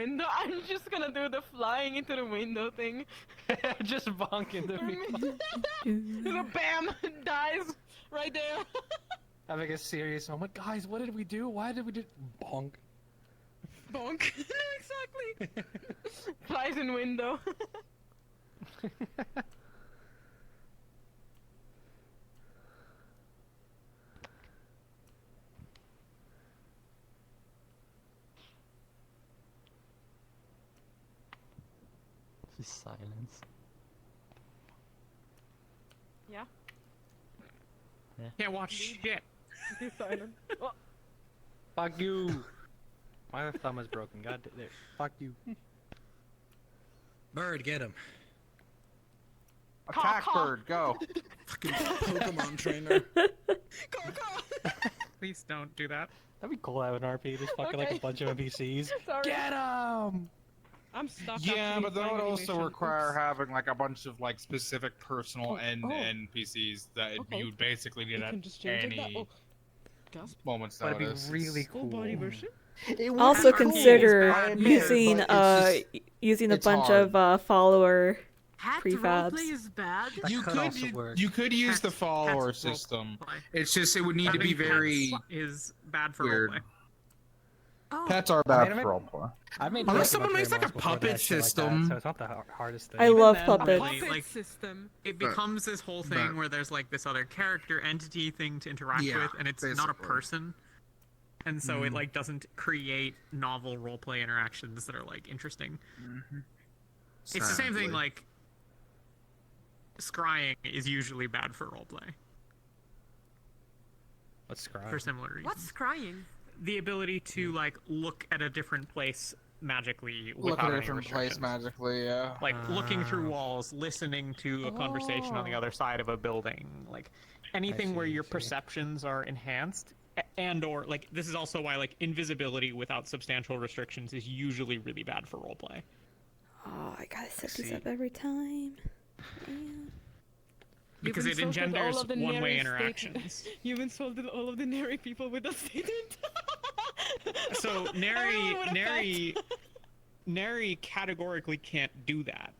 window. I'm just gonna do the flying into the window thing. Just bonk into people. Bam! Dies right there. Having a serious moment. Guys, what did we do? Why did we do bonk? Bonk. Exactly. Flies in window. Just silence. Yeah. Can't watch shit. He's silent. Oh. Fuck you. My thumb is broken. God, there. Fuck you. Bird, get him. Attack bird, go. Fucking Pokemon trainer. Go. Please don't do that. That'd be cool having RP. Just fucking like a bunch of NPCs. Sorry. Get him! I'm stuck. Yeah, actually but that would playing also animation. require Oops. having like a bunch of like specific personal NPCs that Okay. you would basically need You at can just change like that. any Oh. Gasp. moment's That'd be notice. really Full cool. body version. Also RP consider is bad, using but it's just- using a it's bunch hard. of follower Hat prefabs. roleplay is bad. That You could also could work. you could use the Hats- follower hats role system. play. It's just it would need to be Having very pets is bad for weird. roleplay. Oh. Pets are I bad mean, for roleplay. I made Unless like, someone a bunch makes, of like, a before that, puppet shit like that, system. so it's not the hardest thing. I Even love then, puppets. Puppet like, system. It But- becomes this whole thing but- where there's like this other character entity thing to interact Yeah, with, and it's not a basically. person. And so it like doesn't create novel roleplay interactions that are like interesting. It's the same thing Sadly. like scrying is usually bad for roleplay Let's scry. for similar reasons. What's crying? The ability to like look at a different place magically Look without at a any different place restrictions. magically, yeah. Like looking through walls, listening to a conversation on the other side of a building, like anything where see, your see. perceptions are enhanced, and or like this is also why like invisibility without substantial restrictions is usually really bad for roleplay. Oh, I gotta set these See. up every time. Man. Because it insulted all engenders of the one-way Neri interactions. You've insulted all of the Neri people with that statement. So Everyone with a Neri categorically can't do that.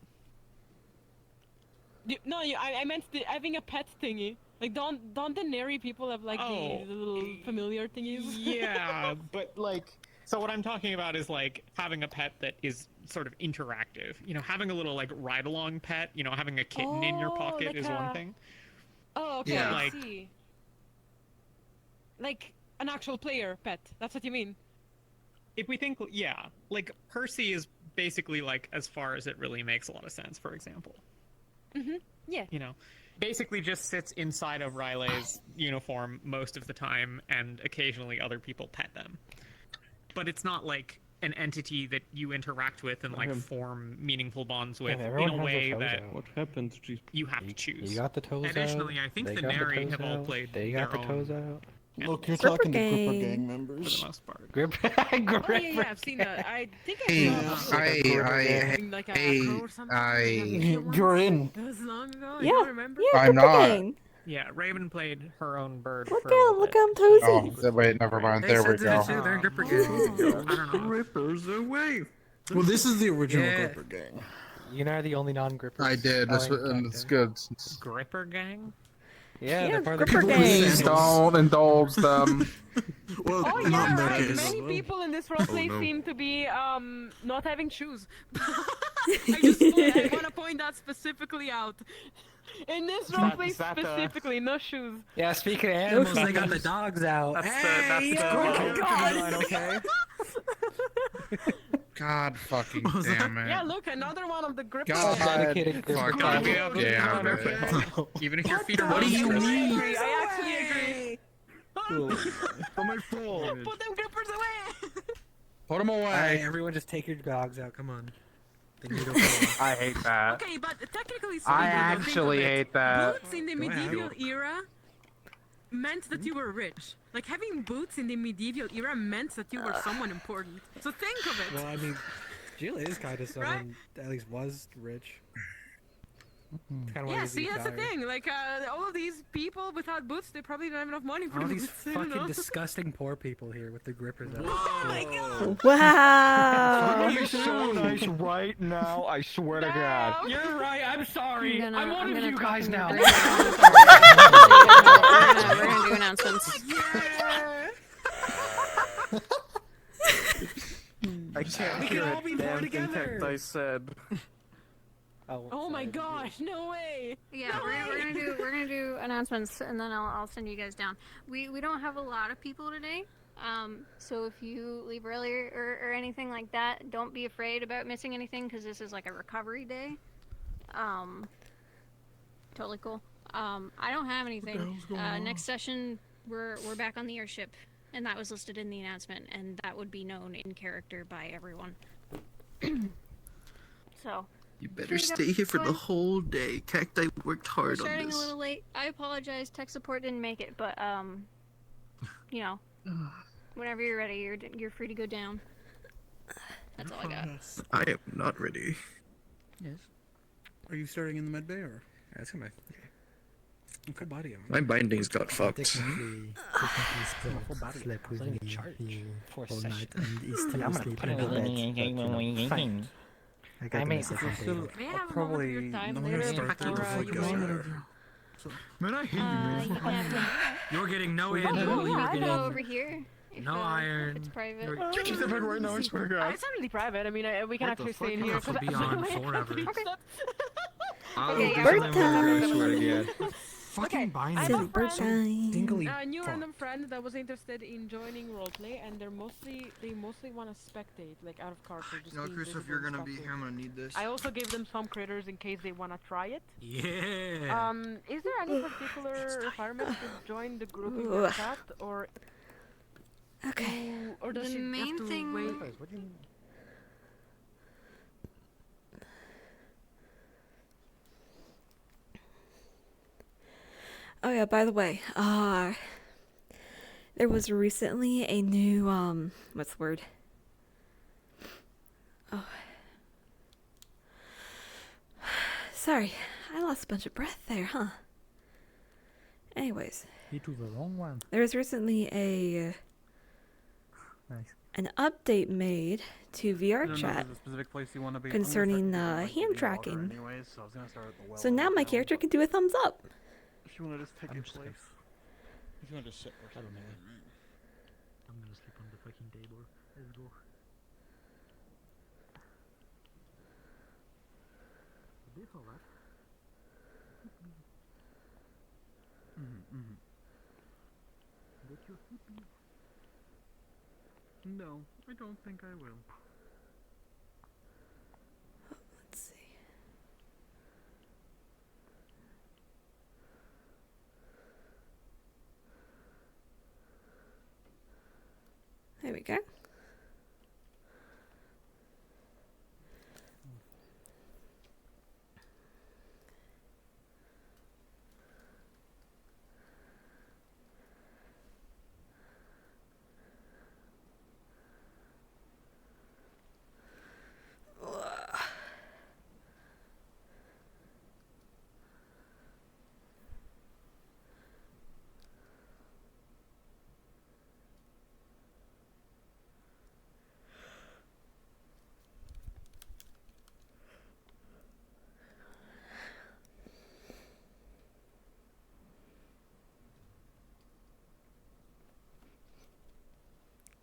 No, I meant having a pet thingy. Like, don't the Neri people have like Oh. the little familiar thingies? Yeah, but like, so what I'm talking about is like having a pet that is sort of interactive. You know, having a little like ride-along pet. You know, having a kitten in your Oh, pocket like is a- one thing. Oh, okay, Yeah. I Like- see. Like an actual player pet. That's what you mean. If we think, yeah, like Percy is basically like as far as it really makes a lot of sense. For example. Yeah. You know, basically just sits inside of Riley's uniform most of the time, and occasionally other people pet them. But it's not like an entity that you interact with and like form meaningful bonds with in everyone a has way their toes that out. What happened to you have to choose. You got the toes Additionally, out. I think they the got Neri toes have all out, played They got their the toes own out. Look, you're Gripper talking to Gripper gang. gang for the members. most part. Grip. Oh Grip. yeah, yeah, I've seen that. I think I Hey, saw having, like a crow or something. You're in. That was long ago. Yeah, I don't remember. Yeah, I'm Gripper not. gang. Yeah, Raven played her own bird. Look for a little look bit. I'm Tozy. Oh, wait, never mind. There we go. They're Gripper I gang. don't know. Grippers away. Well, this is the original Yeah. Gripper gang. You know the only non-grippers. I did, that's what, selling and it's back good. Gripper gang? there. Yeah, Yeah, they're part of the Gripper people gang. Please don't indulge them. Well, Oh not in yeah, their right. case. Many people in this roleplay no. seem to be not having shoes. I want to point that specifically out. In this roleplay is that the- specifically, no shoes. Yeah, speaking of animals, No they got the dogs out. That's Hey, the God. Okay. God fucking What was that? damn it. Yeah, look, another one of the grip. God Dedicated Gripper fucking Gotta gang. be able to damn cover it. it. Even if your feet are What do you monstrous. mean? I actually agree. Oh my phone. Put them grippers away. Put them Alright, away. everyone just take your dogs out. Come on. They need a I hate that. Okay, but technically speaking, I though, think actually of it, hate that. Boots in the medieval era meant that you were rich. Like having boots in the medieval era meant that you were someone important. So think of it. Well, I mean, Jill is kind of someone that at least was rich. Kind of Yeah, see, that's the thing. Like, all of these people without boots, they probably don't have enough money for All the these boots. I don't fucking know. disgusting poor people here with the grippers out. Oh my god! Wow. You should this right now. I swear to God. You're right. I'm sorry. I'm I'm one of you talk guys in the now. group. We're gonna do announcements. I can't We hear can a all be damn more thing together. I said. Oh my gosh, no way. Yeah, we're gonna do announcements, and then I'll send you guys down. We don't have a lot of people today, so if you leave earlier or anything like that, don't be afraid about missing anything because this is like a recovery day. Totally cool. I don't have anything. Next session we're back on the airship, and that was listed in the announcement, and that would be known in character by everyone. So. You better stay here for the whole day. Cacti worked hard on Starting this. a little late. I apologize. Tech support didn't make it, but you know, whenever you're ready, you're free to go down. That's all I got. I am not ready. Yes. Are you starting in the med bay or? That's my Okay, body. my bindings got fucked. Technically slept with me the whole night and is still I'm gonna asleep put in it the in bed. fine. I got I mean, myself it's on still- the May I have a probably moment of your time no, later start before before you it go? goes over. Man, I hate you, You man. can have You're getting no in. Oh, You're yeah, getting go over here. If, no iron. If it's private. She's in bed right now, I swear to God. It's not really private. I mean, we can What the actually stay in fuck? here. This will Cause be on forever. Okay, yeah. Bird we're- time. I swear to God. Fucking I bind. have a friend, Dingly. a new fuck. random friend that was interested in joining roleplay, and they mostly want to spectate, like out of character. Just You know, be Chris, if invisible you're and gonna be spectate. here, I'm gonna need this. I also gave them some critters in case they want to try it. Yeah. Is there any particular requirement to join the group in Ooh. the chat, or Okay. or does The she main have to thing- wait? What do you mean? Oh yeah, by the way, there was recently a new what's the word? Oh. Sorry, I lost a bunch of breath there, huh? Anyways, You took the wrong one. there was recently an update made to VR chat concerning hand tracking. So now my character can do a thumbs up. If you want to just take I'm your just place. gonna- If you want to just sit for I don't know. I'm gonna sleep on the fucking table. Let's go. A bit alright. Get your hippie. No, I don't think I will. Let's see. There we go.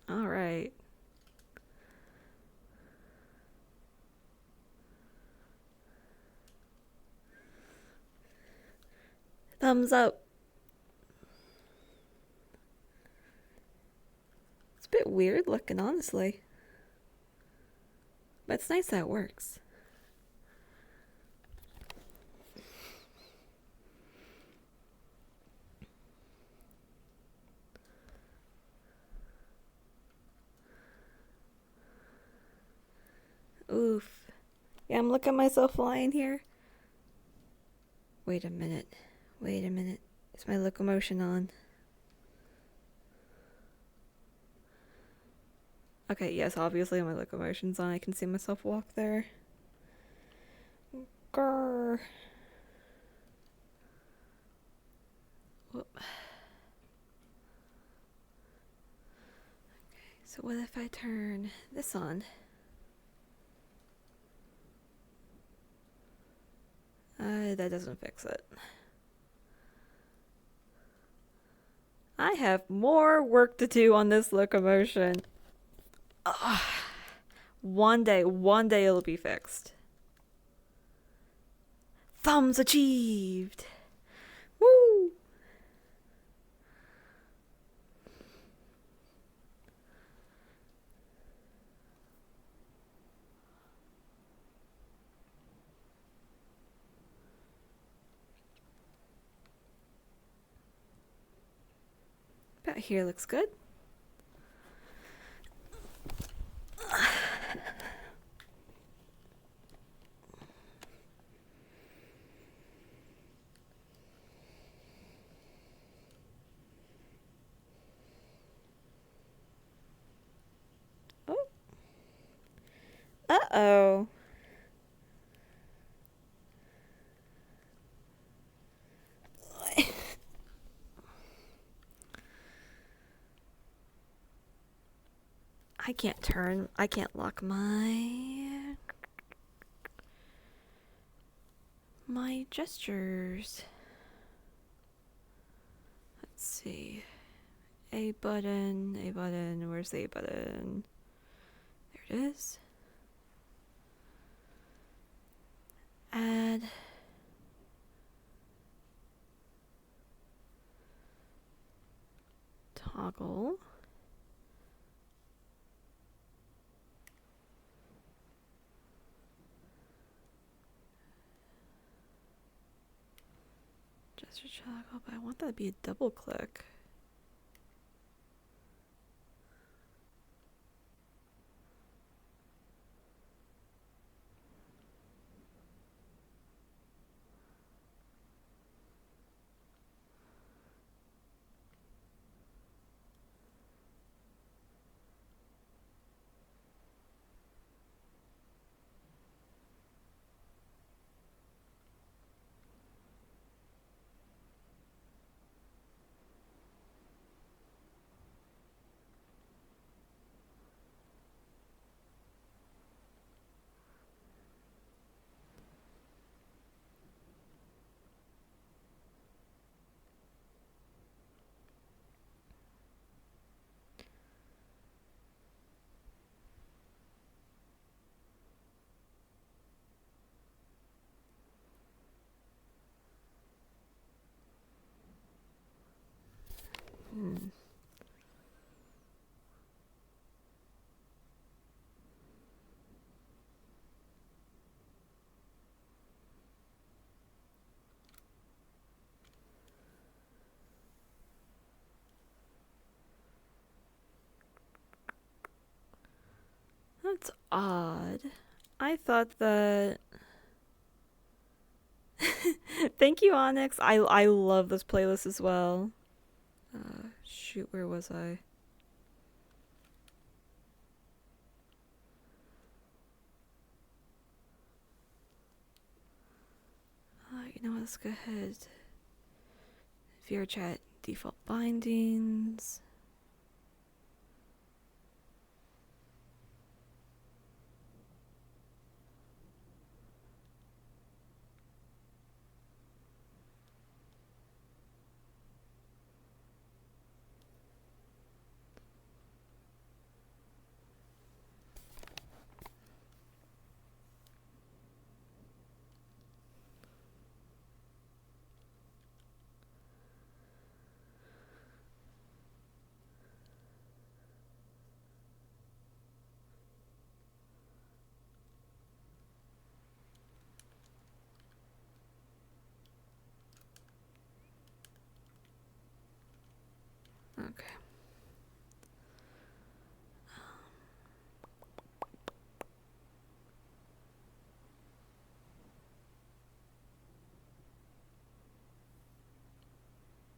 All right. Thumbs up. It's a bit weird looking, honestly. But it's nice that it works. Oof. Yeah, I'm looking at myself flying here. Wait a minute. Wait a minute. Is my locomotion on? Okay, yes, obviously my locomotion's on. I can see myself walk there. Grrr. Whoop. Okay, so what if I turn this on? That doesn't fix it. I have more work to do on this locomotion. Ugh. One day it'll be fixed. Thumbs achieved! Woo! About here looks good. Oh. Uh-oh. I can't lock my gestures. Let's see. A button, where's the A button? There it is. Add. Toggle. Gesture toggle, but I want that to be a double click. That's odd. I thought that... Thank you, Onyx. I love this playlist as well. Shoot, where was I? You know what, let's go ahead. VRChat default bindings. Okay.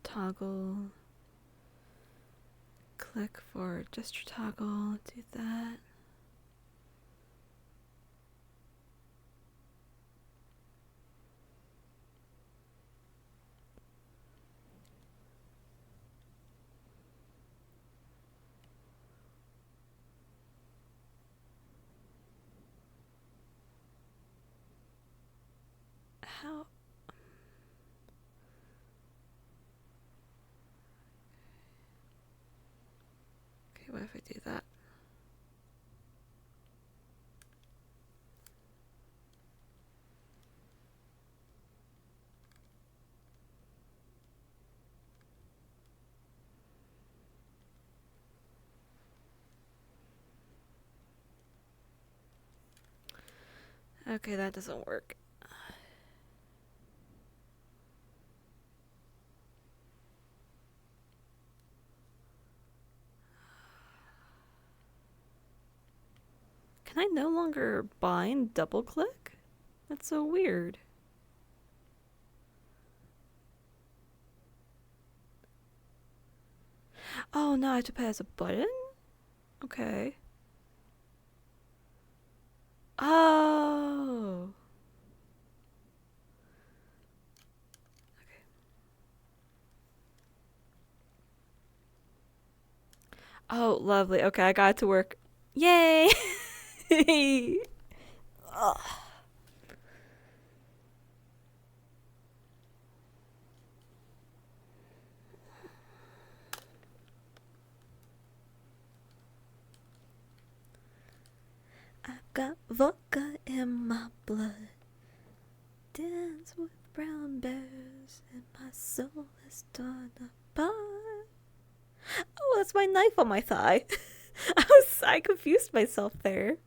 Toggle. Click for gesture toggle. Do that. How? Okay, that doesn't work. Can I no longer bind double click? That's so weird. Oh no, I have to press a button? Okay. Oh. Okay. Oh, lovely. Okay, I got it to work. Yay! Ugh. I've got vodka in my blood. Dance with brown bears, and my soul is torn apart. Oh, that's my knife on my thigh. I confused myself there.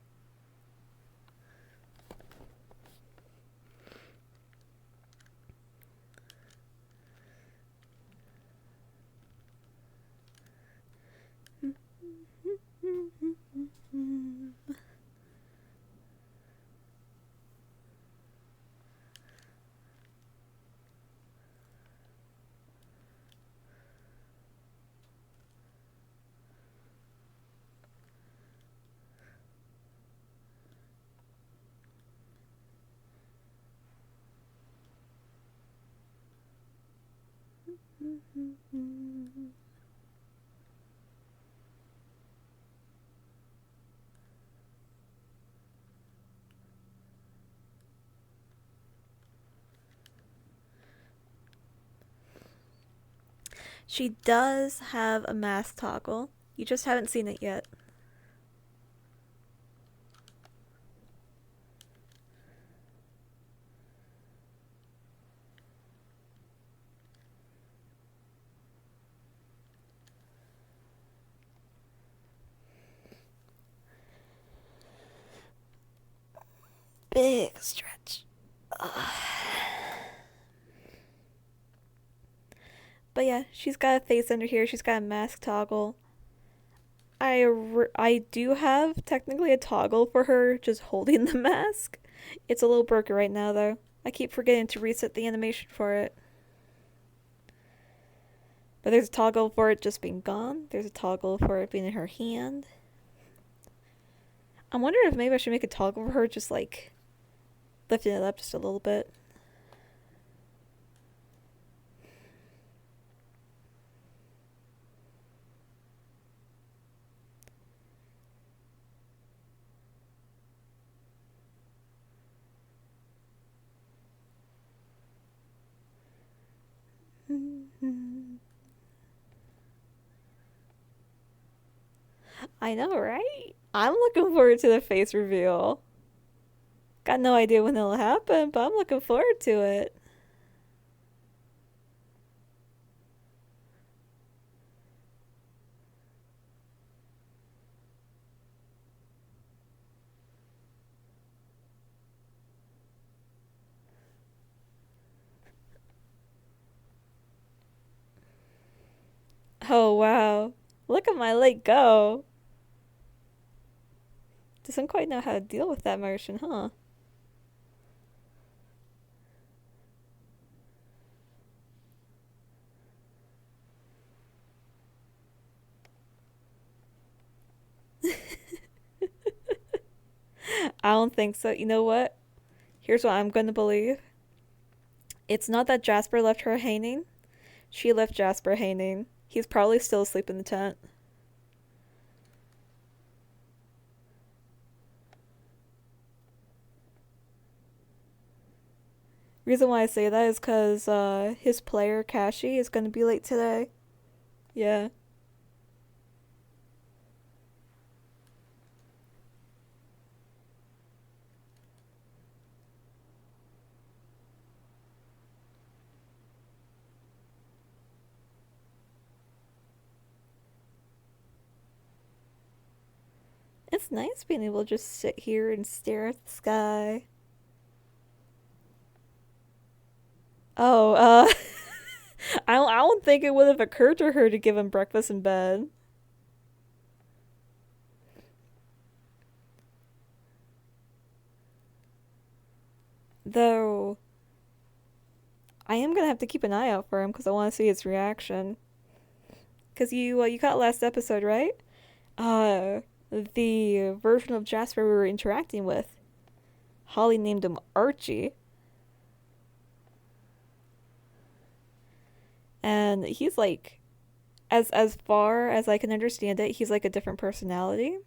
She does have a mask toggle. You just haven't seen it yet. Big stretch. Ugh. But yeah, she's got a face under here. She's got a mask toggle. I do have technically a toggle for her just holding the mask. It's a little broken right now though. I keep forgetting to reset the animation for it. But there's a toggle for it just being gone. There's a toggle for it being in her hand. I'm wondering if maybe I should make a toggle for her just like lifting it up just a little bit. I know, right? I'm looking forward to the face reveal. Got no idea when it'll happen, but I'm looking forward to it. Oh wow. Look at my leg go. Doesn't quite know how to deal with that motion, huh? I don't think so. You know what? Here's what I'm gonna believe. It's not that Jasper left her hanging. She left Jasper hanging. He's probably still asleep in the tent. Reason why I say that is because his player, Kashi, is gonna be late today. Yeah. It's nice being able to just sit here and stare at the sky. Oh, I don't think it would have occurred to her to give him breakfast in bed. Though, I am gonna have to keep an eye out for him because I want to see his reaction. Because you got last episode, right? The version of Jasper we were interacting with, Holly named him Archie. And he's like, as far as I can understand it, he's like a different personality.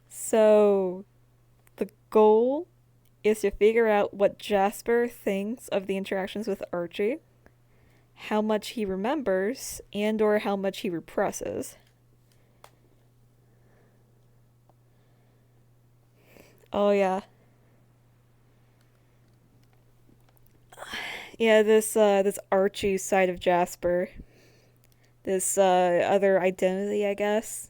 So, the goal is to figure out what Jasper thinks of the interactions with Archie, how much he remembers, and or how much he represses. Oh yeah. Yeah, this Archie side of Jasper. This other identity, I guess.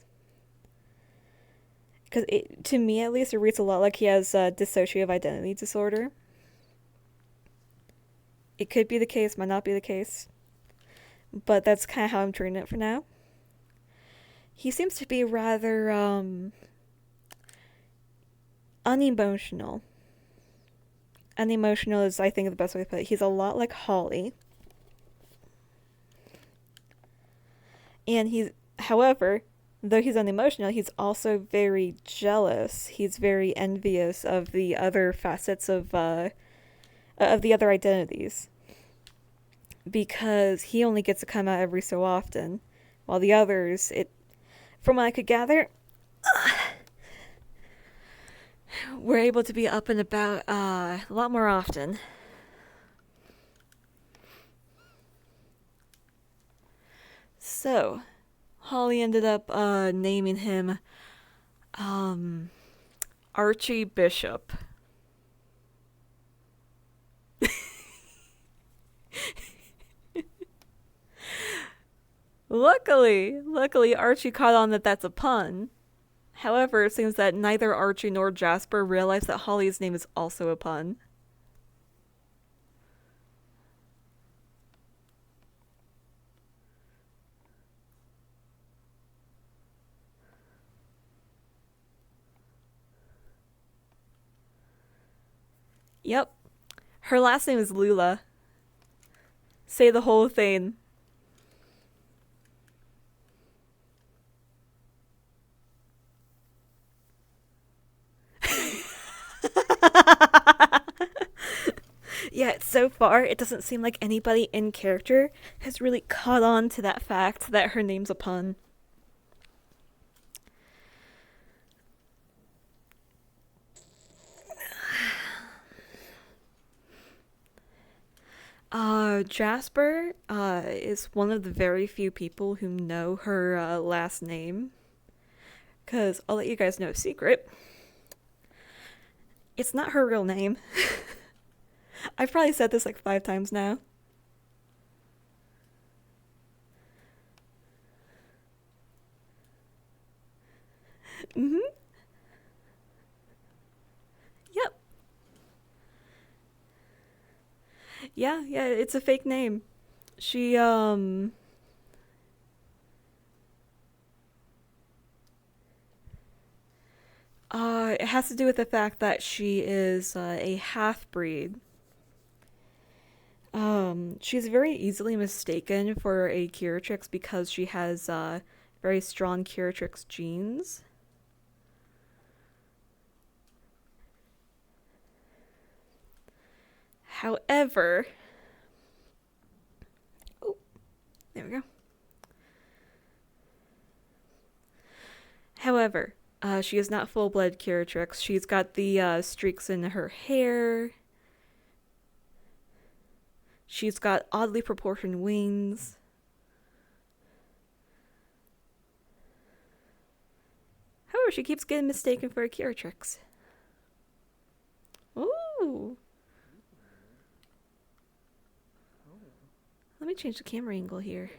Because to me at least, it reads a lot like he has dissociative identity disorder. It could be the case, might not be the case. But that's kind of how I'm treating it for now. He seems to be rather unemotional. Unemotional is, I think, the best way to put it. He's a lot like Holly. And he's, however, though he's unemotional, he's also very jealous. He's very envious of the other facets of the other identities. Because he only gets to come out every so often. While the others, from what I could gather, we're able to be up and about a lot more often. So, Holly ended up naming him Archie Bishop. Luckily, Archie caught on that that's a pun. However, it seems that neither Archie nor Jasper realized that Holly's name is also a pun. Yep. Her last name is Lula. Say the whole thing. Yeah, so far, it doesn't seem like anybody in character has really caught on to that fact that her name's a pun. Jasper is one of the very few people who know her last name. Because I'll let you guys know a secret. It's not her real name. I've probably said this like 5 times now. Mm-hmm. Yep. Yeah, it's a fake name. She, it has to do with the fact that she is a half-breed. She's very easily mistaken for a Curatrix because she has very strong Curatrix genes. However, oh, there we go. However, she is not full-blood Curatrix. She's got the streaks in her hair. She's got oddly proportioned wings. However, she keeps getting mistaken for a Curatrix. Ooh. Let me change the camera angle here.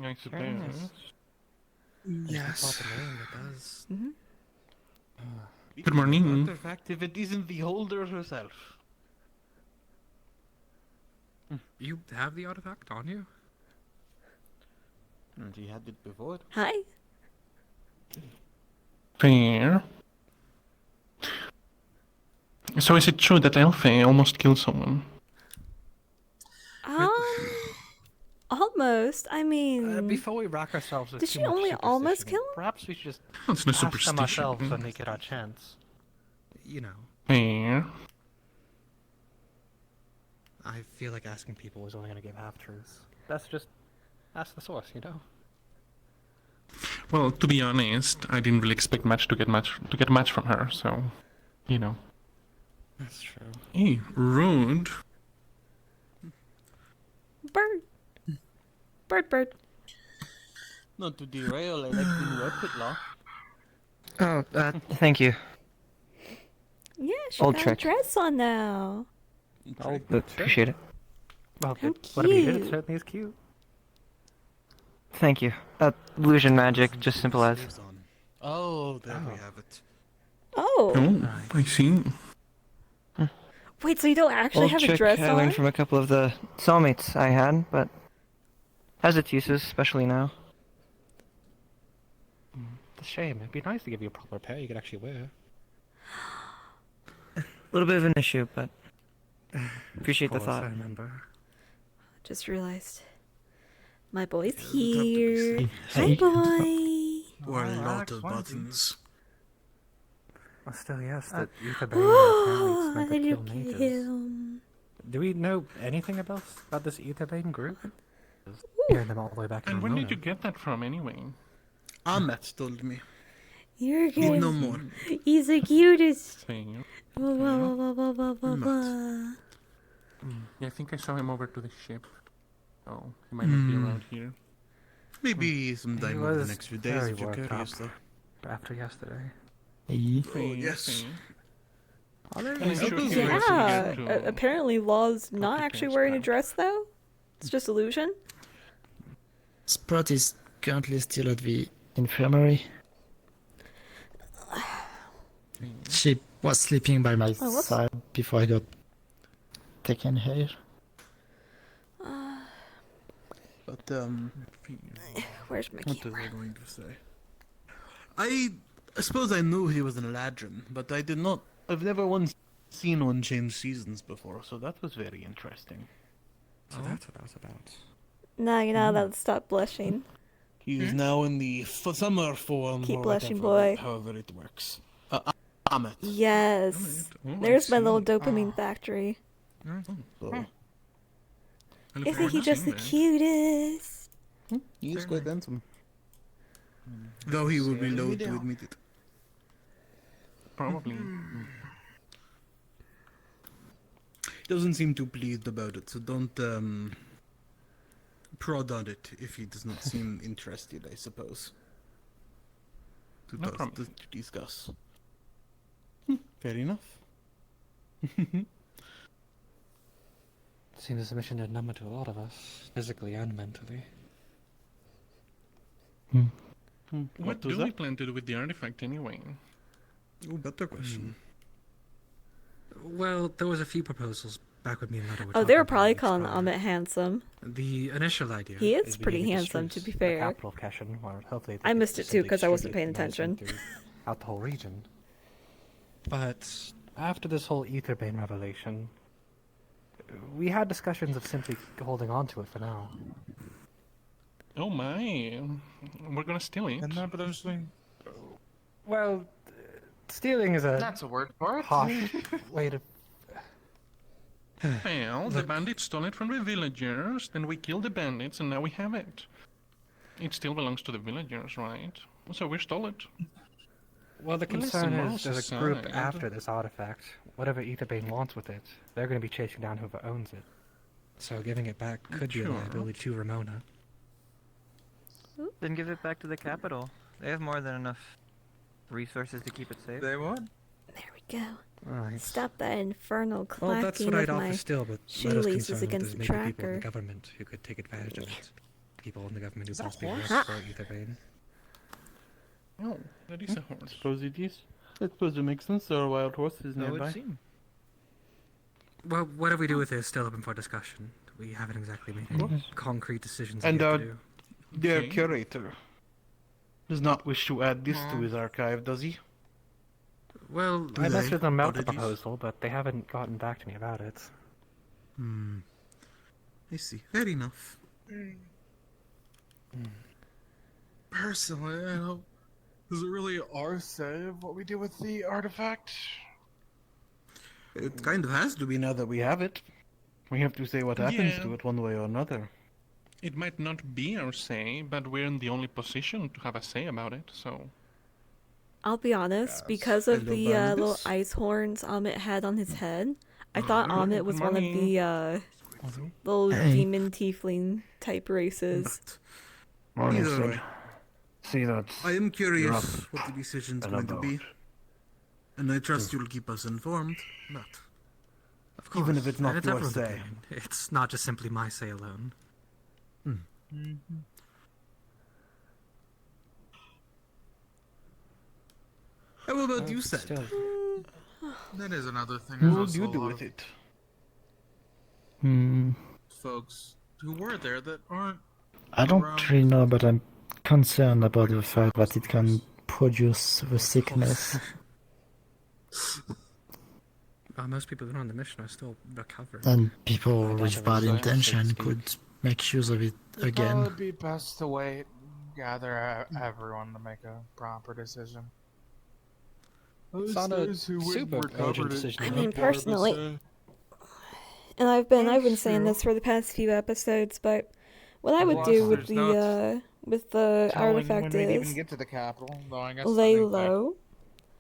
I suppose. Yes. It does. Mm-hmm. Good morning. Artifact if it isn't the holder herself. You have the artifact on you? And he had it before. Hi. Fair. So is it true that Elfie almost killed someone? Almost. I mean, Before we rock ourselves with did too she much only almost superstition, kill him? perhaps we should just That's no ask them superstition. ourselves when we get our chance. You know, Fair. I feel like asking people is only going to give half truths. That's just ask the source, you know. Well, to be honest, I didn't really expect to get a match from her, so you know. That's true. Hey, rude. Bird. Bird. Not to derail, I like the weapon law. Oh, thank you. Yeah, she Old got trick. a dress on now. I'll appreciate it. Well, How whatever you did, it cute. certainly is cute. Thank you. Illusion magic, just simple as. Oh, there we have it. Oh. Oh, I see. Wait, so you don't actually Old have a trick dress I on? learned from a couple of the cellmates I had, but has its uses, especially now. It's a shame. It'd be nice to give you a proper pair you could actually wear. A little bit of an issue, but appreciate the Of course, thought. I remember. Just realized. My boy's here. Hi, Hey. boy. Or a lot of buttons. Well, still, yes, that Ether Bane Oh, apparently is meant to look kill at mages. him. Do we know anything about this Ether Bane group? Hearing them all the way back in And when Ramona. did you get that from, anyway? Ahmet told me. You're Need good. no more. He's the cutest. Fair. Wah, wah, wah, wah, wah, wah, wah. Yeah, I think I saw him over to the ship. Oh, he might not be around here. Maybe sometime over the was next few days very if you're worked curious, up though. after yesterday. Oh, yes. Yeah, apparently Law's not actually wearing a dress though. It's just illusion. Sprott is currently still at the infirmary. She was sleeping by my Oh, whoops. side before I got taken here. But, Where's my what camera? was I going to say? I suppose I knew he was an Eladrin, but I did not. I've never once seen one change seasons before, so that was very interesting. So that's what I was about. Now you know that. Stop blushing. He is now in the summer form. Keep or blushing, whatever, boy. However it works. Ahmet. Yes. There's my little dopamine factory. So, Isn't he just the cutest? he is quite handsome. Though he would be loath to admit it. Probably. Doesn't seem too pleased about it, so don't prod on it if he does not seem interested, I suppose. No problem. To discuss. Fair enough. Seems a mission to number to a lot of us, physically and mentally. What do we plan to do with the artifact, anyway? Oh, better question. Well, there was a few proposals back with me and Letta were Oh, talking they were about probably it, calling but Ahmet handsome. The initial idea. He is we pretty need handsome, to be fair. The capital of Keshen, or hopefully I missed it too, simply 'cause I wasn't distribute paying the medicine attention. Out the whole region. But after this whole Aetherbane revelation, we had discussions of simply holding on to it for now. Oh my, we're gonna steal it. And that potentially. Well, stealing is a That's a word for it. harsh way to. Well, the bandits stole it from the villagers, then we killed the bandits, and now we have it. It still belongs to the villagers, right? So we stole it. Well, the Listen, concern moral is there's a group aside. after this artifact. Whatever Aetherbane wants with it, they're going to be chasing down whoever owns it. So giving it back could be a Sure. liability to Ramona. Then give it back to the capital. They have more than enough resources to keep it safe. They would. There we go. Right. Stop that infernal Well, that's clacking what I'd with offer my still, but Letta's shoelaces concerned that against there's the maybe people in tracker. the government who could take advantage of it. People in the government who that must be horse? worse for Aetherbane. Oh, that is a horse. Suppose it is. I suppose it makes sense. There are wild horses That would nearby. seem. Well, whatever we do with this is still open for discussion. We haven't exactly made Of any course. concrete decisions And yet to do. their Okay. curator does not wish to add this to his archive, does he? Well, Do I they? messaged them about the Prodigies? proposal, but they haven't gotten back to me about it. I see. Fair enough. Personally, I don't. Is it really our say of what we do with the artifact? It kind of has to be now that we have it. We have to say what happens Yeah. to it one way or another. It might not be our say, but we're in the only position to have a say about it, so... I'll be honest, because of Hello, the little Barnabas. ice horns Amit had on his head, I thought Amit was one of the little Hey. demon tiefling type races. Either way, See that? I am curious Rough what the decision's and going to be. about. And I trust you'll keep us informed. But Of course. even if it's not and it's your everyone's say. opinion. It's not just simply my say alone. How about you, Seth? That is another thing. What There's would also you a do lot with of it? folks who were there that aren't. I don't really know, but I'm concerned about the fact that it can produce the sickness. Most people who are on the mission are still recovering. And people I with doubt bad it was, intention so to could speak. make use of it Well, again. it'd be best to wait, gather everyone to make a proper decision. It's not a super urgent decision. I mean, personally, and I've been saying this for the past few episodes, but what I would do with the artifact when we'd even is get to the capital, though I guess lay I think, like, low,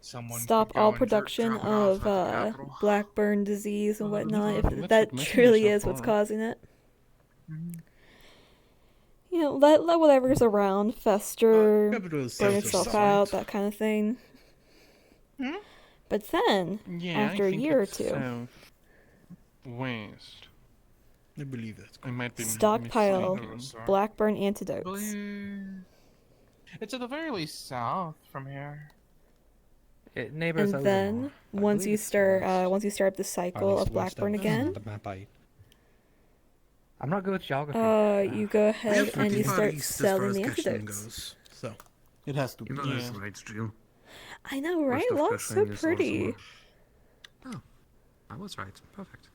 someone stop could go all and production drop it off of at the capital. blackburn disease and whatnot, let's if that put messages truly up is what's for- causing it. You know, let whatever's around fester, Capital is burn south of itself Summit. out, that kind of thing. But then, Yeah, after I a think year or it's two, west. I believe that. I might be stockpile mistaken. blackburn antidotes. It's at the very least south from here. It neighbors And then once you start up the cycle of blackburn again, The map I'm not good with geography. you go ahead and you Pretty far start east as far selling as the caching antidotes. goes. So, it has to be. Yeah. I know, right? Lot's so pretty. Oh, I was right. Perfect.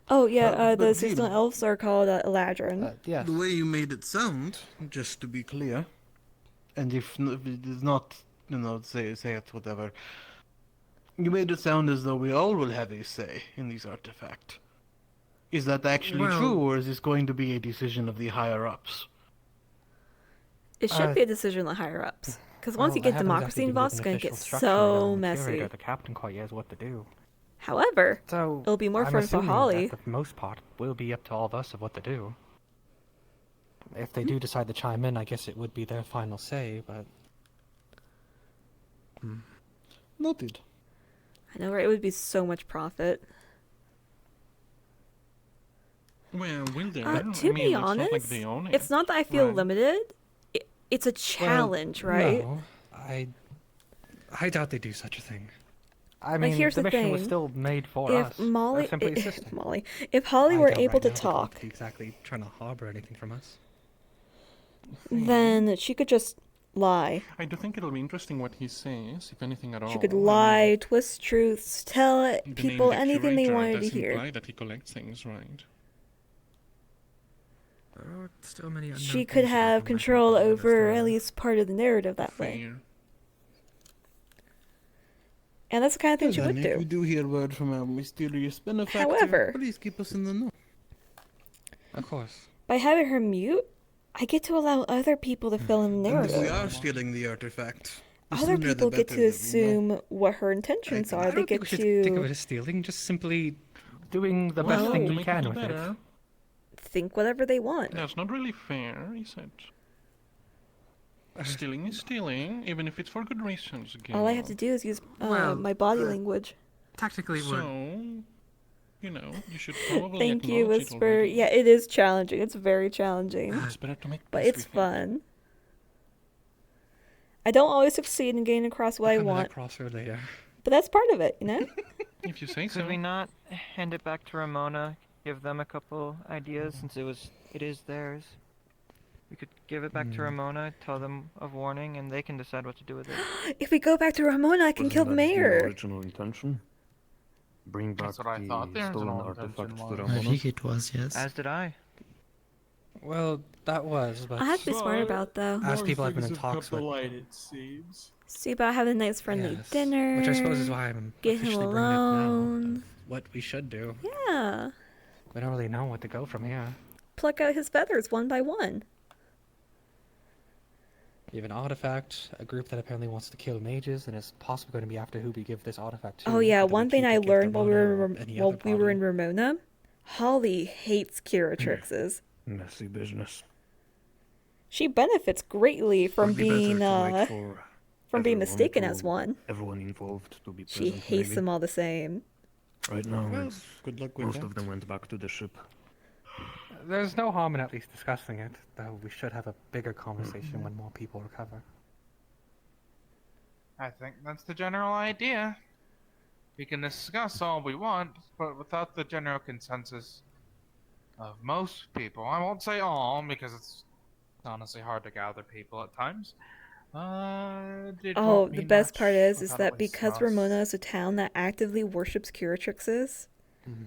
Oh yeah, But the Jill- seasonal elves are called Eladrin. Yes. The way you made it sound, just to be clear, and if it is not, say it whatever, you made it sound as though we all will have a say in these artifacts. Is that actually Well- true, or is this going to be a decision of the higher ups? It should be a decision of the higher ups, because once you Well, I get haven't democracy exactly been involved, given it's going an to get official structure so on the messy. curator. The captain quite knows what to do. However, So it'll be more I'm fun for assuming Holly. that the most part will be up to all of us of what to do. If they do decide to chime in, I guess it would be their final say, but... Noted. I know, right? It would be so much profit. Well, will there? To I mean, be it's not honest, like they own it. it's not that I feel Right. limited. It's a challenge, right? No, I doubt they do such a thing. I Like, mean, here's the the mission was thing. still made for If us. Molly, We're simply assisting. Molly, if Holly I were doubt able right to now they'd talk, be exactly trying to harbor anything from us. then she could just lie. I do think it'll be interesting what he says, if anything at all. She could I mean, lie, twist truths, tell the name people the anything they curator wanted to does hear. imply that he collects things, right? There are still many unknown She could things about have them I control haven't over understood. at least part of the narrative that way. Fair. And that's the kind of thing she Well, would then, if do. you do hear word from a mysterious benefactor, However- please keep us in the know. Of course. By having her mute, I get to allow other people to fill in the And if we narrative. are stealing the artifact, the Other sooner the people get better to that we know. assume what her intentions I are. They don't think get we should think of it to as stealing, just simply doing the best Well, thing to we make can it with it. better. think whatever they want. That's not really fair, is it? Stealing is stealing, even if it's for good reasons. Again. All I have to do is use Well, my body language. Technically, we're... So, you should probably Thank you, acknowledge it Whisper. already. Yeah, it is challenging. It's very challenging. It's better to make But peace it's with it. fun. I don't always succeed in getting across what I Come to that want, crossroad later. but that's part of it, you know? If you say so. Could we not hand it back to Ramona? Give them a couple ideas since it is theirs. We could give it back to Ramona, tell them of warning, and they can decide what to do with it. If we go back to Ramona, I can kill the mayor. Original intention. Bring back That's what I thought the the stolen original artifacts intention to was. I Ramona. think it was, yes. As did I. Well, that was, but I have to be smart about though. as people I've been in talks with. Light, it seems. See about having a nice friendly Yes, dinner. which I suppose is why I'm get him officially bringing it up now. alone. What we should do. Yeah. We don't really know what to go from here. Pluck out his feathers one by one. You have an artifact, a group that apparently wants to kill mages, and is possibly going to be after who we give this artifact to. Oh yeah, whether one we thing keep I it, give learned while we Ramona, were or any while other we were in body. Ramona, Holly hates Curatrixes. Messy business. She benefits greatly from Would be better being to wait for from being everyone mistaken to- as one. Everyone involved to be She present. hates maybe. them all the same. Right now, Well, it's- good luck with most that. of them went back to the ship. There's no harm in at least discussing it, though we should have a bigger conversation when more people recover. I think that's the general idea. We can discuss all we want, but without the general consensus of most people, I won't say all because it's honestly hard to gather people at times. It Oh, won't the mean best much part is without that at least because us. Ramona is a town that actively worships Curatrixes, Mhm.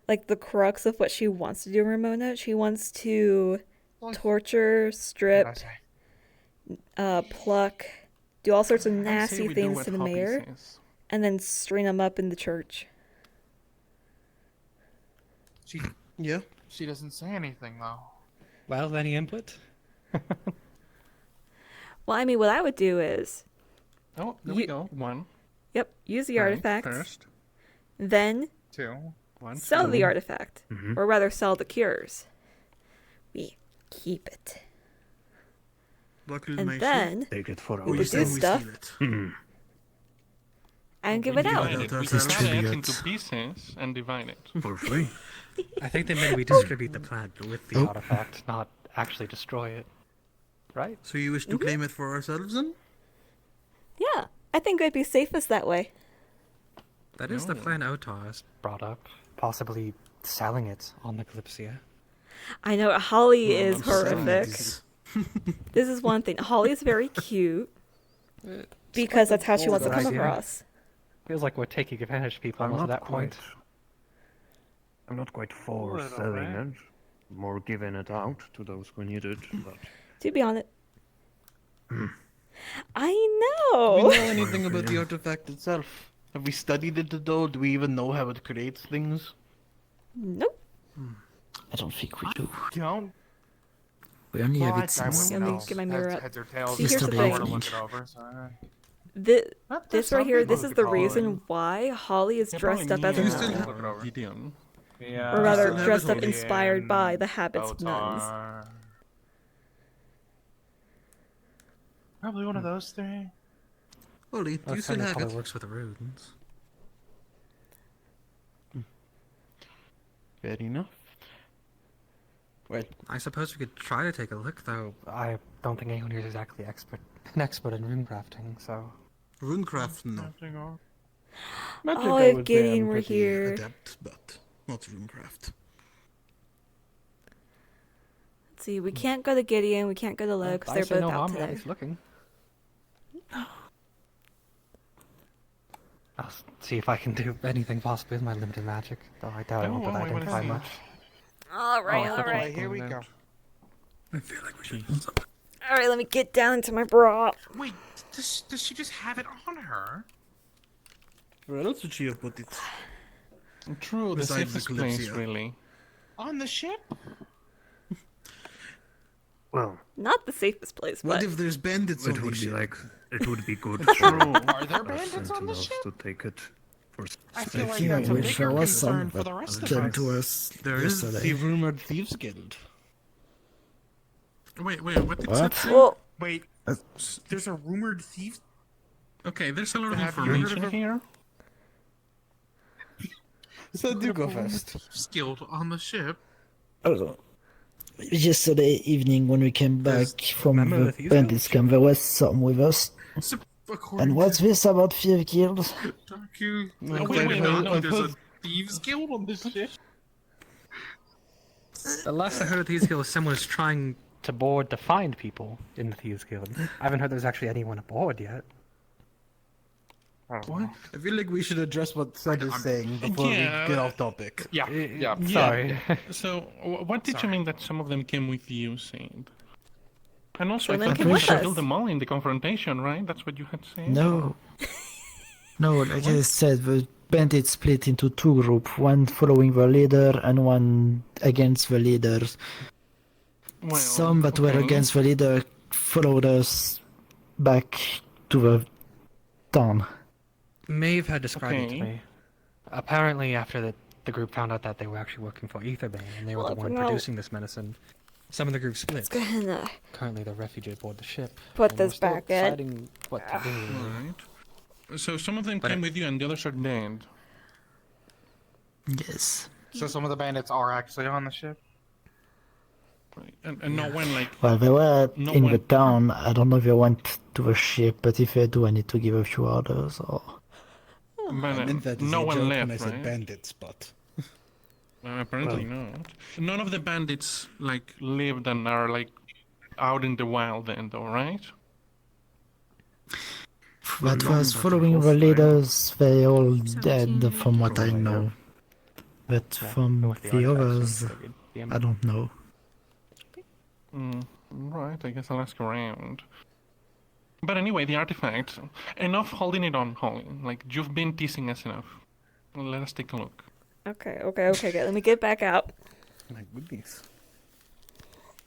like the crux of what she wants to do in Ramona, she wants to torture, strip, What did I say? pluck, do all sorts of I say nasty we do things what to the Hoppy mayor, says. and then string them up in the church. Yeah. She doesn't say anything though. Well, any input? Well, I mean, what I would do is, Oh, there we go. One. yep, use the Right, artifact, First. then Two. One. sell the two. artifact, or rather sell the cures. We keep it. Buckle And my then Take it for We the ourselves. good steal stuff it. and give it out. Divide it. We That's cut it trivia. into pieces and divide it. For free. I think they meant we distribute the plant with the Oh. artifact, not actually destroy it. Right? So you wish to claim it for ourselves then? Yeah, I think it'd be safest that way. That is the plan Otar has brought up. Possibly selling it on the Kalypsia. I know Holly is I'm horrific. This is one thing. Holly is very cute because that's how she wants to come idea. across. Feels like we're taking advantage of people I'm almost not at that point. I'm not quite for Little selling bit. it. More giving it out to those who need it. But To be honest, I Do know. we know anything about the artifact itself? Have we studied it at all? Do we even know how it creates things? Nope. I don't think we do. Don't. We only Well, have I it since... Let me get my mirror up. Heads or tails. See, here's the if I were to thing. look it over, so, This there's right some here, people this who is could the follow it. reason why Holly is Yeah, dressed up probably as a me nun. and, Look it over. Gideon. Yeah. Or rather, still have dressed it up all. inspired by the habits of nuns. Otar. Probably one of those three. Ollie, do you That's still how have color it? works with the runes. Fair enough. Well, I suppose we could try to take a look, though. I don't think anyone here is exactly an expert in rune crafting, so. runecraft, no. Oh, Magic, I if would say Gideon I'm were pretty here. adept, but not runecraft. Let's see, we can't go to Gideon, we can't go to Lo because I they're say both no out harm in at today. least looking. I'll see if I can do anything possibly with my limited magic, though I doubt I Oh, won't well, we wanna identify see. much. Alright, Oh, alright. here we go. I feel like we should. Alright, let me get down into my bra. Wait, does she just have it on her? Where else would she have put it? True, the Besides the safest place, Kalypsia. really. On the ship? well, Not the safest place, What but if there's bandits it on would the be ship? like it would be good True. for Are there us bandits on the sentinels ship? to take it for I feel like Yeah, that's a we bigger show us concern some for the rest of came us. to us There is yesterday. the rumored Thieves Guild. Wait, what did What? Seth say? well, Wait, there's a rumored thief? Okay, there's a lot of Have you heard information of a- here. So do go first. Skilled on the ship. Also, yesterday evening when we came back from remember the the Thieves bandits camp, there was some with us And what's this about 5 kills? Thank you. Wait, No, I've there's a heard- thieves guild on this ship. The last I heard of Thieves Guild was someone was trying to board to find people in the Thieves Guild. I haven't heard there's actually anyone aboard yet. What? I feel like we should address what Sud is saying before we get off topic. Yeah. Sorry. So, what did you mean that some of them came with you, Saint? And also, Some I of them thought came we with should us. kill them all in the confrontation, right? That's what you had said. No. No, like I said, the bandits split into 2 groups, one following the leader and one against the leaders. Well, Some that were okay. against the leader followed us back to the town. Maeve had described it to Okay. me. Apparently, after the group found out that they were actually working for Etherbane and they were the Well, one well- producing this medicine, some of the group split. Let's go ahead and Currently, they're refugees aboard the ship. put and we're this still back in. deciding what to do. Right. So some of them But came with you and the others are dead. Yes. So some of the bandits are actually on the ship. Right. And not when, like... Well, they were Not in when- the town. I don't know if they went to the ship, but if they do, I need to give a few orders. Or But, I meant that as no a one joke left, when I said right? bandits, but... Apparently not. None of the bandits, like, lived and are, like, out in the wild then, though, right? that was following the leaders. They all dead, from what I know. But from the others, I don't know. Right, I guess I'll ask around. But anyway, the artifact. Enough holding it on, Holly. Like, you've been teasing us enough. Let us take a look. Okay. Let me get back out. My goodness.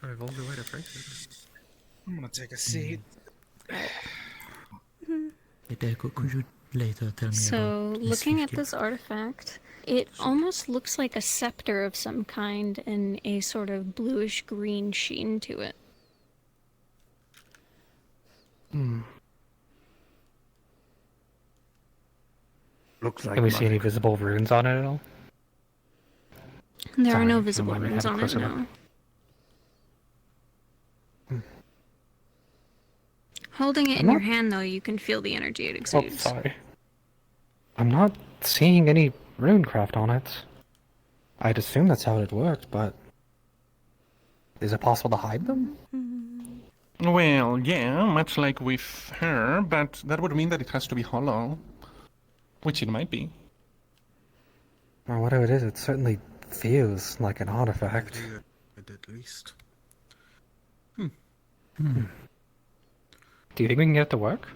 I've all the way to Frankfurt. I'm gonna take a seat. Could you later tell me So, about looking at this artifact, it almost looks like a scepter of some kind and a sort of bluish green sheen to it. Looks like Can we see any magic. visible runes on it at all? There Sorry, are no if you visible don't mind me runes having on a it, closer no. look. Holding it I'm in your not- hand, though, you can feel the energy it Oh, exudes. sorry. I'm not seeing any runecraft on it. I'd assume that's how it worked, but... Is it possible to hide them? Well, yeah, much like with her, but that would mean that it has to be hollow. Which it might be. Or whatever it is, it certainly feels like an artifact. At least. Do you think we can get it to work?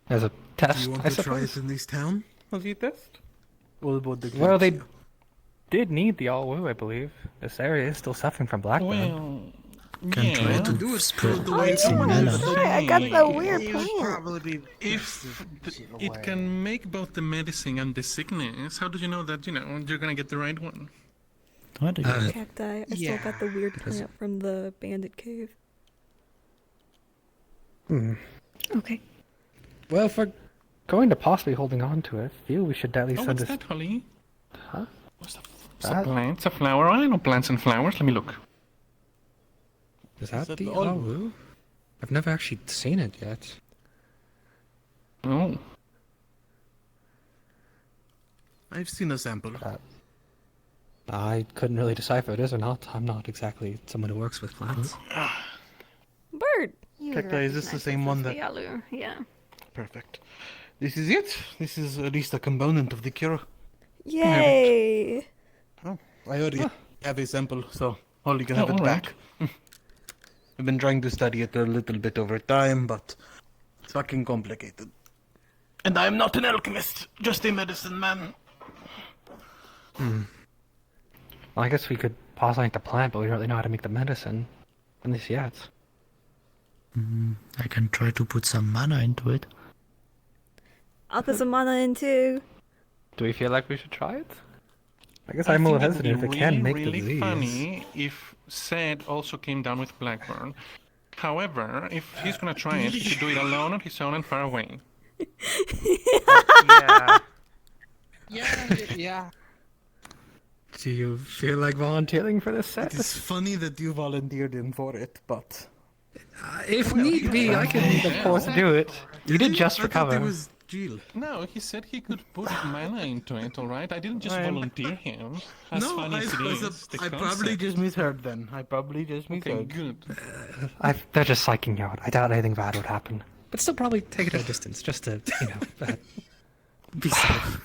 As a test, Do you want I to try suppose? it in this town? Was it test? What about the Well, they Kalypsia? did need the all-woo, I believe. This area is still suffering from blackburn. Well, Can try yeah. to do is spread throw the way some someone mana. else Hey, I got the weird It's plan. probably If it can make both the medicine and the sickness, how do you know that, you're gonna get the right one? What do you Cacti. I still got the weird plant from the bandit cave. Okay. Well, if we're going to possibly holding on to it, I feel we should at least Oh, send what's this... that, Holly? Huh? What's a plant? It's a flower. I know plants and flowers. Let me look. Is that that the the all-woo? all-woo? I've never actually seen it yet. Oh. I've seen a sample. I couldn't really decipher if it is or not. I'm not exactly someone who works with plants. Bird. You Cacti, is this the recognize same as one the that... Yalu, yeah. Perfect. This is it. This is at least a component of the cure. Yay! Oh, I already have a sample, so Holly can have Oh, it alright. back. I've been trying to study it a little bit over time, but it's fucking complicated. And I am not an alchemist, just a medicine man. Well, I guess we could pollinate the plant, but we don't really know how to make the medicine. At least yet. I can try to put some mana into it. I'll put some mana in too. Do we feel like we should try it? I guess I I'm a little think it would hesitant if be it can really, make really disease. funny if Zed also came down with Blackburn. However, if he's gonna try it, he should do it alone on his own and far away. Yeah. Do you feel like volunteering for this set? It is funny that you volunteered in for it, but If need be, I can, of course, do it. You did just recover. Jill. No, he said he could put mana into it, alright? I didn't just volunteer him. As No, funny as it is, the I probably concept. just misheard then. I probably just misheard. Okay, good. They're just psyching you out. I doubt anything bad would happen. But still probably take it at a distance, just to, be safe.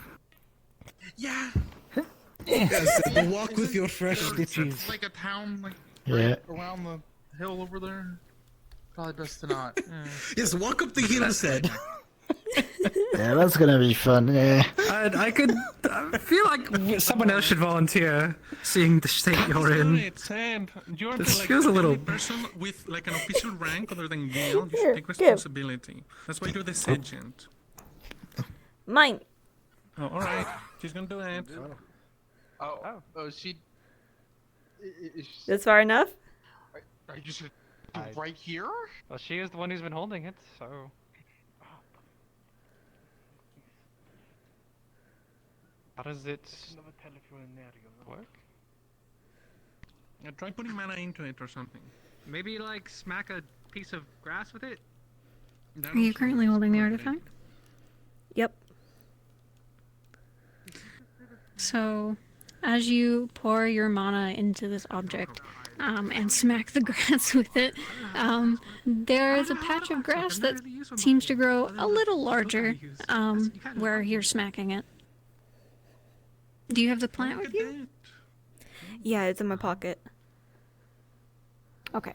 Yeah. Yes, walk with your fresh stitches. It's like a town, like Yeah. right around the hill over there. Probably best to not. Yes, walk up the hillside. Yeah, that's gonna be fun. Yeah. I feel like someone else should volunteer, seeing the state you're in. You're This like feels a the little- only person with like an official rank other than Gale. You Here, should take give. responsibility. That's why you're the sergeant. Mine. Oh, alright. She's gonna do it. Oh, she. That's far enough? Are you just right here? Well, she is the one who's been holding it, so. How does it work? Yeah, try putting mana into it or something. Maybe like smack a piece of grass with it. Are you currently holding the artifact? Yep. So, as you pour your mana into this object and smack the grass with it, there is a patch of grass that seems to grow a little larger where you're smacking it. Do you have the plant with you? Yeah, it's in my pocket. Okay.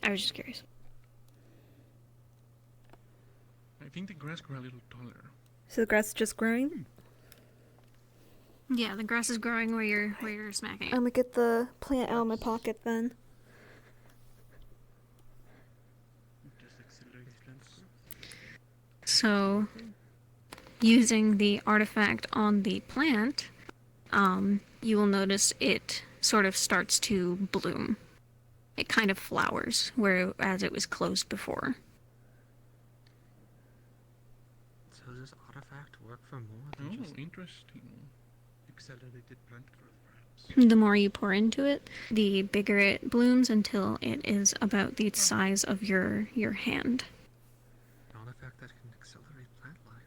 I was just curious. I think the grass grew a little taller. So the grass is just growing? Yeah, the grass is growing where you're smacking it. I'm gonna get the plant out of my pocket then. So, using the artifact on the plant, you will notice it sort of starts to bloom. It kind of flowers, whereas it was closed before. So does this artifact work for more Oh, than just interesting. accelerated plant growth, perhaps? The more you pour into it, the bigger it blooms until it is about the size of your hand. An artifact that can accelerate plant life.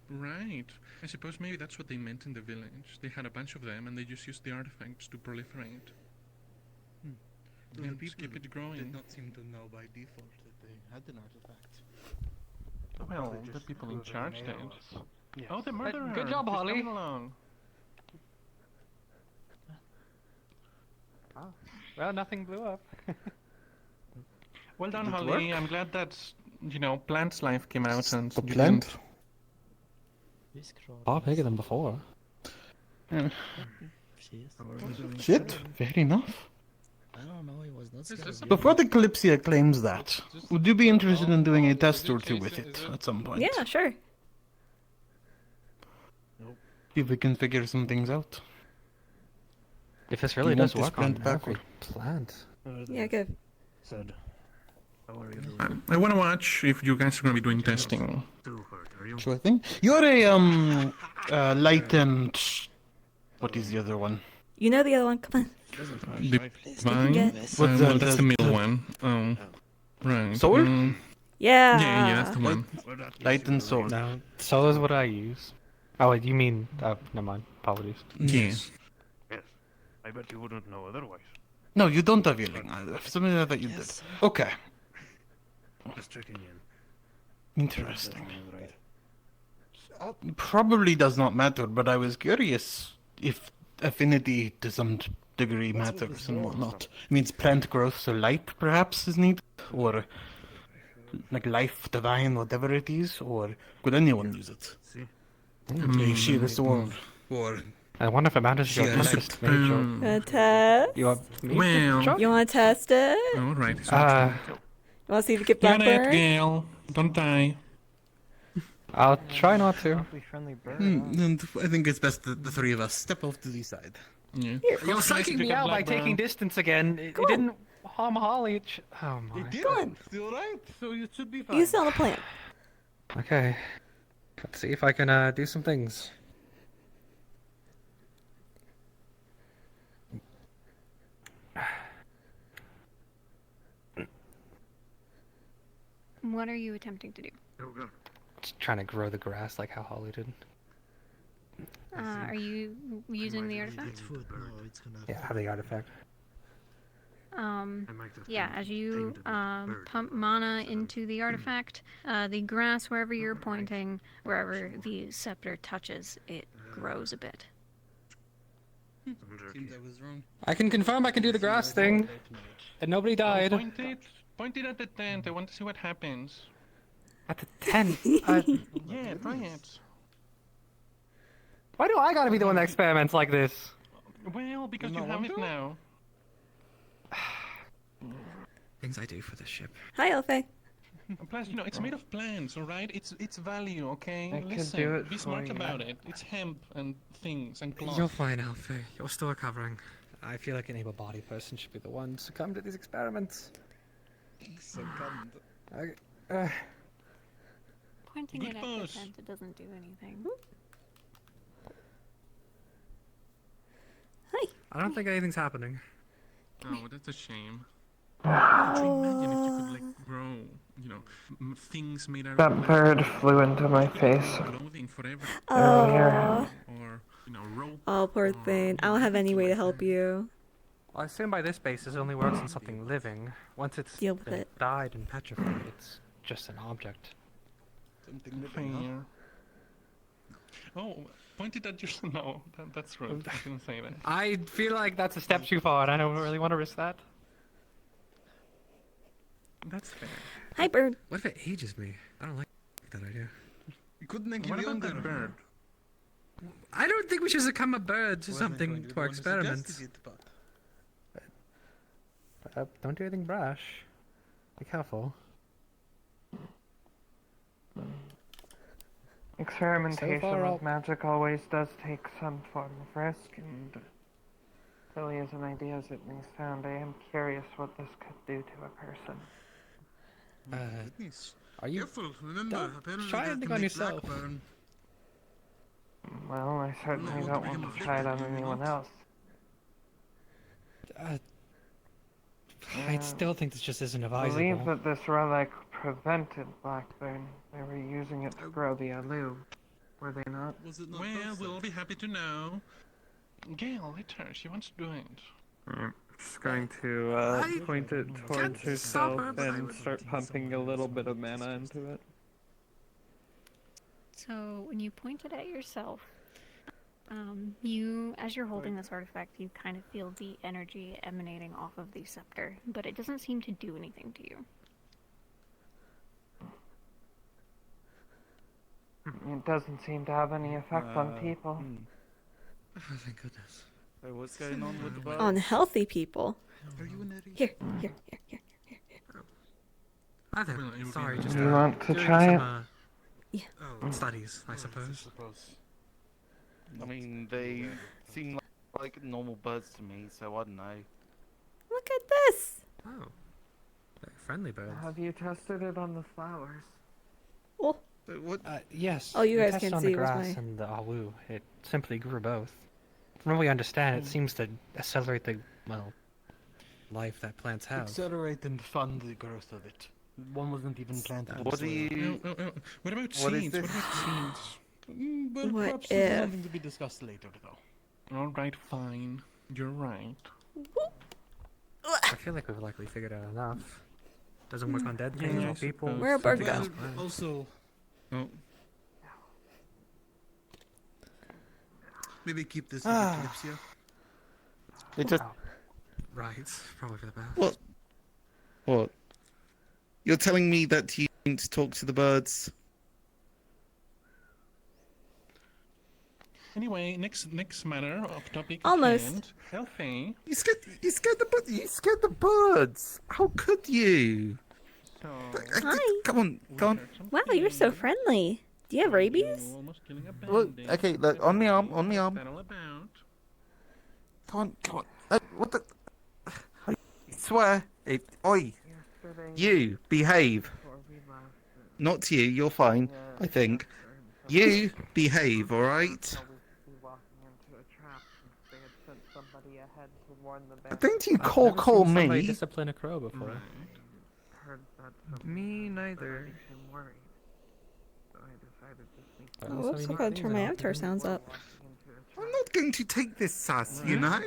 Right. I suppose maybe that's what they meant in the village. They had a bunch of them and they just used the artifacts to proliferate. The And people keep it growing. did not seem to know by default that they had an artifact. Well, They the just people in grew their charge did. nails. Yes. Oh, the murderer! Good job, She's Holly. coming along. Well, nothing blew up. Well done, Did it Holly. work? I'm glad that, Plant's life came out and The you plant? didn't- Far bigger than before. Shit, fair enough. I don't know, he was not Is this scared. Before the Kalypsia claims that, would you be interested in doing a test or two with it at some point? Yeah, sure. See if we can figure some things out. If this really You does want this work on plant every backward? plant. Yeah, good. Said, how are you? I want to watch if you guys are going to be doing testing. Too hurt, are you? Sure thing. You're a light and what is the other one? You know the other one, come on. Divine? get- What's Well, that? that's the middle one. Oh, right. Sword? Yeah. Yeah, that's the one. Light and sword. No, solar is what I use. Oh, wait, you mean... never mind. Apologies. Yes. Yes. I bet you wouldn't know otherwise. No, you don't have healing either. Something like that you did. Okay. Just checking in. Interesting. Right. Probably does not matter, but I was curious if affinity to some degree matters and whatnot. It means plant growth, so light perhaps is needed, or like life, divine, whatever it is, or could anyone use it? See? Okay, sheer sword, or I wonder if it matters if you're Yeah, a I tempest mage or... Wanna test? You want me Well- to try? You wanna test it? All right. You wanna see if you get You're it, Blackburn? Gale. Don't die. I'll try not to. Friendly bird. and I think it's best that the three of us step off to the side. Yeah. You're Nice to psyching pick me up out by Blackburn. taking distance again. It didn't harm Holly. Oh my. Good. Still right, so you should be fine. You still on the plant. Okay. Let's see if I can do some things. What are you attempting to do? Just trying to grow the grass like how Holly did. Are you using the artifact? Yeah, have the artifact. Yeah, as you pump mana into the artifact, the grass wherever you're pointing, wherever the scepter touches, it grows a bit. Seems I was wrong. I can confirm I can do the grass thing, and nobody died. Point it at the tent. I want to see what happens. At the tent? Yeah, try it. Why do I gotta be the one that experiments like this? Well, because you have it now. Things I do for the ship. Hi, Elfe. Plus, you know, it's made of plants, alright? It's value, okay? I could Listen, do it be for smart you. about it. It's hemp and things and cloth. You're fine, Alfie. You're still recovering. I feel like an able-bodied person should be the one to come to these experiments. Succumbed. Pointing Good it at pose. the tent, it doesn't do anything. I don't think anything's happening. Oh, that's a shame. Imagine if you could, like, grow, you know, things made out That of bird flew into my face. clothing forever. Oh. Or, you know, rope. Oh, poor thing. I don't have any way to help you. Well, I assume by this basis it only works on something living. Once it's Deal with been it. died and petrified, it's just an object. Something living, huh? Oh, point it at your... No, that's rude. I shouldn't say that. I feel like that's a step too far, and I don't really want to risk that. That's fair. Hi, bird. What if it ages me? I don't like that idea. You couldn't make What it about younger. that bird? I don't think we should succumb a bird to Wasn't something going to be to our the one who suggested experiments. it, but- Don't do anything brash. Be careful. Experimentation So far, with magic always does take some form of risk, and really as an idea as it may sound, I am curious what this could do to a person. Goodness. Are you? Careful, remember, Don't apparently try that anything can on make yourself. black burn. Well, I certainly want don't to become want a to try it victim, on do you anyone not? else. I still think this just isn't I advisable. believe that this relic prevented Blackburn. They were using it to grow the Alu. Were they not? Was it not Well, perfect? we'll be happy to know. Gail, let her. She wants to do it. I'm just going to point it towards herself and start pumping a little bit of mana into it. So when you point it at yourself, you, as you're holding this artifact, you kind of feel the energy emanating off of the scepter, but it doesn't seem to do anything to you. It doesn't seem to have any effect on people. Oh, thank goodness. So what's going on with the bird? On healthy people. Are you an Here, here. Hi there. Sorry, just You want to doing try some, it? studies, I suppose. I mean, they seem like normal birds to me, so I don't know. Look at this. Oh, they're friendly birds. Have you tested it on the flowers? Oh. What? Yes. Oh, you we guys tested can't on see, the it was grass my- and the awu. It simply grew both. From what we understand, it seems to accelerate the life that plants have. Accelerate and fund the growth of it. One wasn't even planted. in What do soil. you? What about What is seeds? this? What about seeds? Well, What perhaps this is if- something to be discussed later, though. Alright, fine. You're right. I feel like we've likely figured out enough. Doesn't work on dead things Yeah, or I people. suppose. Where a bird Something go? else. Also, Oh. maybe keep this for Kalypsia. It just. Right, probably for the best. What? What? You're telling me that you need to talk to the birds? Anyway, next matter of topic. at Almost. hand. Elfie. You scared the birds. How could you? So. Hi. Come on, come on. Wow, you're so friendly. Do you have rabies? Almost killing a Look, bandit. okay, look, on my arm, on my arm. What's that all about? Come on, come on. What the? I swear. Oi. You, behave. Not to you, you're fine, I think. You, behave, alright? Don't you call Somebody me? discipline a crow before. Me neither. Oh, whoops, I gotta turn my avatar sounds up. I'm not going to take this sass, you know?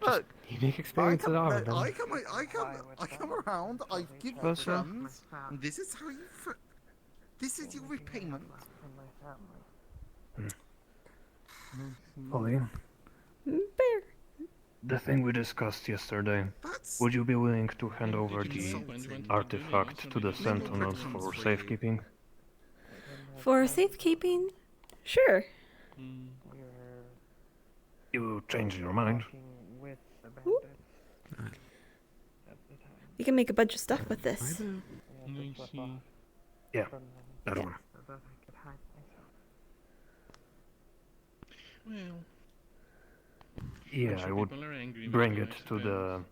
Look, You make experiences are look, then. I come around, I give you Also- crumbs, and this is how you... This is your repayment. Holly, Bear. the thing we discussed yesterday, would you be willing to hand over the artifact to the Sentinels for safekeeping? For safekeeping? Sure. You changed your mind? You can make a bunch of stuff with this. Yeah, that one. Well, Yeah, I would bring it to the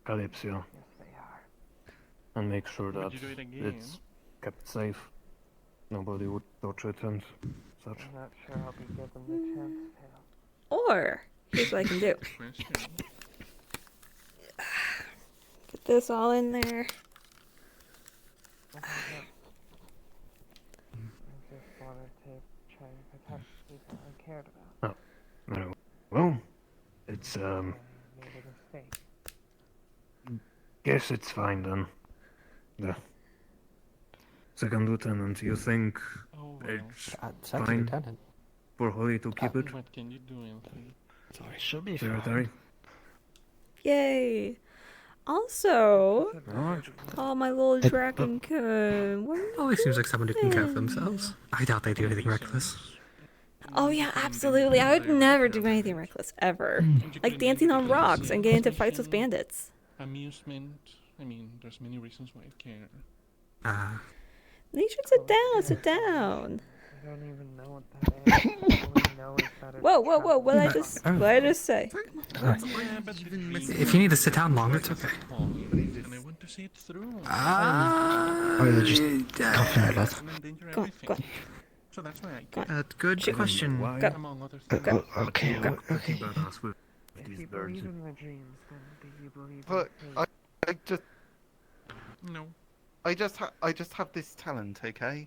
Kalypsia and make sure that Would you do it again? it's kept safe. Nobody would touch it and such. I'm not sure I'll be given the chance to. Or, here's what I can do. Get this all in there. I just wanted to try and protect people I cared about. Oh, no. Well, it's Made a mistake. guess it's fine then. The second lieutenant, you think it's Second fine lieutenant. for Holly to keep it? What can you do, Anthony? Sorry, should be Secretary? Yay. Also, Alright. oh my little dragon coon. Always seems like someone who can care for themselves. I doubt they do anything reckless. Oh yeah, absolutely. I would never do anything reckless, ever. Like dancing on rocks and getting into fights with bandits. Amusement. I mean, there's many reasons why I care. You should sit down, sit down. I don't even know what that is. All I know is that it's Whoa, whoa, whoa, what did I just say? If you need to sit down longer, it's okay. And I want to see it through. Oh, yeah, just coughing a lot. Go on, go on. So that's why I care. Good question. Go. Among other things. Go. Okay, Go. okay. If you believe in the dreams, then do you believe Look, in I just... No. I just have this talent, okay?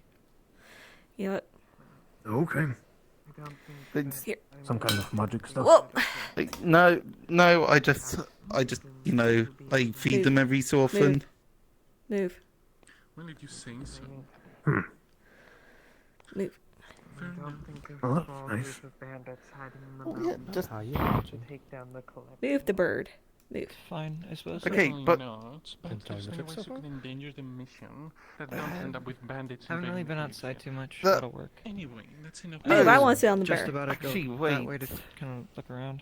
You know what? Okay. Here. Some kind of magic stuff. Whoa! No, I just, you know, I feed them every so often. Move. When did you say so? Move. I don't think there's Oh, a that's small nice. group of bandits hiding in the Oh, yeah, mountains just- How you imagine. to take down the Kalypsia. Move the bird. Move. Fine, I suppose. Okay, Certainly but- not. But Enjoying there's the many trip ways so you far? can endanger the mission that don't end up with bandits. Haven't really invading been the outside Kalypsia. too much. The- That'll work. Anyway, that's enough. Move, I want to sit on the Just bear. about it. Go Actually, that wait. way to kind of look around.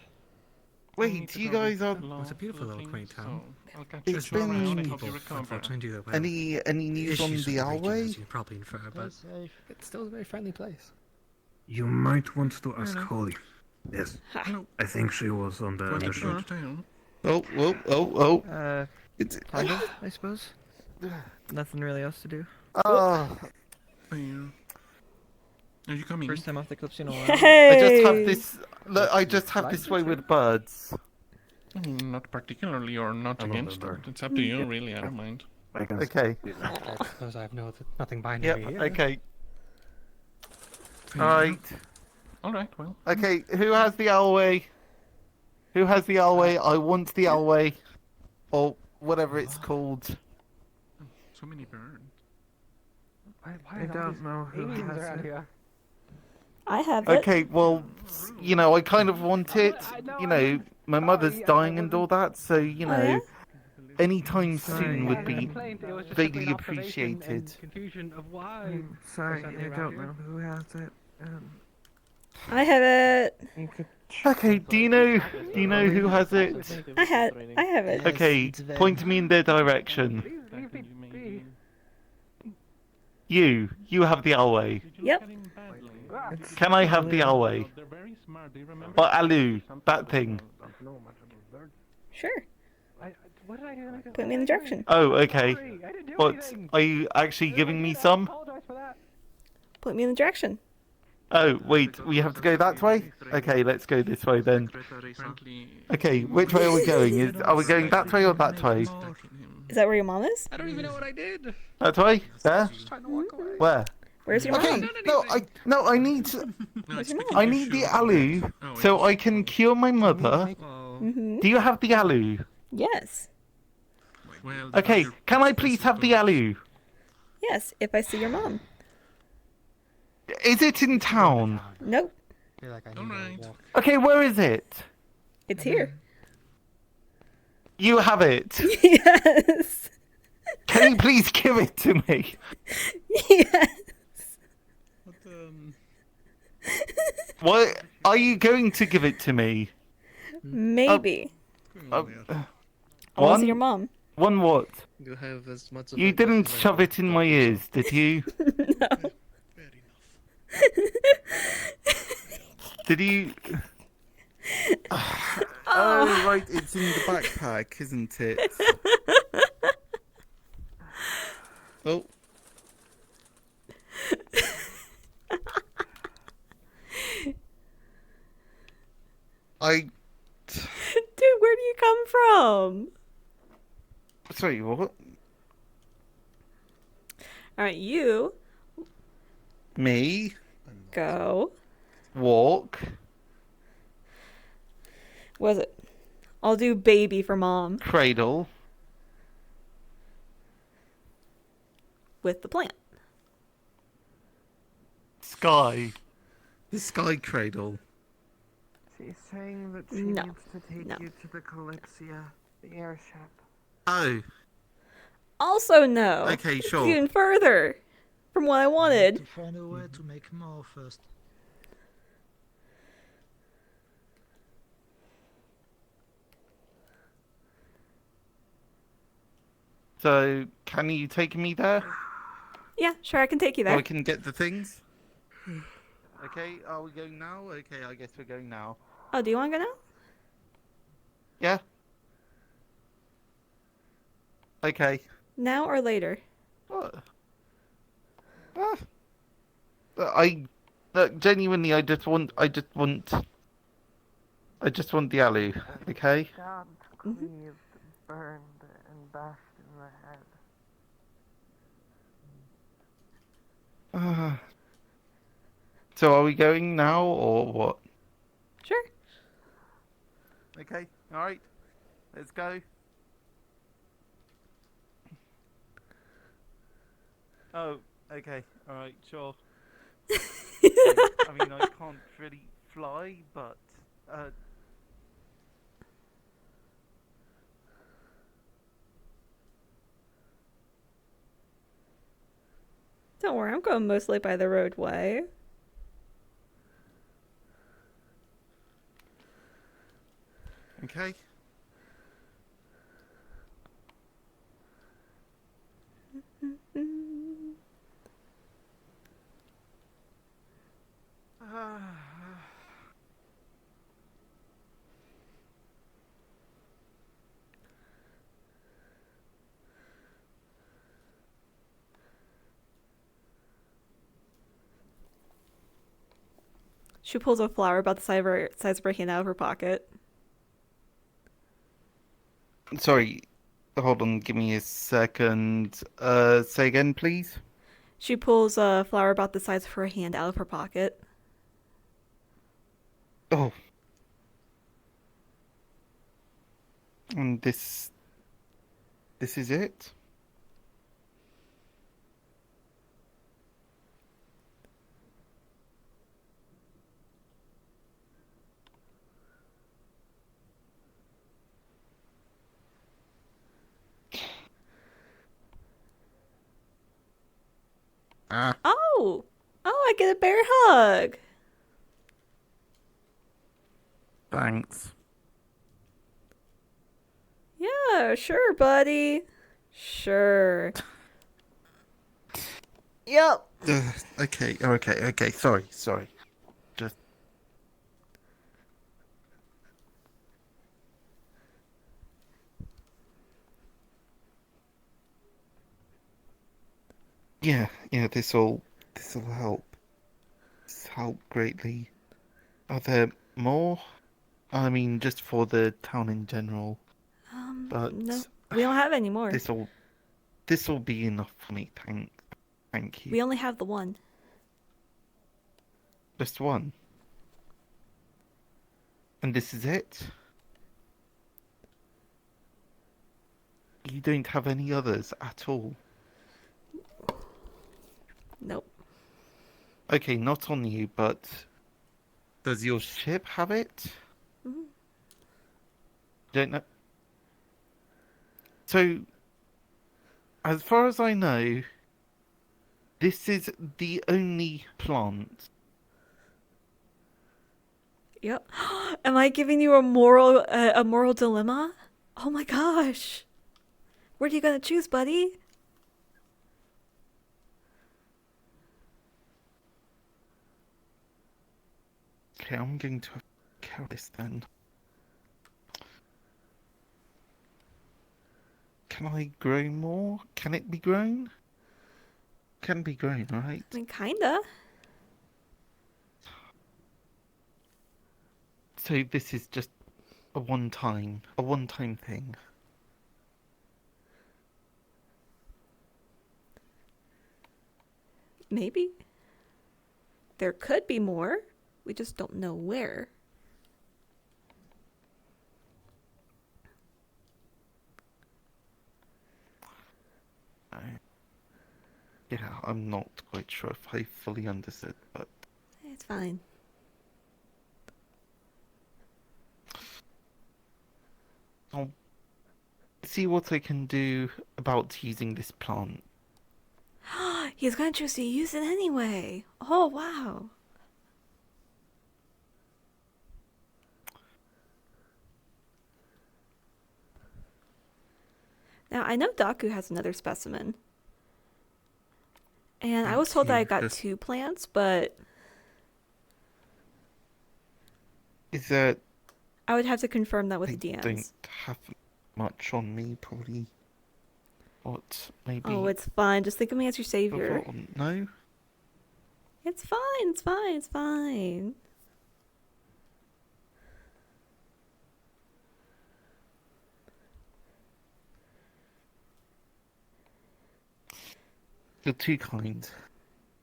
Wait, you guys are... It's a beautiful little quaint town. I'll catch It's you around. been- I hope People, you recover. unfortunately, do that well. Any news on Issues the with region, Alway? as you probably infer, but it's still a very friendly place. You might want to ask Holly. Yes. I think she was on the Quite a mission. short tale. Oh. It's... Kind of, I suppose. Nothing really else to do. Oh. Fair. Are you coming? First time off the Kalypsia in a while. I just have this... Look, I just have this way with birds. I mean, not particularly or not I'm on against the it. bird. It's up to you, really. I don't mind. I can Okay. I suppose I have nothing binary Yep, here. okay. Fair. Alright. Alright, well. Okay, who has the Alway? Who has the Alway? I want the Alway. Or whatever it's called. So many birds. I don't know who has it. I have it. Okay, well, you know, I kind of want it. You know, my mother's dying and all that, so, you Oh, know, yeah? anytime soon would be vaguely appreciated. Confusion of why. Sorry, I don't know who has it. I have it. You could Okay, do you know who has it? I have it. Okay, point me in their direction. You have the Alway. Yep. Can I have the Alway? Or Alu, that thing. Sure. What did I do? Point me in the direction. Oh, okay. What, are you actually giving me some? Point me in the direction. Oh, wait, we have to go that way? Okay, let's go this way then. Okay, which way are we going? Are we going that way or that way? Is that where your mom is? I don't even know what I did. That way? There? Where? Where's your Okay, mom? I need I need the alu so I can cure my mother. Mm-hmm. Do you have the alu? Yes. Okay, can I please have the alu? Yes, if I see your mom. Is it in town? Nope. Okay, where is it? It's here. You have it. Yes. Can you please give it to me? Yes. What? Are you going to give it to me? Maybe. I want to see One? your mom. One what? You have as much of You a didn't different- shove it in my ears, did you? No. Did you? Oh, right, it's in the backpack, isn't it? Oh. Dude, where do you come from? Sorry, what? Alright, you Me? go. Walk? What is it? I'll do baby for mom. Cradle? With the plant. Sky? The sky cradle? She's saying that she No. needs to take No. you to the Kalypsia, the airship. Oh. Also no. Okay, It's sure. even further from what I wanted. To find a way to make more first. So, can you take me there? Yeah, sure, I can take you So there. I can get the things? Okay, are we going now? Okay, I guess we're going now. Oh, do you want to go now? Yeah? Okay. Now or later? What? Genuinely, I just want the alu, okay? Stabbed, cleaved, burned, and bashed in the head. So are we going now, or what? Sure. Okay, alright. Let's go. Oh, okay, alright, sure. I mean, I can't really fly, but, Don't worry, I'm going mostly by the roadway. okay. She pulls a flower about the size of her hand out of her pocket. Sorry, hold on, give me a second. Say again, please? She pulls a flower about the size of her hand out of her pocket. Oh. And this is it? Oh! Oh, I get a bear hug! Thanks. Yeah, sure, buddy. Sure. Yep. Okay. Sorry. Just. Yeah. This'll help. help greatly. Are there more? I mean, just for the town in general. But No, we don't have any more. This'll be enough for me. Thank you. We only have the one. Just one. And this is it? You don't have any others at all? Nope. Okay, not on you, but does your ship have it? Mhm. Don't know. So, as far as I know, this is the only plant. Yep. Am I giving you a moral dilemma? Oh my gosh. What are you gonna choose, buddy? Okay, I'm going to kill this then. Can I grow more? Can it be grown? Can be grown, right? I mean, kinda. So this is just a one-time thing. Maybe. There could be more. We just don't know where. Yeah, I'm not quite sure if I fully understood, but It's fine. I'll see what I can do about using this plant. He's gonna choose to use it anyway. Oh, wow. Now, I know Daku has another specimen. And I was told that I got 2 plants, but Is there... I would have to confirm that with the DMs. don't have much on me, probably. What, maybe... Oh, it's fine. Just think of me as your savior. No? It's fine, it's fine, it's fine. You're too kind.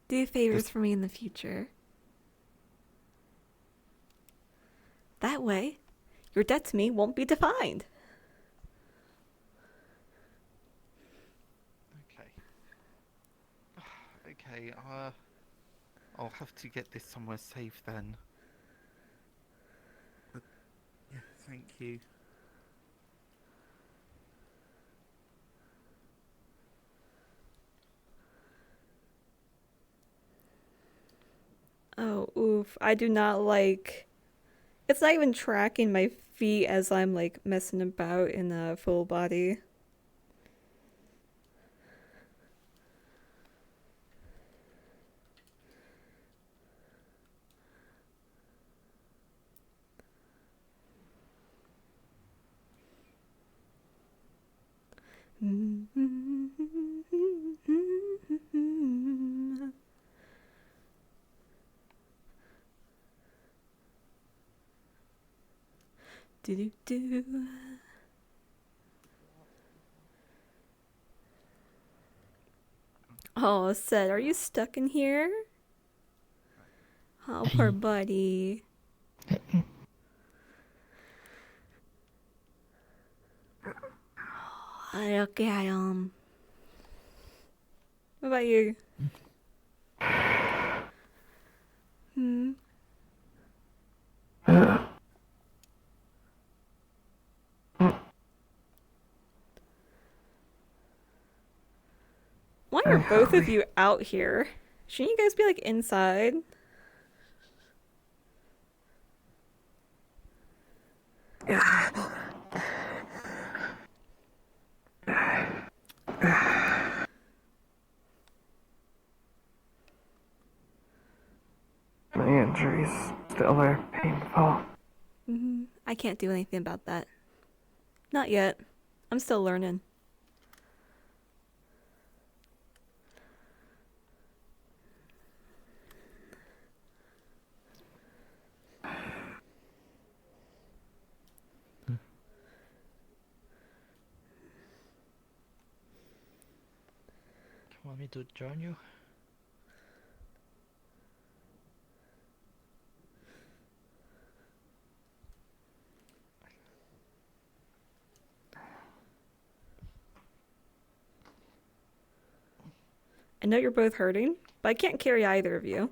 Do favors for me in the future. That way, your debt to me won't be defined. Okay, I'll have to get this somewhere safe then. But, yeah, thank you. Oh, oof. I do not like... It's not even tracking my feet as I'm, like, messing about in a full body. Do-do-do. Oh, Seth, are you stuck in here? Oh, poor buddy. Okay, what about you? Hmm? Why are both of you out here? Shouldn't you guys be, like, inside? My injuries still are painful. I can't do anything about that. Not yet. I'm still learning. Want me to join you? I know you're both hurting, but I can't carry either of you.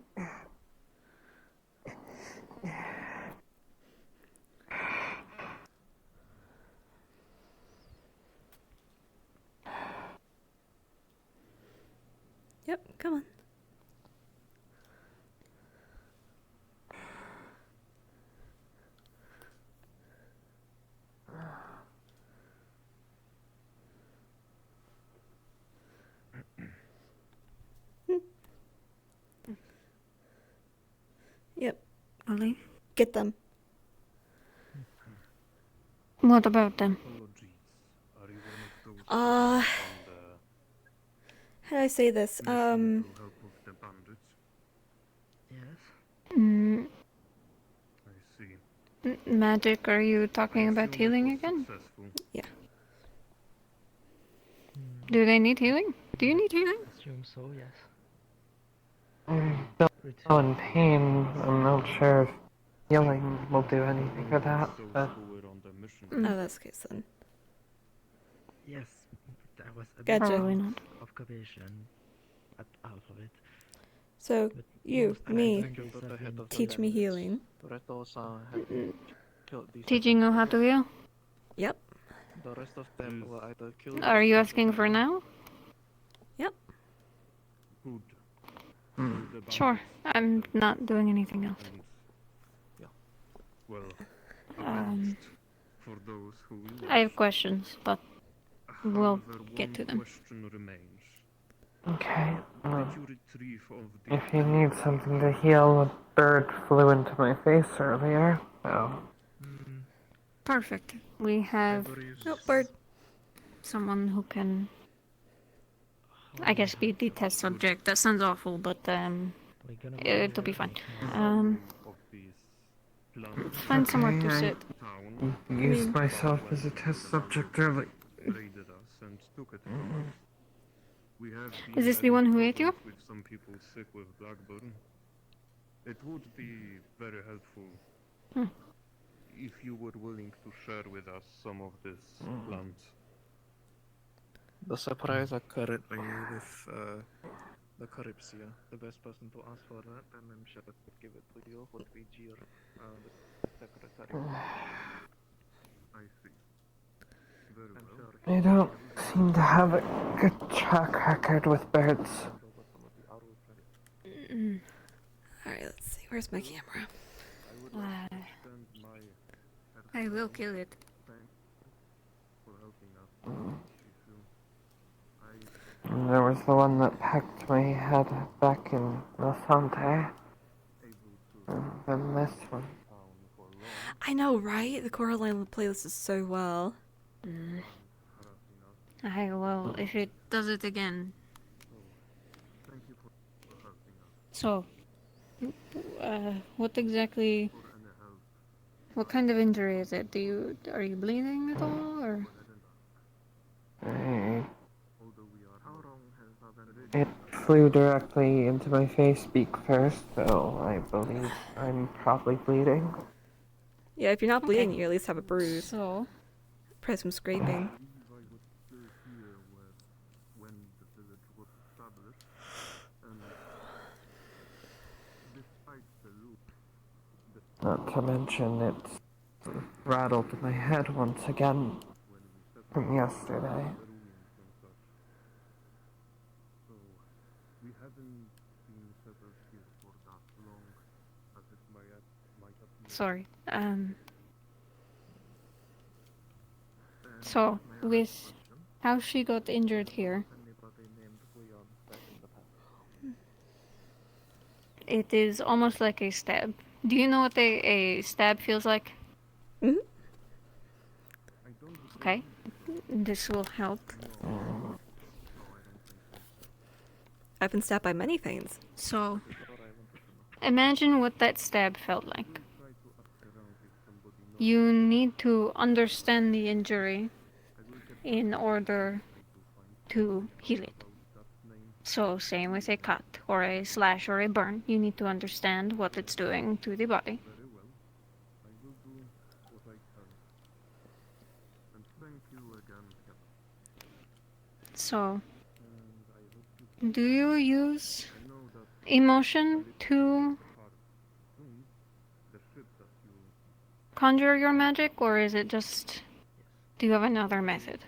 Yep, come on. Yep. Ollie? Get them. What about them? How do I say this? Mm, magic, are you talking about healing again? Yeah. Do they need healing? Do you need healing? Assume so, yes. I'm still in pain. I'm not sure if healing will do anything for that, but... Oh, that's the case then. Yes, that was a Gotcha. bit Probably not. of observation at half of it. So, But you, most me, angles have been teach me healing. Teaching you how to heal? Yep. The rest of them were either killed. Are you asking for now? Yep. Sure. I'm not doing anything else. Well, for those who I have questions, but we'll get to them. question remains. Okay. Did you retrieve of the If you need something to heal, a bird flew into my face earlier. Oh. Perfect. We have Nope, bird. someone who can, I guess, be the test subject. That sounds awful, but it'll be fine. Find somewhere to sit. I used myself as a test subject earlier. raided us and took it from us. We have Is this the one who ate you? with some people sick with Blackburn. It would be very helpful if you were willing to share with us some of this plant. The supplies are currently with the Kalypsia. The best person to ask for that, and I'm sure I could give it to you, would be Jir, the secretary. I see. Very well. I don't seem to have a good track record with birds. Alright, let's see. Where's my camera? I will kill it. There was the one that pecked my head back in Nosante. And then this one. I know, right? The Coraline playlist is so well. I will, if it does it again. So, what exactly, what kind of injury is it? Are you bleeding at all, or? It flew directly into my face beak first, so I believe I'm probably bleeding. Yeah, if you're not bleeding, you at least have a bruise. So? Probably some scraping. Not to mention it's rattled my head once again from yesterday. Sorry. So, with how she got injured here, it is almost like a stab. Do you know what a stab feels like? Mm-hmm. Okay, this will help. I've been stabbed by many things. So, imagine what that stab felt like. You need to understand the injury in order to heal it. So same with a cut or a slash or a burn. You need to understand what it's doing to the body. Very well. I will do what I can. And thank you again, Captain. So, And I hope you do you use I know that emotion to the ship that you conjure your magic, or is it just... Do you have another method?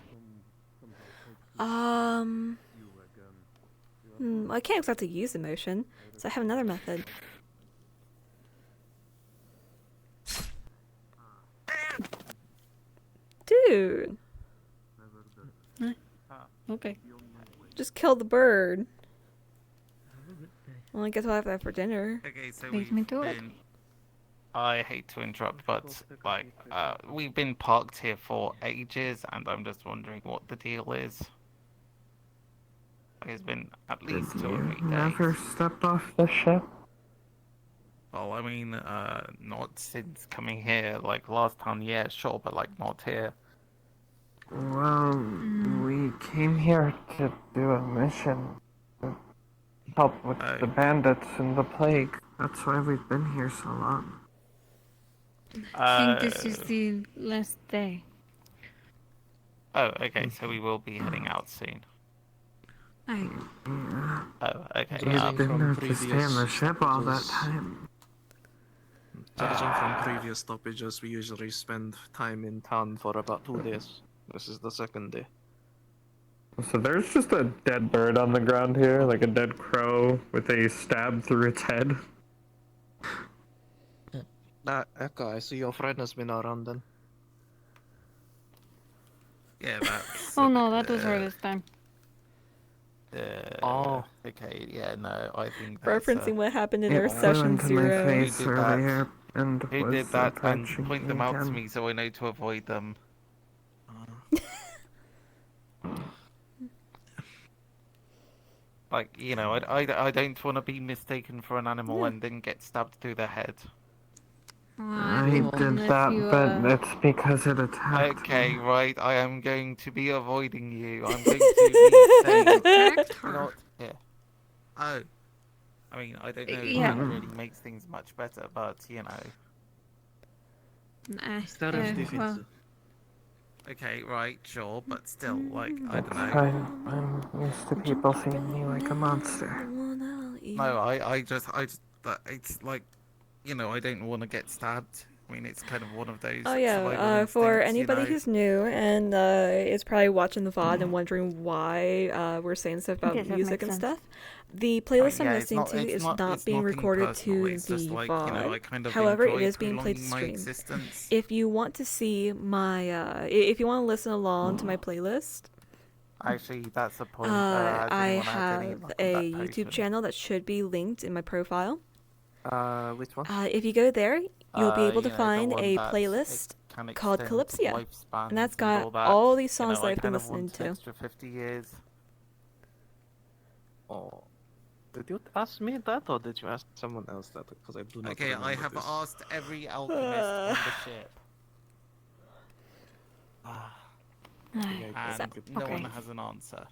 I can't exactly use emotion, so I have another method. Dude! Okay. Just kill the bird. Well, I guess we'll have that for dinner. Okay, so Leave me to it. I hate to interrupt, but like, we've been parked here for ages, and I'm just wondering what the deal is. It's been at least 2 or 3 days. Never stepped off the ship. Well, I mean, not since coming here. Like last time, yeah, sure, but like not here. Well, we came here to do a mission. To help with the bandits and the plague. That's why we've been here so long. I think this is the last day. Oh, okay, so we will be heading out soon. Yeah. Oh, okay. We've been there to stay on the ship all that time. Judging from previous stoppages, we usually spend time in town for about 2 days. This is the 2nd day. So there's just a dead bird on the ground here, like a dead crow with a stab through its head. Eka, I see your friend has been around then. Yeah, that's... Oh no, that was her this time. Okay, yeah, no, I think that's... Referencing what happened in It our flew session into 0. my face earlier and Who was did that? And approaching point me them out to again. me so I know to avoid them. Like, you know, I don't want to be mistaken for an animal and then get stabbed through the head. I did that, but it's because it attacked Okay, me. right, I am going to be avoiding you. I'm going to be staying not here. Oh. I mean, I don't know if Yeah. that really makes things much better, but, you know. Well, Okay, right, sure, but still, like, I It's don't know. fine. I'm used to people seeing me like a monster. No, I just, it's like, you know, I don't want to get stabbed. I mean, it's kind of one of those. Oh yeah, survival for instincts, anybody you know? who's new and is probably watching the VOD and wondering why we're saying stuff about Yes, that music makes and sense. stuff, the playlist yeah, I'm it's listening not- to it's is not- not it's being nothing recorded personal, to it's the just like, VOD. you know, I kind of However, it enjoy is being played to prolonging my stream. existence. If you want to see my, if you want to listen along to my playlist, Actually, that's the point. I has anyone had any have luck with a that YouTube potion? channel that should be linked in my profile. Which one? If you go there, you'll be able to you know, the find one a that's- playlist it can called extend Kalypsia, lifespans and that's and got all that. all these You know, songs that I I've been kind of listening want an to. extra 50 years. Oh. Did you ask me that or did you ask someone else that? Because I do not Okay, I remember have this. asked every alchemist on the ship. And no okay. one has an answer.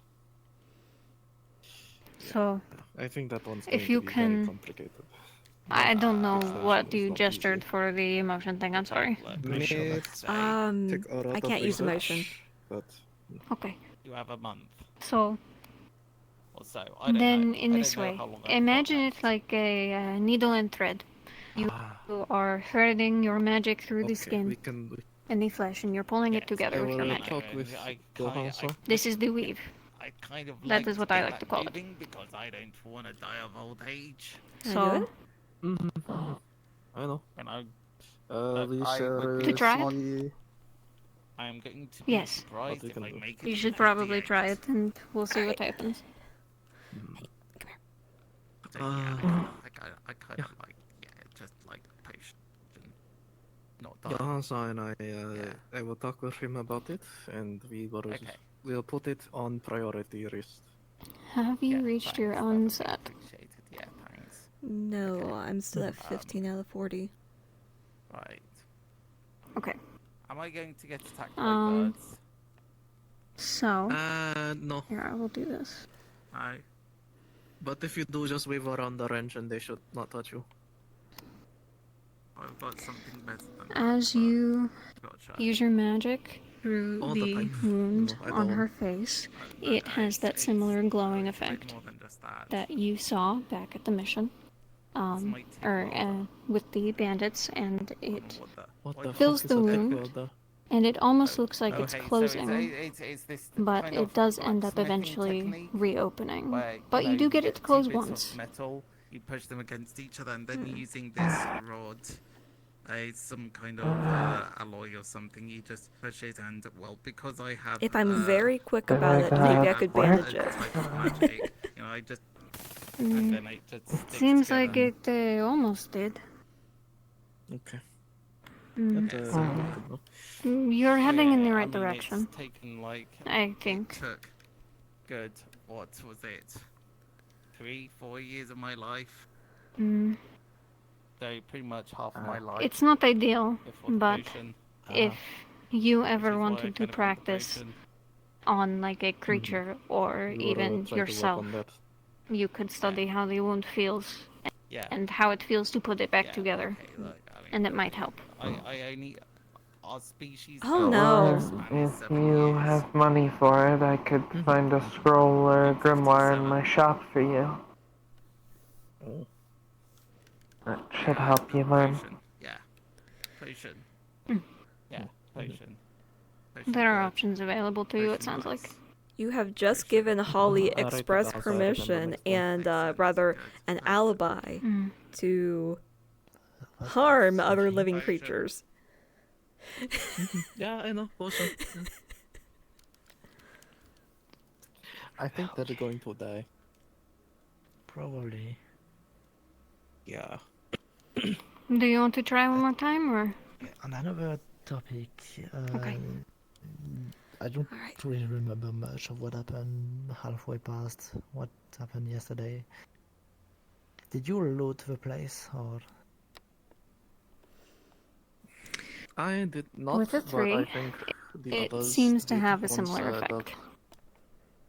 So, I think that one's if going you to be can... very complicated. I don't know This what version is you not gestured easy. for the emotion thing, I'm sorry. I can't use emotion. But Okay. You have a month So, or so. I don't then know. in I this don't know way, how long I've got imagine left. it like a needle and thread. You are threading your magic through the skin and the flesh, and you're pulling it together with your magic. talk with Gohanso. This is the weave. I kind of That is to what I get like to that call it. moving because I don't want to die of old age. So, I know. And I, we I shall would To try it? see. I am going to be yes. surprised if I make it. You to should 50 probably years. try it, and we'll see what happens. But, I kind of like, just like the potion. Not die. Gohanso and I will talk with him about it, and we'll put it on priority list. Have you reached your onset? Yeah, thanks. No, I'm still at 15 out of 40. Right. Okay. Am I going to get attacked by birds? So. No. Here, I will do this. No. But if you do, just wave around the wrench and they should not touch you. I've got something better than As you Gotcha. use your magic through All the the time. wound No, I on don't. her face, it has that similar glowing effect that you saw back at the mission, with the bandits, and it What the fills fuck the is a wound, welder? and it almost looks like it's Okay, so closing, it's this but kind it of does end up blacksmithing eventually technique reopening. where, But you know, do get it to two close bits of once. metal, you push them against each other, and then using this rod, some kind of alloy or something, you just push it, and well, because I have. If I'm very quick about it, maybe I could bandage it. Type of magic, you know, I just. And then it just sticks Seems together. like it almost did. Okay. Mm. That's good to know. You're heading in the I right mean, direction. It's taken like. I think. It took good. What was it? 3-4 years of my life. Mm. So pretty much half of my life. It's not ideal, before the but potion. if you ever Which is why I wanted to kind of want the practice potion. on like a creature or You even try to work yourself, on that. you could study how the wound feels Yeah. and how it feels to put it back Yeah, together, okay, look, I mean, and it might help. I only our species. Oh, got no. this span is If 7 you years. have money for it, I could find a scroll or a grimoire in my shop for you. Oh. That should help you learn. Potion. Yeah. Potion. Mm. Yeah. Potion. There are options available to you, it sounds like. You have just given Holly I write it express down so I remember permission next one. and rather an alibi Mm. to harm other living creatures. Yeah, I know. Potion. Yeah. I think they're going to die. Probably. Yeah. Do you want to try one more time, or? On another topic, Okay. I don't really remember much of what happened halfway past what happened yesterday. Did you loot the place, or? I did not, With a but 3, I think the it others seems to did have a once, similar effect.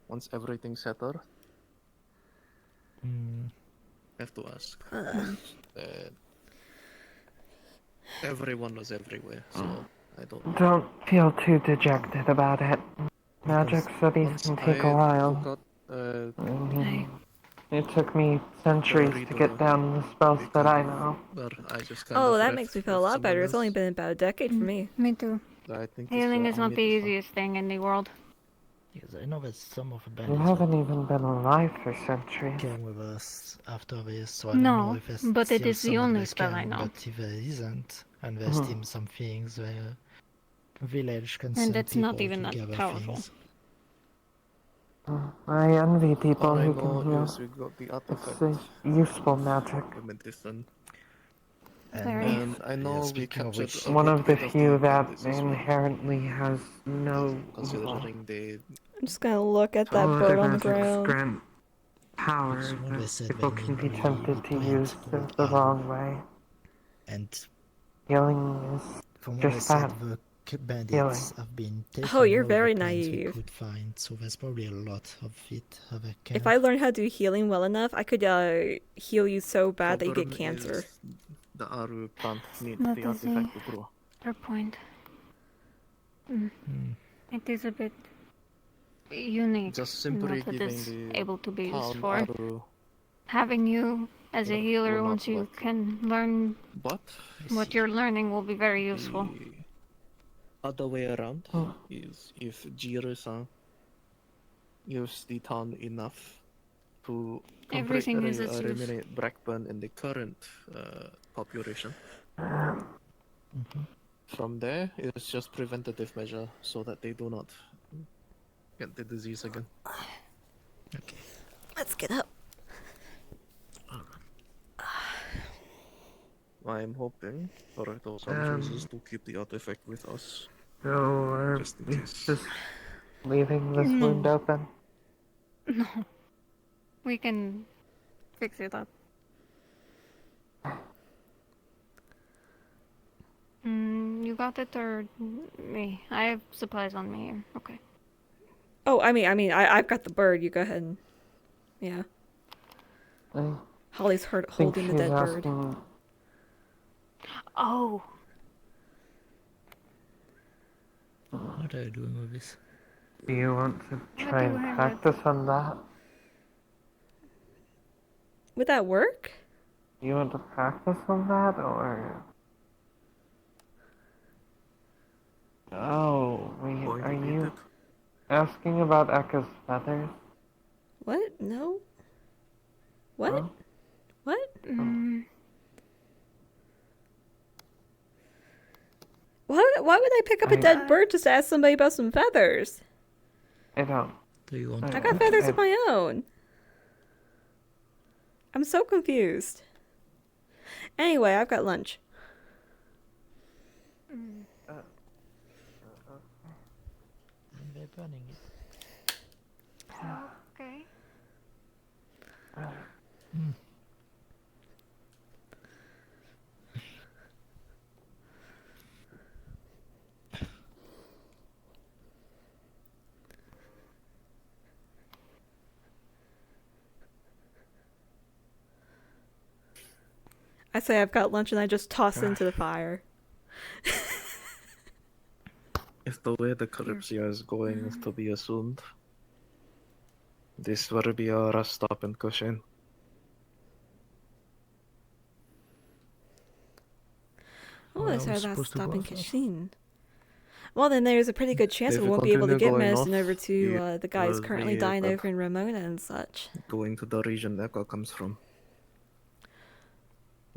Once everything's settled. Hmm. Have to ask. Uh. Everyone was everywhere, so I don't. Don't feel too dejected about it. Magic studies Once can take I a while. took out, It took me centuries to get down the spells that I know. but I just kind Oh, of that left makes me feel a with lot better. someone It's only else. been about a decade for me. Me too. I think Healing it's is not the only easiest thing in the world. Because I know that some of the You bandits haven't even been alive for centuries. came with us after this, so I don't know No, if there's but it still is the some of only the spell I scam, know. But if there isn't, and there's still some things where village can send And it's people not even to that gather powerful. things. I envy people All I who know can heal. is we got the artifact. It's a useful magic. The medicine. Very. And I know we speaking of captured which- a One good of the bit few that bandits as well, inherently has no considering they I'm just gonna look at that all bird other on the magics ground. grant power So what they that said people they can be need tempted to really use plant the called wrong way. And Healing from what I just said, that. the bandits Healing. have been taking Oh, you're all the very plants we naive. could find, so there's probably a lot of it of a If I learn how to do healing well enough, I could heal you so bad that you get problem cancer. is the Aru plant needs That the is artifact to grow. Fair point. It is a bit unique Just in simply what it giving is the able to be used town for. Aru, Having you as a healer, will not once you work. can learn but what you're learning, will be very useful. the other way around is if Jiro-san use the town enough to Everything completely is its use. eliminate Blackburn in the current population. From there, it's just preventative measure so that they do not get the disease again. Let's get up. I'm hoping for those choices to keep the artifact with us. So, Just in case. just leaving this No. wound open. No. We can fix it up. You got it or me? I have supplies on me here. Okay. Oh, I've got the bird. You go ahead and... Yeah. Holly's holding the dead bird. Oh. What are you doing with this? Do you want to try and practice on that? Would that work? Do you want to practice on that, or? Oh, wait, are you asking about Ekka's feathers? What? No. What? Huh? What? Why would I pick up a dead bird just to ask somebody about some feathers? I don't. Do you want I got feathers of my own. I'm so confused. Anyway, I've got lunch. They're burning it. Okay. I say I've got lunch and I just toss it into the fire. If the way the Kalypsia is going is to be assumed, this will be our rest stop in Kushin. Oh, that's our last stop in Kashin. Well, then there's a pretty good chance If we we won't be able to continue get going medicine north, over to it the guy who's will currently be dying bad. over in Ramona and such. Going to the region Ekka comes from.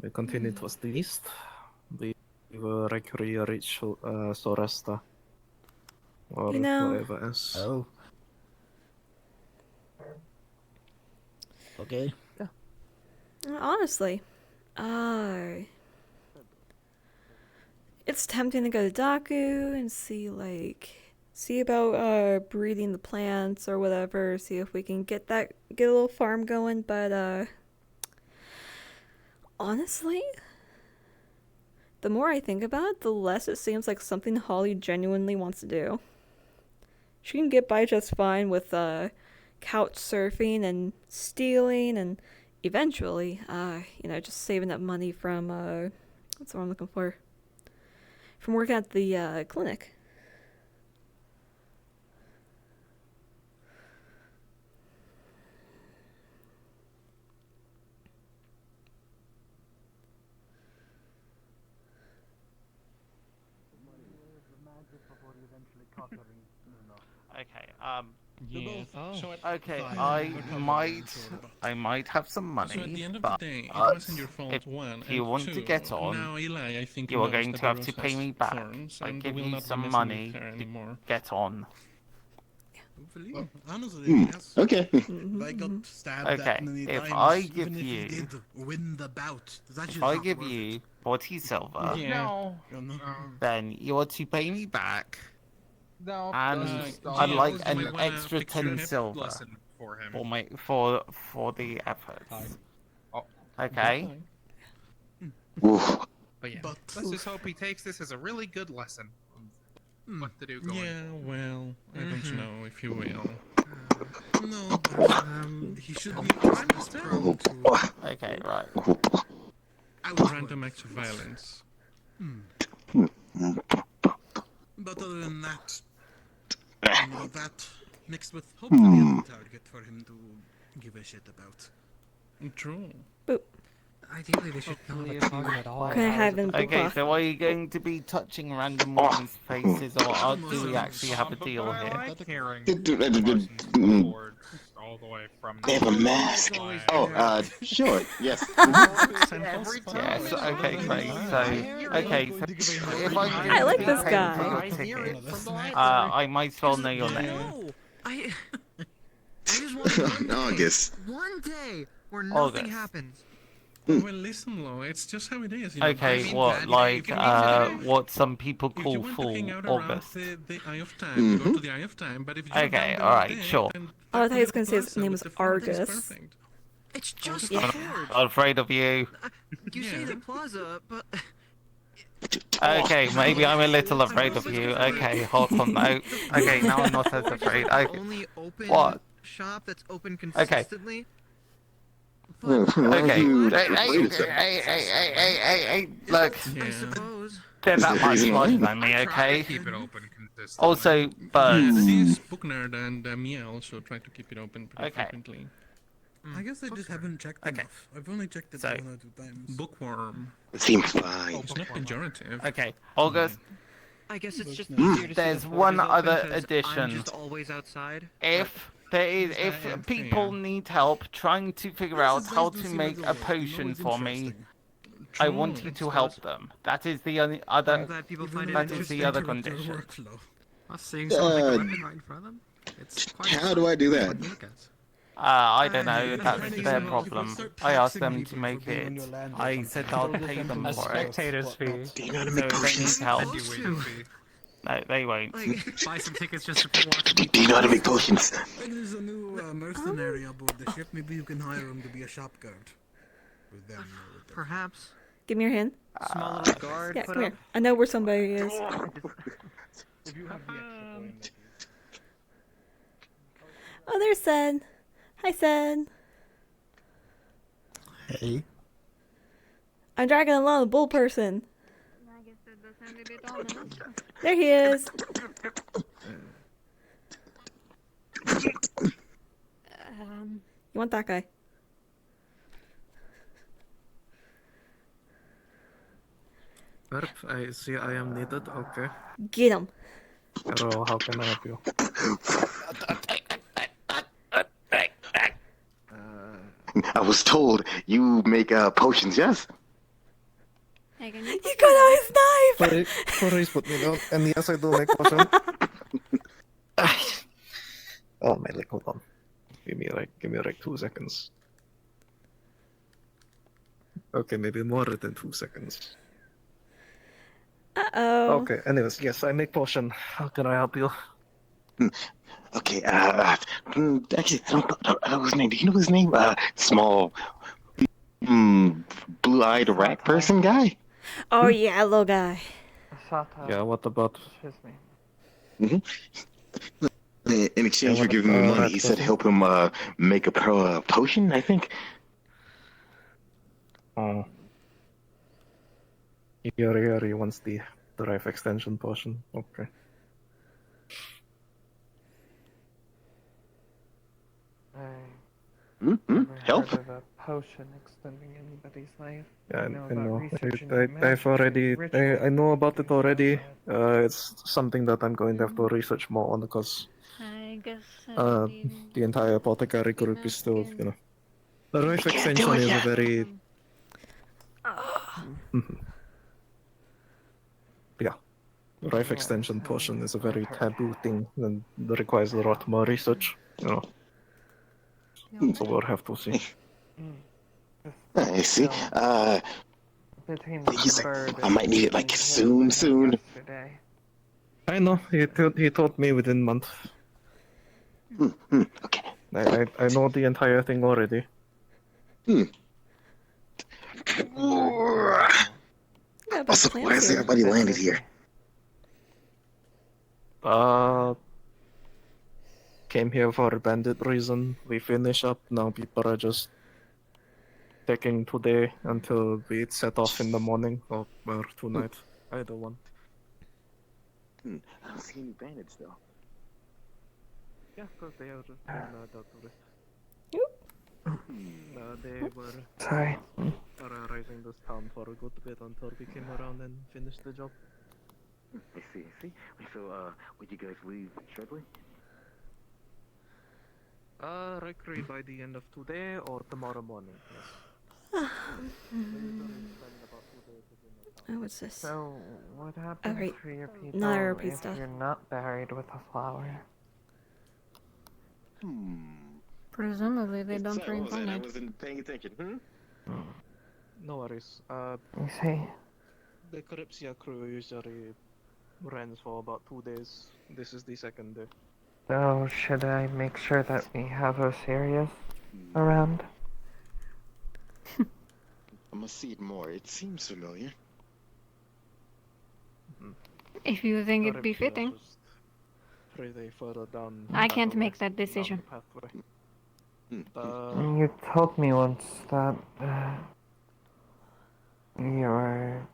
We continue towards the east. We will likely reach Soresta. Or You know- whatever else. Oh. Okay. Yeah. Honestly, it's tempting to go to Daku and see about breeding the plants or whatever, see if we can get a little farm going, but honestly, the more I think about it, the less it seems like something Holly genuinely wants to do. She can get by just fine with couch surfing and stealing and eventually, just saving up money from what's the word I'm looking for? From working at the clinic. Okay, Yeah. So at okay, fine. I might have some money, So at the end of but the day, it wasn't your fault, if one, you and want two, to get on, now Eli, I think you are knows going that to have the to rose pay has me back. thorns, I and give will you not be some messing money with her to anymore. get on. Honestly, yes. Okay. If I got stabbed Okay, that many if times, I even give if you- he did win the bout, that If is I not give worth you it. 40 silver, No. then you are to pay me back. No. And don't. I'd like you might an wanna extra fix your 10 hip silver lesson for him. for the efforts. Oh. Okay. But yeah, But- let's just hope he takes this as a really good lesson of what to do going Yeah, well, I don't Mhm. know if you will. No, but he should be less prone to Okay, right. Random acts of violence. But other than that, that mixed with hopefully a new target for him to give a shit about. True. Ideally, they should not have a target at all. Can I have them Okay, book so are you going to be touching random women's faces, or do we actually have a deal I here? like hearing Mm. all the way from They have a mask. Oh, sure. Yes. Yes, okay, great. So, okay, so if I'm I like this guy. for your tickets, I might as well know your name. No, I just want August. one day where August. nothing happens. Well, listen, Lo, it's just how it is. You know? Okay, I mean, what, you like, can easily do- what some people If you call want to full hang out August. around the Eye of Time, you go to the Eye of Time, but if you jump Okay, down alright, there, sure. then Oh, I thought he was that gonna say his plaza name with was the fountain is Argus. perfect. It's just Yeah. a forge. I'm afraid of you. You say the plaza, but Okay, maybe I'm a little afraid of you. Okay, hold on now. Okay, now I'm not as afraid. Okay. only open What? shop that's open Okay. consistently. Okay. Dude, Hey, look. I suppose. They're that much smarter than me, okay? Also, birds. This book nerd and me also try to keep it open pretty Okay. frequently. I guess I just haven't checked enough. I've only checked it 1 or 2 times. Bookworm. It seems fine. It's not pejorative. Okay, August. I guess it's just easier to see There's the one portals open other 'cause I'm addition. just always outside. If people need help trying to figure out how to make a potion for me, I want you to help them. That is the only other. I'm glad people find it That is the other interesting. condition. Us seeing something weapon right in front of them? It's quite How do I do that? fun to look at. I don't know. That's their problem. I asked them to make it. I said I'll pay them A for spectator's it. fee. Do you know how to So make they need potions? help. No, they won't. Buy some tickets just to watch me. Do you know how to make potions? There's a new mercenary aboard the ship. Maybe you can hire him to be a shop guard. With them. Perhaps. Give me your hand. Small little guard Yeah, put come up. here. I know where somebody is. Oh, there's Sen. Hi, Sen. Hey. I'm dragging along a bull person. There he is. You want that guy? Perp, I see I am needed, okay. Get him. Hello, how can I help you? I was told you make potions, yes? You got out his knife! Please put me down. And yes, I do make potion. Oh my leg, hold on. Give me like 2 seconds. Okay, maybe more than 2 seconds. Uh-oh. Okay, anyways, yes, I make potion. How can I help you? Okay, actually, I don't know his name. Do you know his name? Small, blue-eyed rat person guy? Oh, yeah, little guy. Yeah, what about? In exchange for giving me money, he said help him make a potion, I think. Oh. He wants the life extension potion. Okay. Help? Heard of a potion extending anybody's life. Yeah, I about know. researching I've magic already. rituals. I know about it already. It's something that I'm going to have to research more on because I guess the entire apothecary group is still, you know. The life can't extension do it is a yet. very. Yeah. Life extension potion is a very taboo thing and requires a lot more research, you know. So we'll have to see. I see. Between He's the bird like, I might need it like soon. yesterday. I know, he told me within a month. Okay. I know the entire thing already. Also, why has everybody landed here? Came here for a bandit reason. We finish up, now people are just taking today until we set off in the morning or tonight. Either one. I don't see any bandits though. Yeah, because they are just tourists. They were Sorry. terrorizing this town for a good bit until we came around and finished the job. I see. So, would you guys leave shortly? Likely by the end of today or tomorrow morning, yes. Oh, what's this? So, what happens right. for your people Not our repeat if stuff. you're not buried with a flower? Presumably they don't Sorry, bring what was that? I foliage. wasn't paying attention. No worries. You see? The Kalypsia crew usually runs for about 2 days. This is the second day. So, should I make sure that we have Osiris around? I must see it more. It seems familiar. If you think it'd be Kalypsia fitting. 3 days further down. I can't down make west, that down decision. the pathway. You told me once that your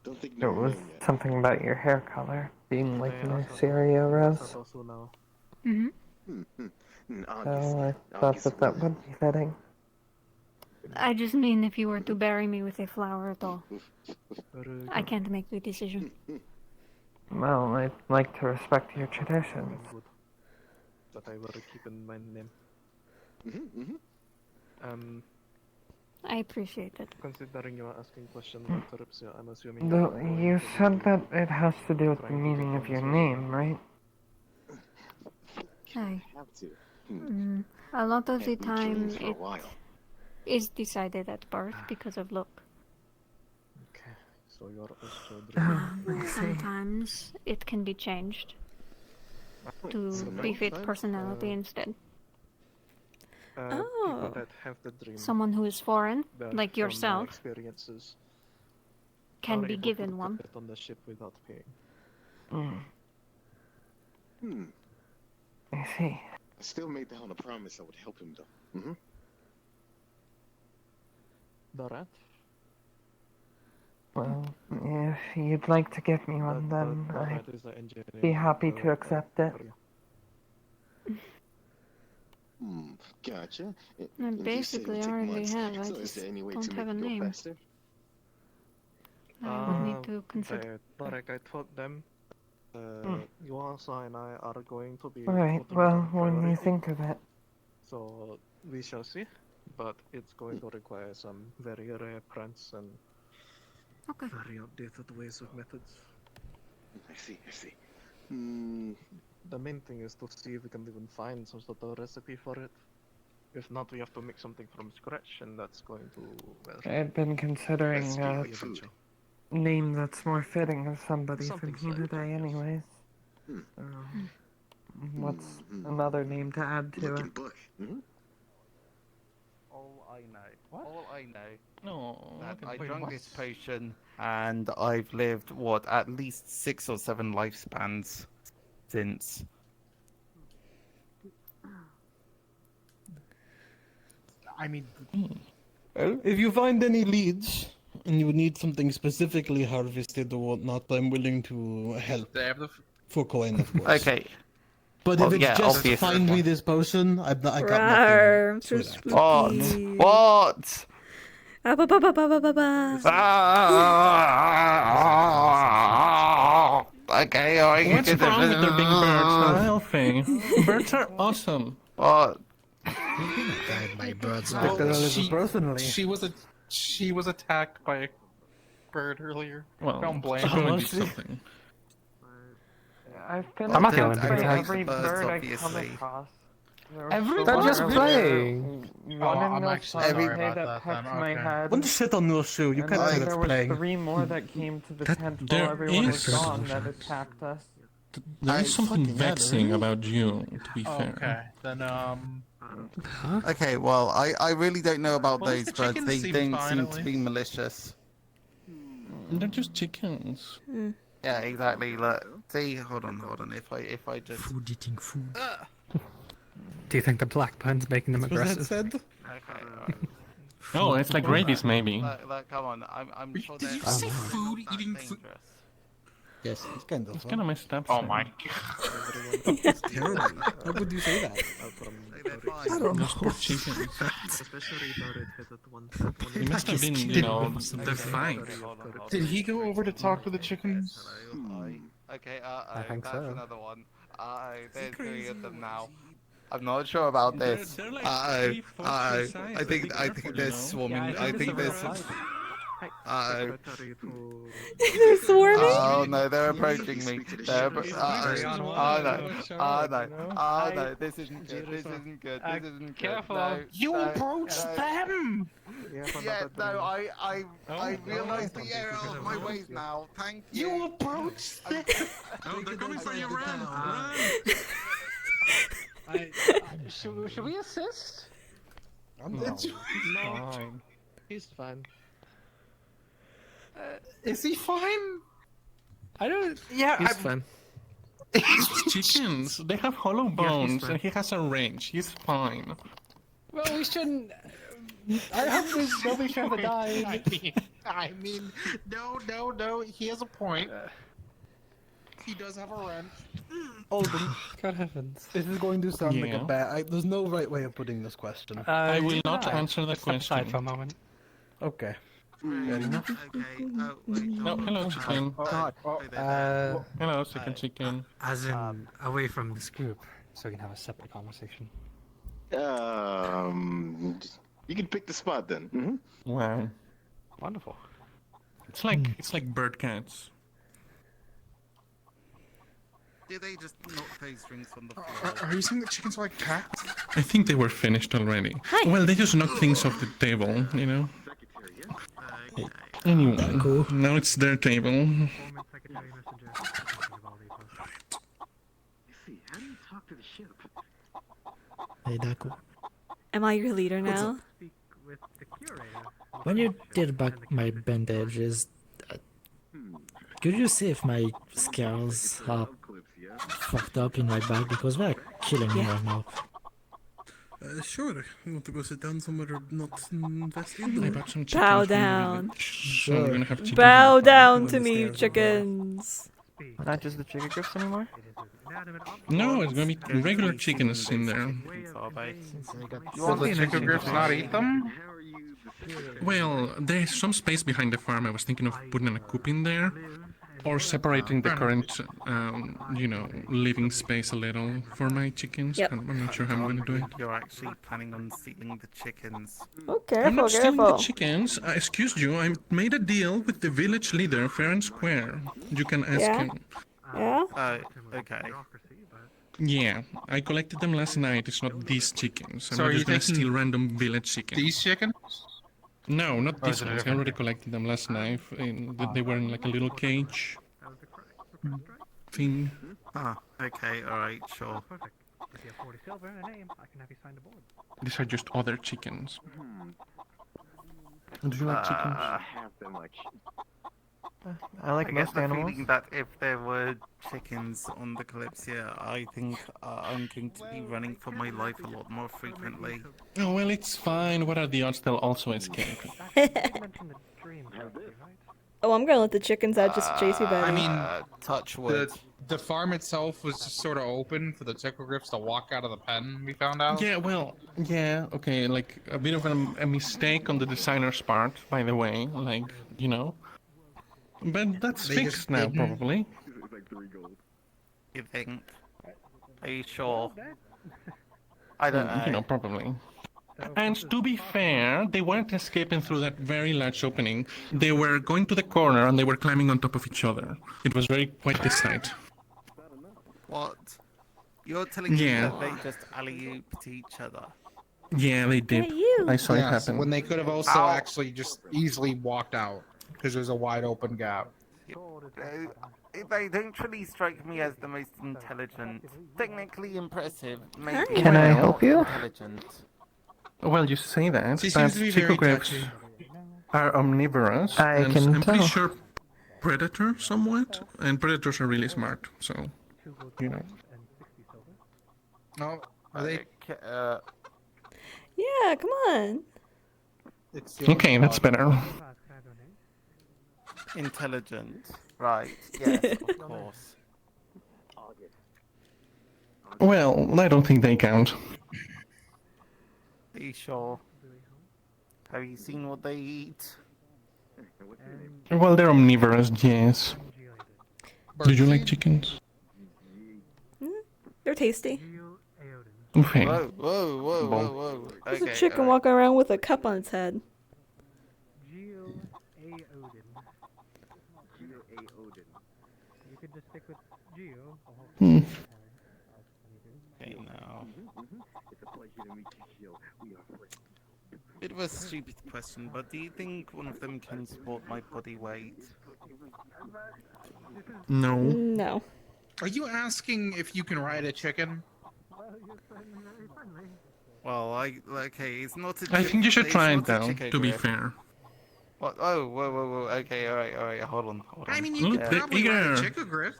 Don't think it no was name yet. something about your hair color being like Yeah, Mysterio Rose. Mm-hmm. So I thought that would be fitting. I just mean if you were to bury me with a flower at all. I can't make the decision. Well, I'd like to respect your traditions. That I will keep in my name. I appreciate it. Considering you are asking questions about Kalypsia, I'm assuming Though you said that it has to do with the meaning of your name, right? Aye. Have to. A lot of the Can't be time dreaming for a it while. is decided at birth because of luck. Okay, so you're also dreaming. Sometimes it can be changed to So befit sometimes, personality instead. People that have the dream. Someone who is foreign, that like from my yourself, experiences, can are be able given to one. get on the ship without paying. I see. I still made the Hound a promise I would help him though. The rat? Well, if you'd like to give me one, then I'd be happy to accept it. Gotcha. I And you said it would basically take already months, have. I so is just there any way don't to have a make it go name. faster? I would need to consider. Like I told them, Yuasa and I are going to be. Alright, putting well, it on when you priority. think of it. So we shall see, but it's going to require some very rare prints and very updated ways of methods. I see. The main thing is to see if we can even find some sort of recipe for it. If not, we have to make something from scratch, and that's going to. Well, I'd been considering a name that's more fitting of somebody from here today, anyways. What's another name to add to it? All I know. No. That I drank this potion, and I've lived at least 6 or 7 lifespans since. I mean, Well, if you find any leads and you need something specifically harvested or whatnot, I'm willing to help. For coin, of course. Okay. But Well, if it's yeah, just obviously. find me this potion, I got Rawr, nothing I'm so for that. spooky. What? Okay, What's wrong with there being birds? Not healthy. Birds are awesome. What? by birds. She was attacked by a bird earlier. Well, Don't blame she her. probably did something. I've been I'm not the only attacked one by being every attacked. bird I Birds, come obviously. across. They're just playing. One in I'm the actually sun sorry that about that pecked then, my okay. head. Don't sit on your shoe, you And can't then say that's there was playing. 3 more that came to the tent while there everyone was is- gone that attacked us. There is something vexing about you, to be fair. Okay, then Okay, well, I really don't know about Well, those the birds. chickens They seem don't fine, seem at to be malicious. They're just chickens. Yeah, exactly. Look, see, hold on. If I just food eating food. Do you think the black pun's making them That's what that aggressive? said? Okay. Oh, it's like rabies, maybe. Look, come on. I'm sure Did they're you say not food that eating food? dangerous. Yes, it's kind of. It's kind of messed up. Oh my god. It's terrible. How could you say that? I don't know. Poor chickens. Especially the red-headed one. They must have been, you know, they're fine. Did he go over to talk to the chickens? Okay, I think that's so. another one. There's 3 of them now. I'm not sure about this. They're like I 3-4 size, so be think careful, they're you know? swarming. Yeah, I I think think it's they're. a real They're swarming? Oh no, they're approaching me. They're no, this isn't good. This isn't good. This isn't good. Careful. No, You no, approached no. them! Yeah, no, I realised the error of my ways now. Thank you. You approached them! Oh, they're coming for you, run! Should we assist? No. He's fine. Is he fine? I don't. Yeah, He's fine. It's chickens. They have hollow bones, fine. and he has a range. He's fine. Well, we shouldn't. Our hope is nobody should have died. I mean, no. He has a point. He does have a wrench. Alden, God heavens. this is going to sound like a Yeah. bad. There's no right way of putting this question. I will not Alright, answer that let's step aside question. for a moment. Okay. Fair enough. Okay. Oh, wait. No, hello, chicken. Hello, chicken. As in, away from this group, so we can have a separate conversation. You can pick the spot then. Wow. Wonderful. It's like bird cats. Do they just knock those drinks on the floor? Are you saying that chickens are like cats? I think they were finished already. Hi. Well, they just knock things off the table, you know. Anyway, now it's their table. Hey, Daku. Am I your leader now? When you did back my bandages, could you see if my scales are fucked up in my back? Because they're killing me right now. Sure. You want to go sit down somewhere not invested? I bought some chicken Bow from the down. village, so we're gonna have chicken. Bow down to me, chickens. Not just the chicken grips anymore? No, it's gonna be regular chickens in there. Will the chicken grips not eat them? Well, there's some space behind the farm. I was thinking of putting a coop in there, or separating the current, living space a little for my chickens. Yep. I'm not sure how I'm gonna do it. You're actually planning on stealing the chickens. Oh, I'm careful, not stealing the careful. chickens. Excuse you, I made a deal with the village leader, fair and square. You can ask Yeah? him. Yeah? Okay. Yeah, I collected them last night. It's not these chickens. I'm So not are just you gonna taking steal random village chickens. These chickens? No, not Or is these it a ones. I different already collected them last night. They were in like a little cage thing. Ah, okay, alright, sure. If you have 40 silver and a name, I can have you sign the board. These are just other chickens. Do you like chickens? Have them like. I like I get most the animals. feeling that if there were chickens on the Kalypsia, I think I'm going to be running for my life a lot more frequently. Oh, well, it's fine. What are the odds they'll also escape? Oh, I'm gonna let the chickens out just to chase you, buddy. I mean, touch wood. The farm itself was just sort of open for the chicken grips to walk out of the pen, we found out. Yeah, well, yeah, okay, like a bit of a mistake on the designer's part, by the way, like, you know. But that's They fixed just now, didn't- probably. You think? Are you sure? I don't know. You know, probably. And to be fair, they weren't escaping through that very large opening. They were going to the corner and they were climbing on top of each other. It was quite the sight. What? You're telling me Yeah. that they just alley-ooped each other? Yeah, they did. I saw it Yes, happen. when they could have also actually just easily walked out because there's a wide open gap. They don't really strike me as the most intelligent. Technically impressive, maybe. Can I not help you? Intelligent. Well, you say that, She but seems to be very chicogrips touchy. are omnivorous. I and can I'm pretty tell. sure predator somewhat, and predators are really smart, so, you know. No, are they? Yeah, come on. Okay, that's better. Intelligent. Right, yes, of course. Well, I don't think they count. Are you sure? Have you seen what they eat? Well, they're omnivorous, yes. Do you like chickens? They're tasty. Okay. Whoa. There's a Okay, chicken walking around with a cup on its head. You could just stick with Geo. Okay, now. Bit of a stupid question, but do you think one of them can support my body weight? No. No. Are you asking if you can ride a chicken? Well, okay, it's not a I think you should it's try it not a though, chicken to be grip. fair. What? Oh, whoa. Okay, alright, hold on. I mean, you Look, could they're probably ride a eager. chicken grip.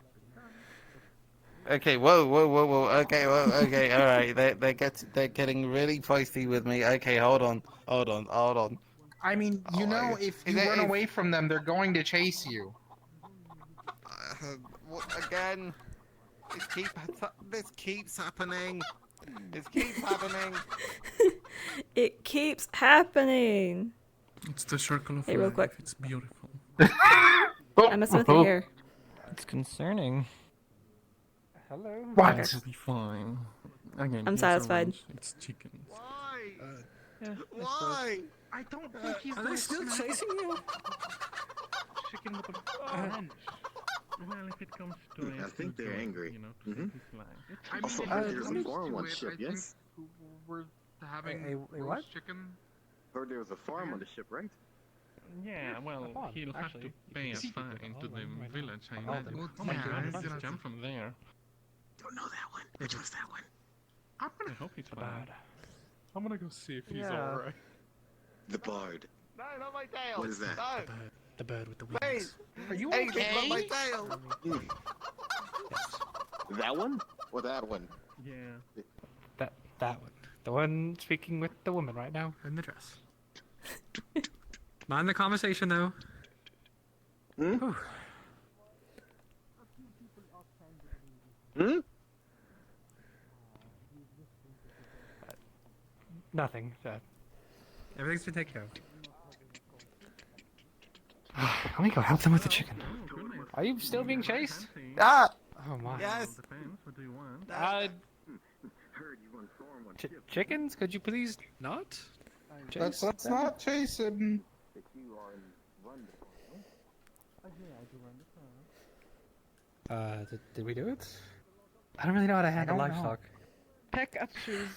Okay, whoa. Okay, okay, all right. They're getting really feisty with me. Okay, hold on. I mean, you know, if you run away from them, they're going to chase you. Again, this keeps happening. This keeps happening. It keeps happening. It's the circle of Hey, real life. quick. It's beautiful. I'm messing with your hair. It's concerning. Hello. What? It'll be fine. Again, I'm here's a satisfied. lunch. It's chickens. Why? I don't think he's Are they still chasing you? chicken with a Well, if it comes to it, I think they're angry. You know, to save his life. I mean, Also, if heard it there was a comes farm to on it, ship, I yes? think we're having what? roast chicken. Heard there was a farm on the ship, right? Yeah, well, he'll have to pay a fine to the village, I imagine. Oh my god, let's jump from there. Don't know that one. Which one's that one? I hope he's bad. I'm gonna go see if he's Yeah. alright. The bard. No, not my tail. What is that? No. The bird with the Please. Are you Hey, okay? not my tail. That one? Or that one? Yeah. That one. The one speaking with the woman right now in the dress. Mind the conversation though. Hmm? Hmm? Nothing. Everything's been taken care of. Let me go help them with the chicken. Are you still being chased? Ah! Oh my. Yes. What do you want? Chickens? Could you please not? Let's chase them? not chase him. Did we do it? I don't really know how to handle don't know. livestock. Pick up shoes.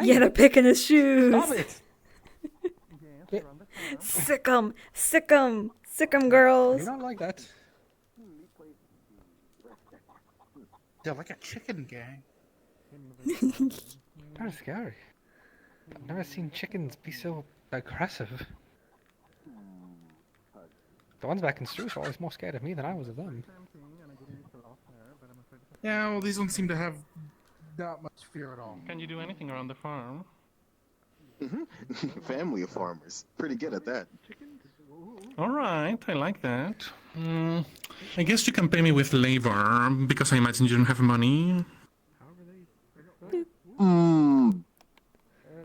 Yeah, they're picking his shoes. Stop it! Sick 'em, sick 'em, sick 'em, girls. You're not like that. They're like a chicken gang. Kind of scary. I've never seen chickens be so aggressive. The ones back in Struce were always more scared of me than I was of them. Yeah, well, these ones seem to have not much fear at all. Can you do anything around the farm? Family of farmers. Pretty good at that. Alright, I like that. I guess you can pay me with labor, because I imagine you don't have money.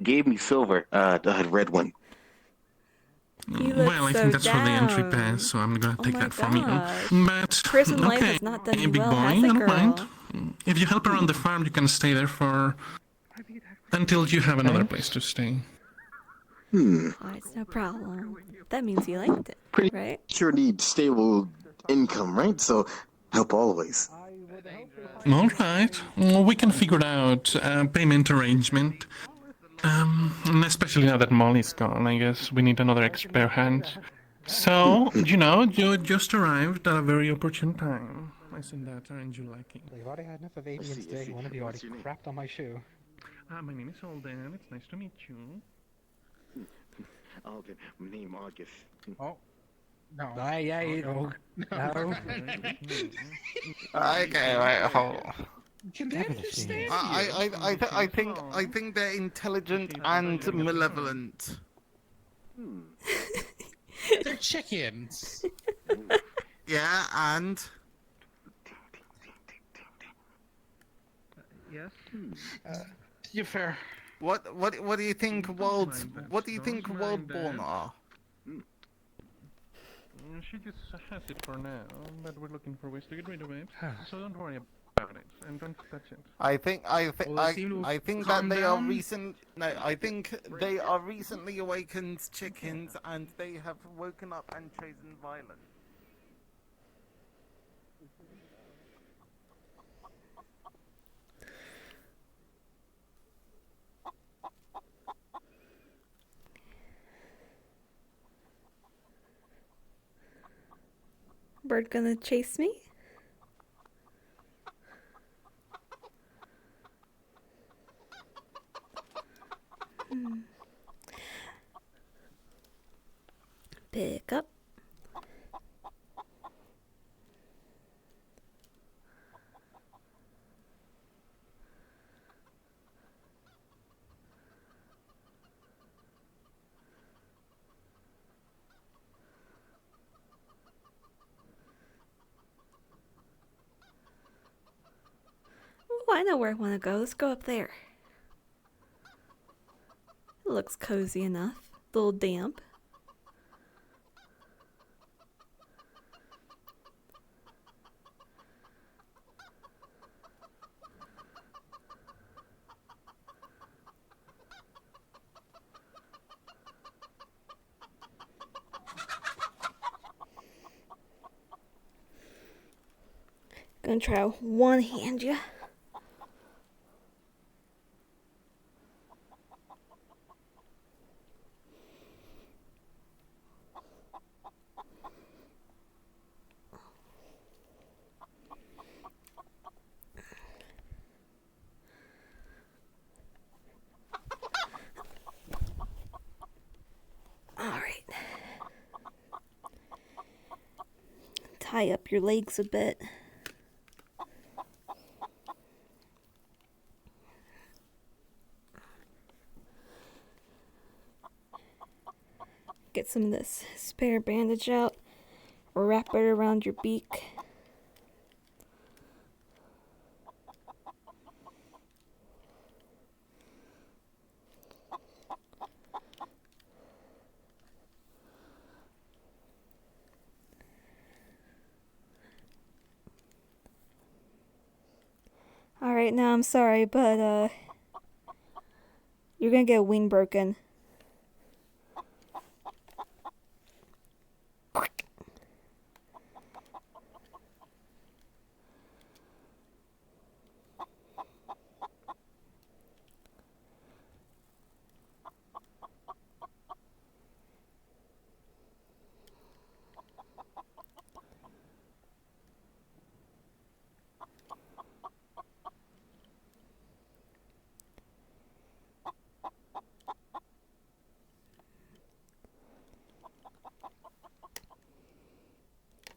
Gave me silver. The red one. Well, I think that's for the entry pass, so I'm gonna take that from you. But, Prison life okay, has not done you big well, boy, has it, I don't girl? mind. If you help around the farm, you can stay there for... until you have another place to stay. Oh, it's no problem. That means you liked it, right? Sure need stable income, right? So help always. Alright, well, we can figure out a payment arrangement. And especially now that Molly's gone, I guess we need another extra pair of hands. So, you know, you just arrived at a very opportune time. I seen that, aren't you liking? We've already had enough of avians today. One of you already crapped on my shoe. My name is Holden. It's nice to meet you. Okay, my name August. Oh. No. No. Okay, right, hold. Can they understand I think they're intelligent and malevolent. They're chickens. Yeah, and Yes. You're fair. what do you think world-born are? She just has it for now, but we're looking for ways to get rid of it. So don't worry about it, and don't touch it. I think that they are down. I think they are recently awakened chickens, and they have woken up and chosen violence. Bird gonna chase me? Pick up. I know where I want to go. Let's go up there. It looks cozy enough. A little damp. Gonna try one hand ya. Alright. Tie up your legs a bit. Get some of this spare bandage out. Wrap it around your beak. Alright, now I'm sorry, but you're gonna get a wing broken.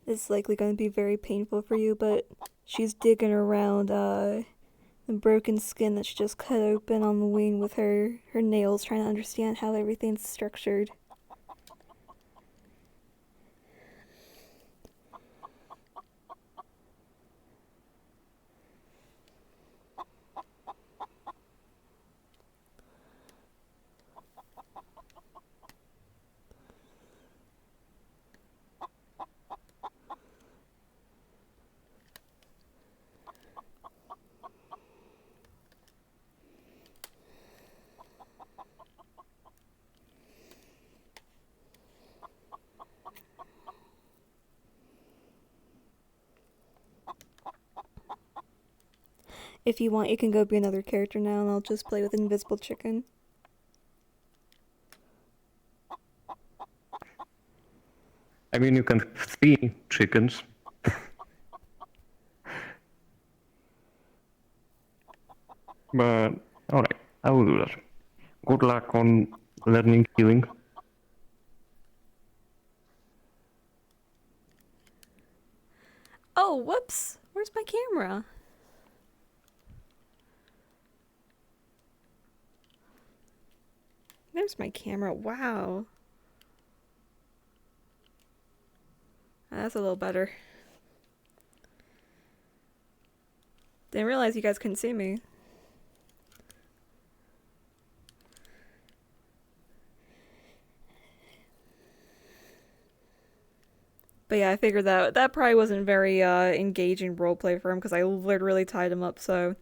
It's likely going to be very painful for you, but she's digging around the broken skin that she just cut open on the wing with her nails, trying to understand how everything's structured. If you want, you can go be another character now, and I'll just play with Invisible Chicken. I mean, you can have 3 chickens. But, alright, I will do that. Good luck on learning healing. Oh, whoops! Where's my camera? There's my camera. Wow. That's a little better. Didn't realize you guys couldn't see me. But yeah, I figured that probably wasn't very engaging roleplay for him because I literally tied him up, so...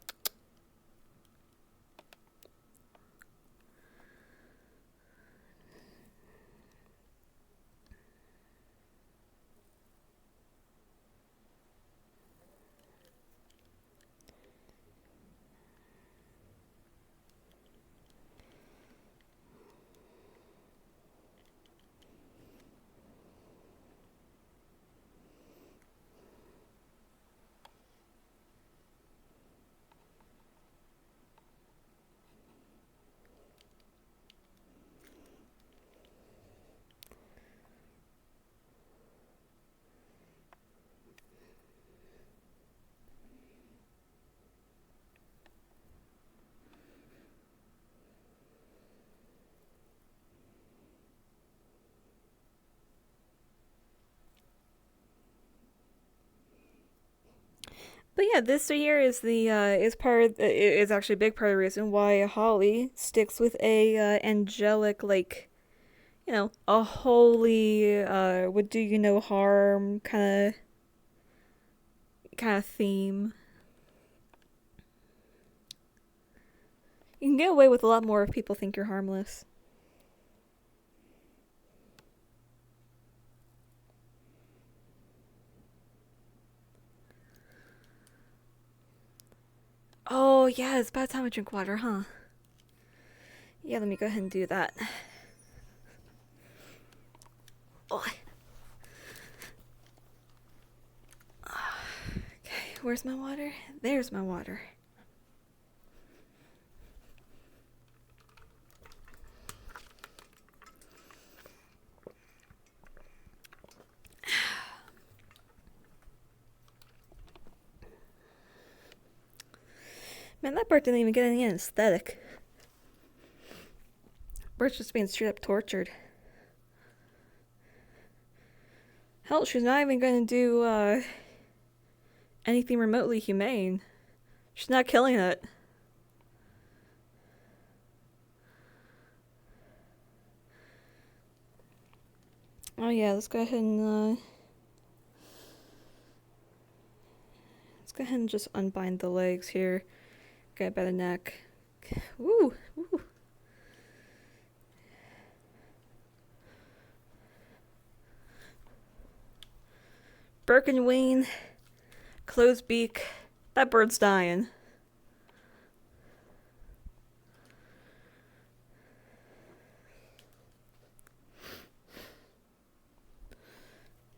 But yeah, this here is the is actually a big part of the reason why Holly sticks with a angelic, like, you know, a holy would do you no harm kind of theme. You can get away with a lot more if people think you're harmless. Oh, yeah, it's about time I drink water, huh? Yeah, let me go ahead and do that. Oh. Okay, where's my water? There's my water. Man, that bird didn't even get any anesthetic. Bird's just being straight up tortured. Hell, she's not even gonna do, anything remotely humane. She's not killing it. Oh yeah, let's go ahead and, let's go ahead and just unbind the legs here. Get by the neck. Woo! Woo! Birkenween, closed beak. That bird's dying.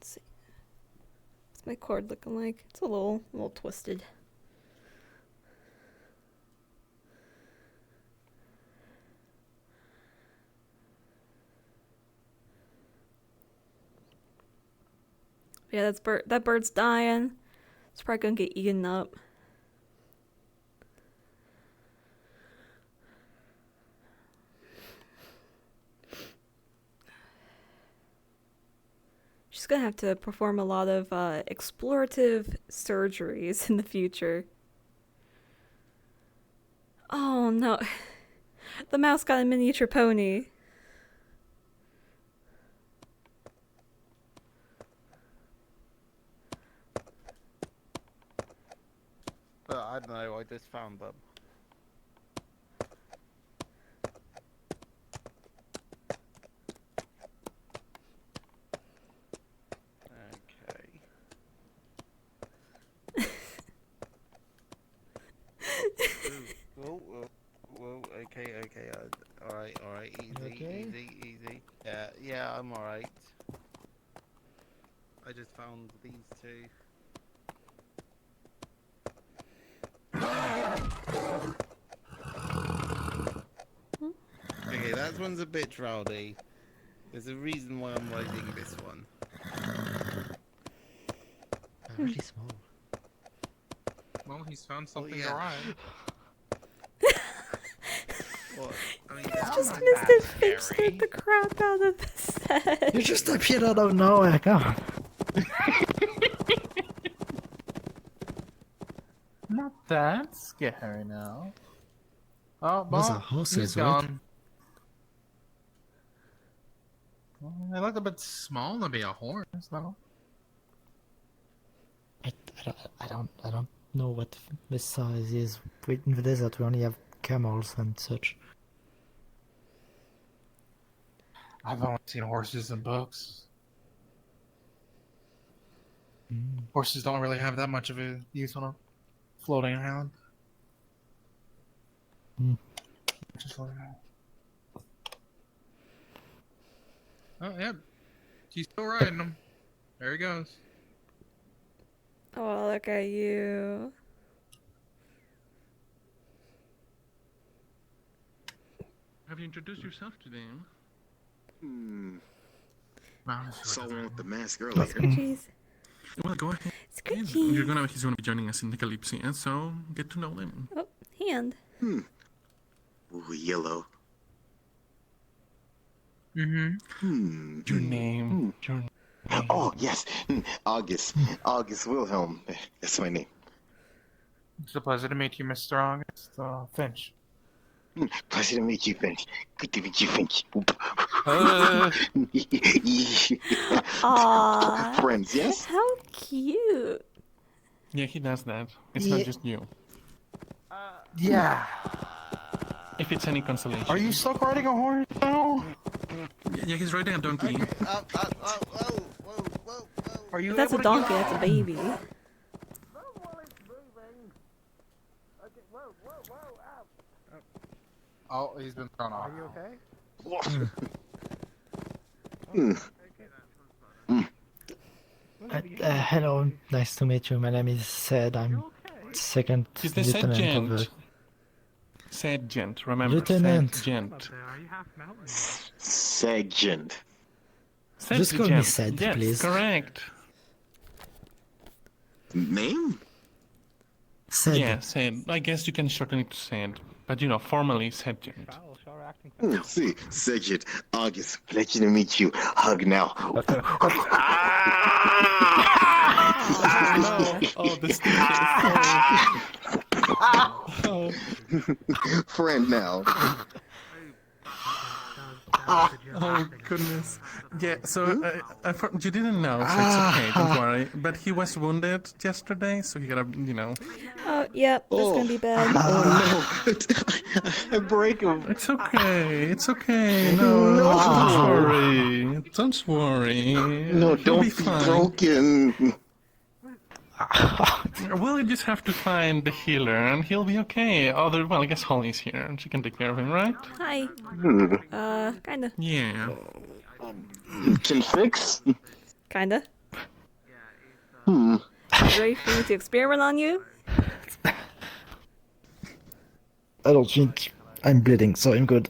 Let's see. What's my cord looking like? It's a little twisted. Yeah, that bird's dying. It's probably gonna get eaten up. She's gonna have to perform a lot of explorative surgeries in the future. Oh no. The mouse got a miniature pony. I don't know, I just found them. Okay. Whoa, okay, alright, easy. Yeah, I'm alright. I just found these two. Okay, that one's a bit rowdy. There's a reason why I'm riding this one. They're really small. Well, he's found something yeah. to ride. What? I mean, Just missed his face, scared the crap out of the set. You just appeared out of nowhere, come on. Not that scary now. Oh, Those well, are horses, he's right? gone. Well, they look a bit small to be a horse, though. I don't know what this size is. In the desert, we only have camels and such. I've only seen horses in books. Horses don't really have that much of a use on a floating island. Just floating around. Oh, yeah. He's still riding them. There he goes. Oh, look at you. Have you introduced yourself to them? Saw one with the mask earlier. Scoochies. Well, go ahead. Scoochies. He's gonna be joining us in the Kalypsia, so get to know them. Oh, hand. Ooh, yellow. Your name. Your name. Oh, yes. August. August Wilhelm. That's my name. It's a pleasure to meet you, Mr. August. Finch. Pleasure to meet you, Finch. Good to meet you, Finch. Aww. Friends, yes? How cute. Yeah, he does that. It's Yeah. not just you. Yeah. If it's any consolation. Are you stuck riding a horse now? Yeah, he's riding a donkey. Are you? If that's a able to donkey, get- that's a baby. Oh, he's been thrown off. Are you okay? Hello, nice to meet you. My name is Sed. I'm second He's the lieutenant of sergeant. the... Sergeant, remember? Lieutenant. Sergeant. Sergeant. Just call me Sergeant. Sed, Yes, please. correct. Name? Sed. Yeah, Sed. I guess you can shorten it to Sed. But you know, formally Sergeant. See, Sergeant August, pleasure to meet you. Hug now. Oh, the Friend now. Oh goodness. Yeah, so you didn't know, so it's okay, don't worry. But he was wounded yesterday, so you gotta, you know. Oh, yep, that's gonna be bad. Oh no. I break him. It's okay, it's okay. No, don't worry. Don't worry. No, He'll don't be be fine. broken. We'll just have to find the healer, and he'll be okay. Well, I guess Holly's here, and she can take care of him, right? Hi. Kinda. Yeah. Can fix? Kinda. Hmm. You ready for me to experiment on you? I don't think I'm bleeding, so I'm good.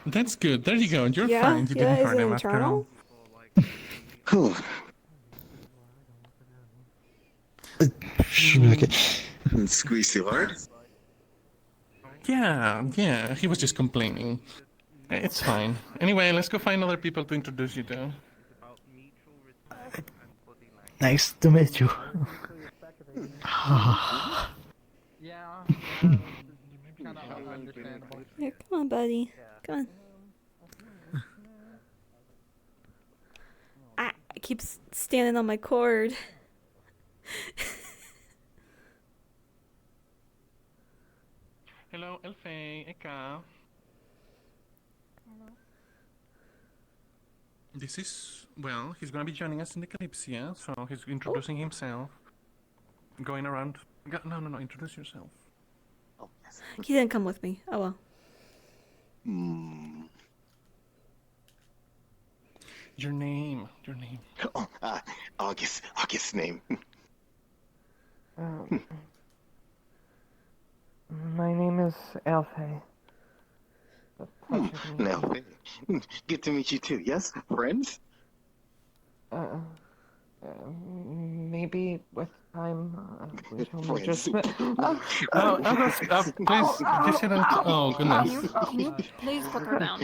That's good. There you go. You're Yeah? fine. You Yeah, didn't is hurt it him after all. internal? Okay. Squeeze too hard? Yeah, he was just complaining. It's fine. Anyway, let's go find other people to introduce you to. Nice to meet you. Yeah, come on, buddy. Come on. I keep standing on my cord. Hello, Elfe, Eka. This is, well, he's gonna be joining us in the Kalypsia, so he's introducing himself. Going around. No, introduce yourself. He didn't come with me. Oh well. Your name. Oh, August's name. My name is Elfe. Now, good to meet you too, yes? Friends? Maybe with time. We only Friends. just met. August, please, just sit down. Oh, goodness. Can you please put her down?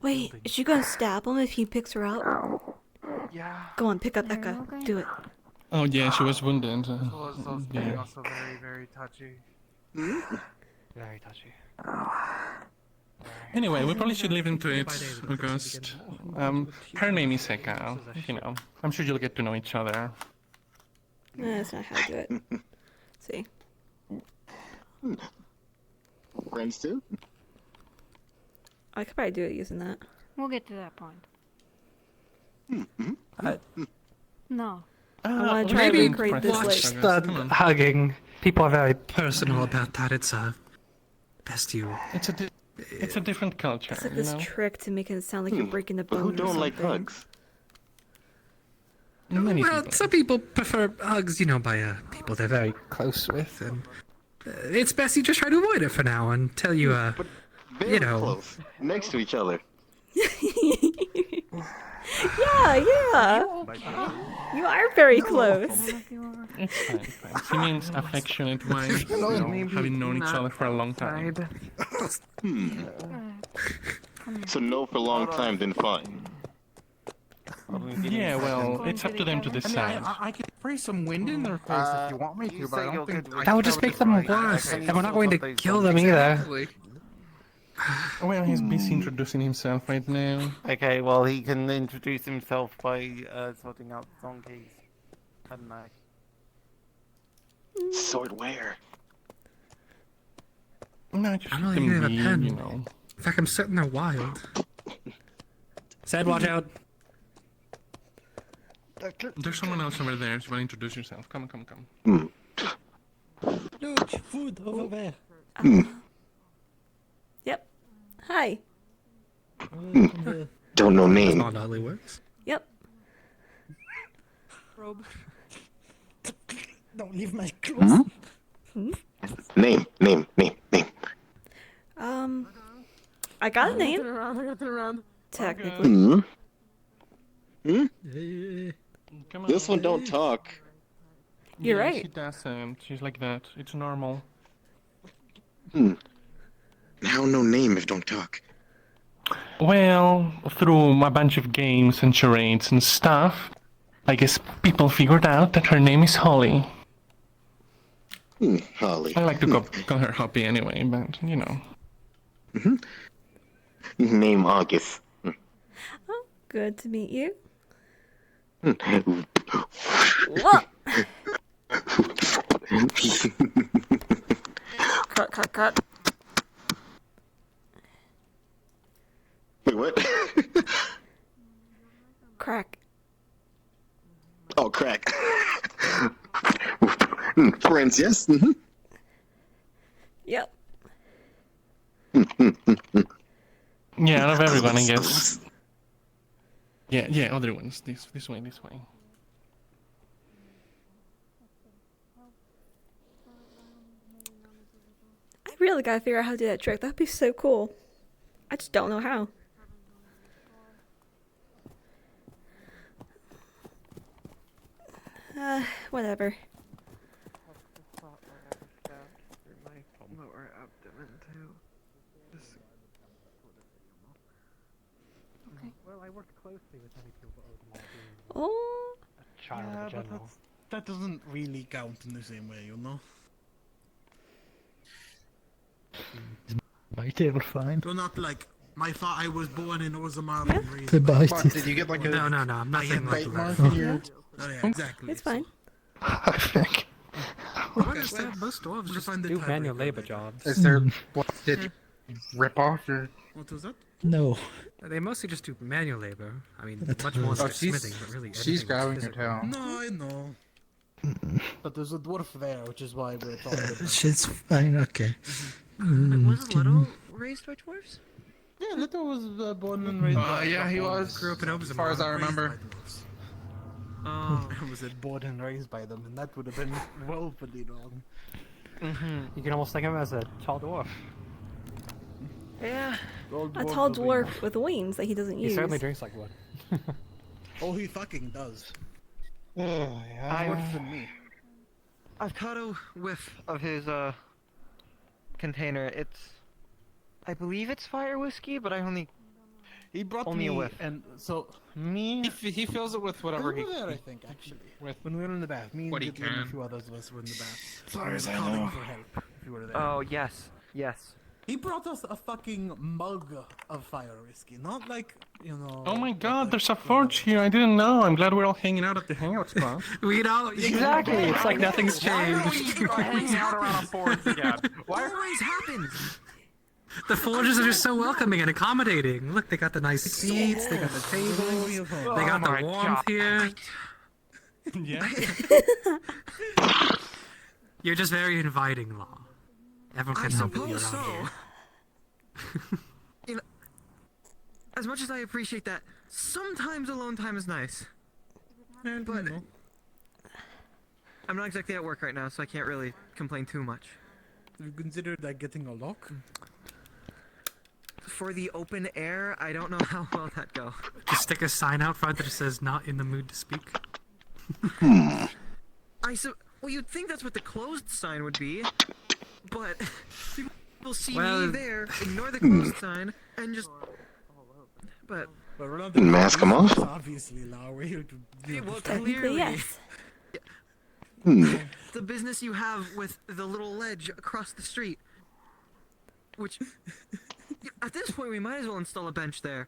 Wait, is she gonna stab him if he picks her up? Yeah. Go on, pick up Eka. Do it. Oh, yeah, she was wounded. Also Yeah. very, very touchy. Very touchy. Anyway, we probably should leave him to it, August. Her name is Eka, you know. I'm sure you'll get to know each other. No, that's not how I do it. See. Friends too? I could probably do it using that. We'll get to that point. No. I want to try to Maybe recreate this watch like. the hugging. People are very personal about that. It's best you. It's a different culture, It's like you this know? trick to make it sound like you're breaking the bone. Who or don't like something. hugs? Many Well, people. some people prefer hugs, by people they're very close with, and it's best you just try to avoid it for now until you, Very close. Next to each other. Yeah. You are very close. It's fine. She means affectionate wives, you know, having known each other for a long time. So no for a long time, then fine. Yeah, well, it's up to them to decide. I can spray some wind in their face if you want me to, but I don't think That would just make them worse, and we're not going to kill them either. Well, he's busy introducing himself right now. Okay, well, he can introduce himself by sorting out donkeys. Hadn't I? Sword where? No, just I'm let not even them a be, pen. you know. In fact, I'm sitting there wild. Sad, watch out. There's someone else over there. So you want to introduce yourself? Come. Look, food over there. Yep. Hi. Don't know That's name. not how it works. Yep. Rob. Don't leave my clothes. Name. I got a name. I got it around. Technically. Come on. This one don't talk. You're Yeah, right. She doesn't. She's like that. It's normal. How no name if don't talk? Well, through a bunch of games and charades and stuff, I guess people figured out that her name is Holly. Holly. I like to call her Hoppy anyway, but you know. Name August. Oh, good to meet you. What? Cut. Wait, what? Crack. Oh, crack. Friends, yes? Yep. Yeah, out of everyone, I guess. Yeah, other ones. This way. I really gotta figure out how to do that trick. That'd be so cool. I just don't know how. Whatever. Lower abdomen too. Okay. Well, I worked closely with many people over Oh. a child in general. that doesn't really count in the same way, you know? My tail fine. So not like I was born in Ozamar and raised The by- bite. Did you get like a No, I'm not getting like mark that. in your... Oh yeah, exactly. It's fine. I think. I understand most dwarves just Do manual labor jobs. Is there what did rip off your? What was that? No. They mostly just do manual labor. I mean, much more Oh, like smithing, but really she's editing is grabbing her physical. tail. No, I know. But there's a dwarf there, which is why we're talking. She's fine, okay. Was Little raised by dwarves? Yeah, Little was born and raised by... Yeah, he was. Grew up in As far as I remember. Oh. Was it born and raised by them? And that would have been woefully wrong. You can almost think of him as a tall dwarf. Yeah. A tall dwarf with wings that he doesn't He use. certainly drinks like one. Oh, he fucking does. Oh, yeah. Worse than me. I've caught a whiff of his container. I believe it's fire whiskey, but I only. He brought only me a whiff. and so He fills it with whatever we he. were there, I think, actually. When we were in the bath, me What and he Gideon and a can. few others of us were in the bath. As far as I Calling know. for help, if you were there. Oh yes. He brought us a fucking mug of fire whiskey, not like, you know... Oh my god, there's a forge here. I didn't know. I'm glad we're all hanging out at the hangout spot. We know exactly. It's like nothing's changed. Hanging out around a forge again. Why always happens? The forges are just so welcoming and accommodating. Look, they got the nice seats, they got the tables, they got the warmth here. Yeah. You're just very inviting, Law. Everyone I can help you suppose around so. here. You know, as much as I appreciate that, sometimes alone time is nice. But I'm not exactly at work right now, so I can't really complain too much. Have you considered like getting a lock? For the open air, I don't know how well that go. Just stick a sign out front that just says "Not in the mood to speak." Well, you'd think that's what the closed sign would be, but people see Well, me there, ignore the closed sign, and just. But But we're not Mask him off? Obviously, Law. We're here to. Well, Technically, clearly, yes. the business you have with the little ledge across the street. Which, at this point, we might as well install a bench there.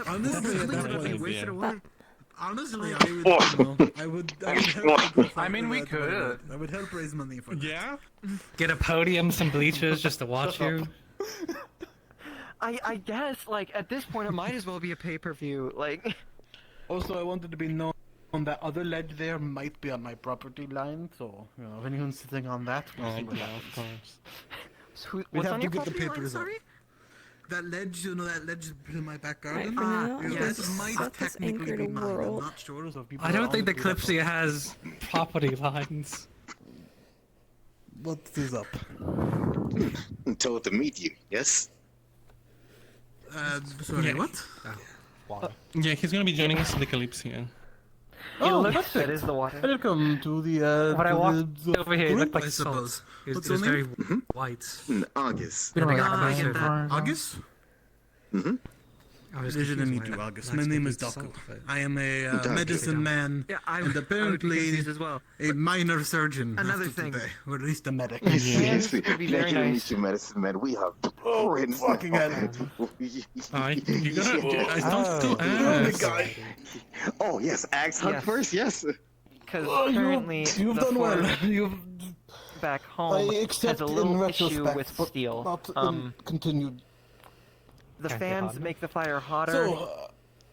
Honestly, at that Completely point, wasted away. honestly, I would help. I mean, we could. I would help raise money for that. Yeah? Get a podium, some bleachers just to watch you. I guess, like, at this point, it might as well be a pay-per-view. Like, Also, I wanted to be known that other ledge there might be on my property line, so, you know, if anyone's sitting on that, we'll see what happens. We'd what's have on to your get the property line, papers up. sorry? That ledge, that ledge in my back garden. Right, for now, you know, there's that might office technically anchored be mine. I'm world. not sure, so if people I don't are think the on it, we'll have to- Kalypsia has property lines. What is up? Told to meet you, yes? Sorry, Yeah. what? Yeah, he's gonna be joining us in the Kalypsia. Oh, looks- that's that it. is the water. Welcome to the, When I to walked the over here, it looked I like salt. suppose. It was, What's it was your very name? white. In August. We don't really have I a get name that. for it. August? Mm-hmm. I was Pleasure to confused meet why you, I August. not My name is speaking Daku. salt, but- I am a Daku. medicine man, Yeah, and I would be apparently confused as well. a minor surgeon. Another after thing. today, or at least a medic. Yes, would be very pleasure to nice. meet you, medicine man. We have Oh, friends. fucking hell. You gotta. I don't still The ask. guy. Oh, yes, axe hunt Yes. first, yes. because Oh, currently you've the done floor well. You've back home I has accept a in little issue retrospect, with but steel. not in continued. The Can't get fans hot make the fire hotter. So,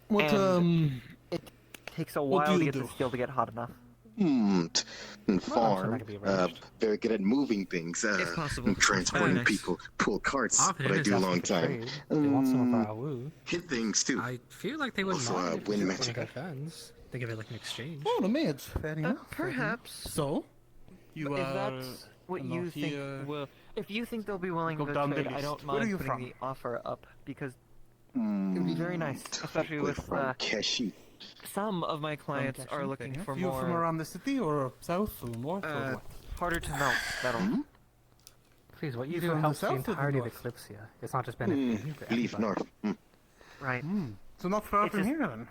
what And- it takes a what do while to you get the do? steel to get hot enough. Farm, that could be arranged. very good at moving things, If possible. transporting Nice. people, pull carts, Often what I it is do a asking long for time. trade. They want someone for our woo. Hit things too. I feel like they would Also, not if win you magic. their fans. They give it like an exchange. Oh, the maids. Fair enough. fair enough. Perhaps. So, you if are. that's what you not think here. will, if you think they'll be willing Go to down the trade, I list. don't Where are mind you putting from? the offer up because it would be very nice, especially We're with from Cashew. some of my clients From are Cashin, looking fair for enough. You from more around the city or south or north or what? harder to melt metal. Please, what you You do from the helps the south or the entirety of north? Eclipsia. It's not just benefiting you, but Leave everybody. north. Right. So not far It's from just- here then.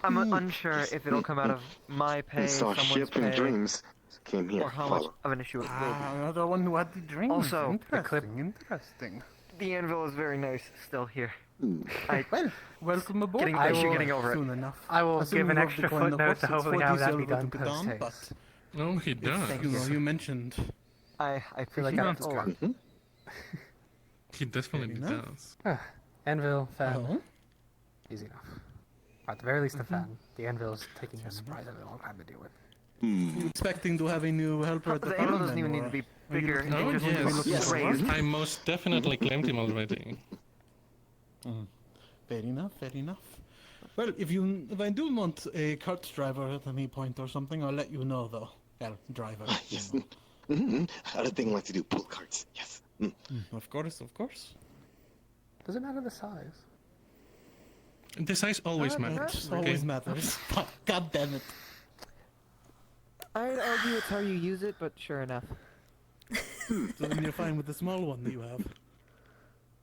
I'm unsure if it'll come out of my pay, Saw someone's ship and pay, dreams. Came here. or how much Follow. of an issue it will be. Another one who had the dreams. Also, interesting. The anvil is very nice still here. Hmm. Well, welcome aboard. Getting, you're getting over soon it. enough. I will Assuming give an you have extra declined the footnote horse, to it's hopefully 40 have that be silver done to put on, post-haste. No, he does. You know, you mentioned. I feel like appreciate that's it a lot. Mhm. He definitely Fair enough. does. Anvil, fan. Oh. Easy enough. At the very least, a fan. The Anvil is taking a surprisingly long time to deal with. You expecting to have a new helper at the The farm anvil doesn't then, even need or to be are you bigger. looking It Oh, just needs to be looking yes. raised. I most definitely claimed him already. Fair enough, fair enough. Well, if I do want a cart driver at any point or something, I'll let you know though. Well, driver. Yes. Other thing I like to do, pull carts. Yes. Of course, of course. Does it matter the size? The size always matters. It always matters. God damn it. I'd argue it's how you use it, but sure enough. So then you're fine with the small one that you have.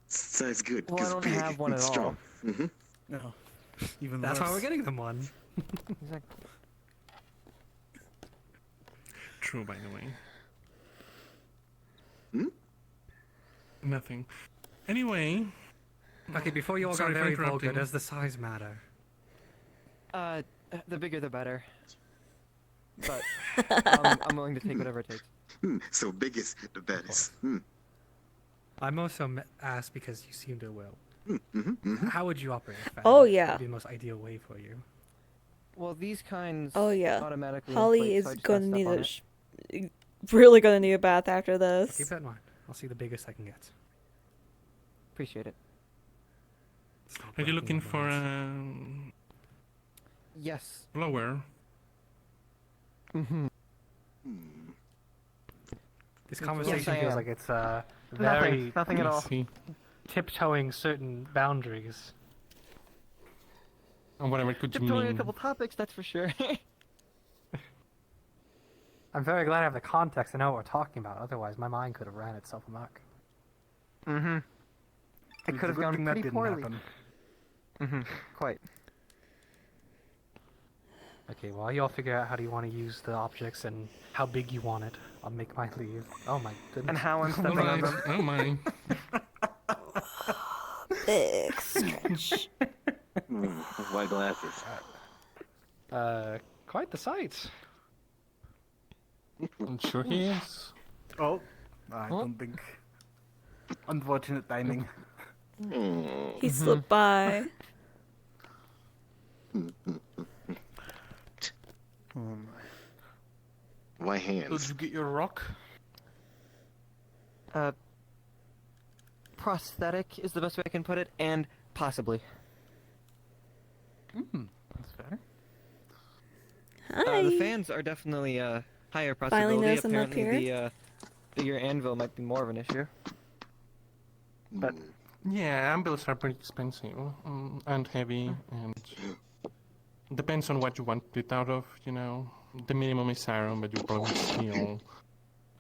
Size good. Well, I 'cause don't big have one and at all. strong. Mm-hmm. No. Even That's worse. why we're getting them one. Exactly. True, by the way. Nothing. Anyway. Okay, before you all Sorry got for very vulgar, interrupting. does the size matter? The bigger the better. But I'm willing to take whatever it takes. So biggest, the baddest. I'm also asked because you seem to will. How would you operate a fan? Oh, What yeah. would be the most ideal way for you? Well, these kinds Oh yeah. automatically Holly inflate, is so I just gonna messed need up on a it. really gonna need a bath after this. Keep that in mind. I'll see the biggest I can get. Appreciate it. Are you looking for Yes. blower? Mm-hmm. This conversation I feels am. like it's very Nothing at all. tiptoeing certain boundaries. Or whatever it could Tiptoeing a mean. couple topics, that's for sure. I'm very glad I have the context to know what we're talking about. Otherwise, my mind could have ran itself amok. Mm-hmm. It It's could a have good gone thing that pretty didn't poorly. happen. Quite. Okay, while y'all figure out how do you want to use the objects and how big you want it, I'll make my leave. Oh my goodness. And how I'm stepping on them. Oh my. Big stretch. White glasses. Quite the sight. I'm sure he is. Oh, I don't think. Unfortunate timing. He slipped by. My hands. Did you get your rock? Prosthetic is the best way I can put it, and possibly. That's fair. Hi. The fans are definitely a higher Finally possibility. knows I'm up Apparently, here. the bigger anvil might be more of an issue. But yeah, anvils are pretty expensive and heavy, and depends on what you want it out of. You know, the minimum is iron, but you probably steel.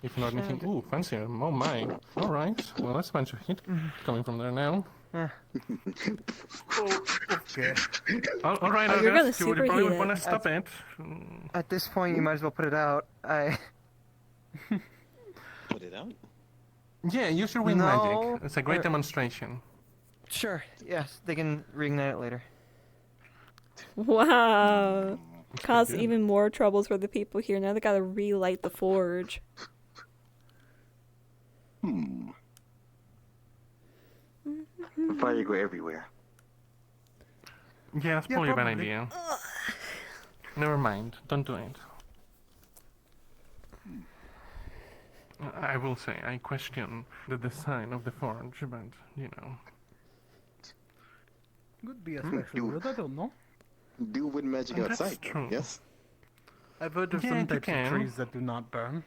If not anything, ooh, fancier. Oh my! All right, well that's a bunch of heat coming from there now. Okay. All right, Oh, you're gonna August, you probably superheat want to it. stop it. At this point, you might as well put it out. Put it out? Yeah, use your wind No, magic. It's a great or- demonstration. Sure. Yes, they can reignite it later. Wow. Cause good. even more troubles for the people here. Now they gotta relight the forge. Fire go everywhere. Yeah, that's Yeah, probably a bad probably. idea. Never mind, don't do it. I will say, I question the design of the forge, but, you know. Could be a special wood, I don't know. Do wind magic That's outside. true. Yes. I've heard of Yeah, some you types of can. trees that do not burn.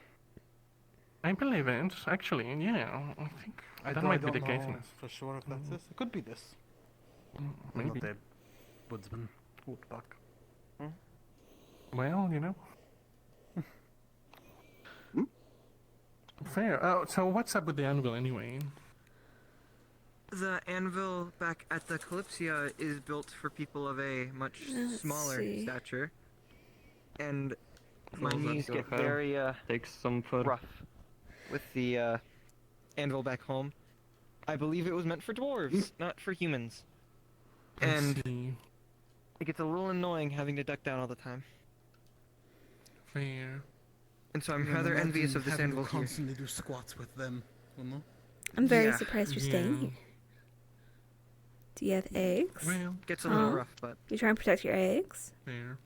I believe it, actually, yeah. I think that might be the case. know for sure if that's this. It could be this. Maybe. Not a woodsman. Woodbuck. Well, you know. Fair. Oh, so what's up with the anvil anyway? The anvil back at the Kalypsia is built for people of a much Let's smaller see. stature. And My my knees get very Takes some foot. rough with the anvil back home. I believe it was meant for dwarves, not for humans. I And see. it gets a little annoying having to duck down all the time. Fair. And so I'm Yeah, rather imagine envious of this having to anvil here. constantly do squats with them, you know? I'm very Yeah. surprised you're staying here. Do you have eggs? Well, Gets a little Huh? rough, but You try and protect your eggs? fair.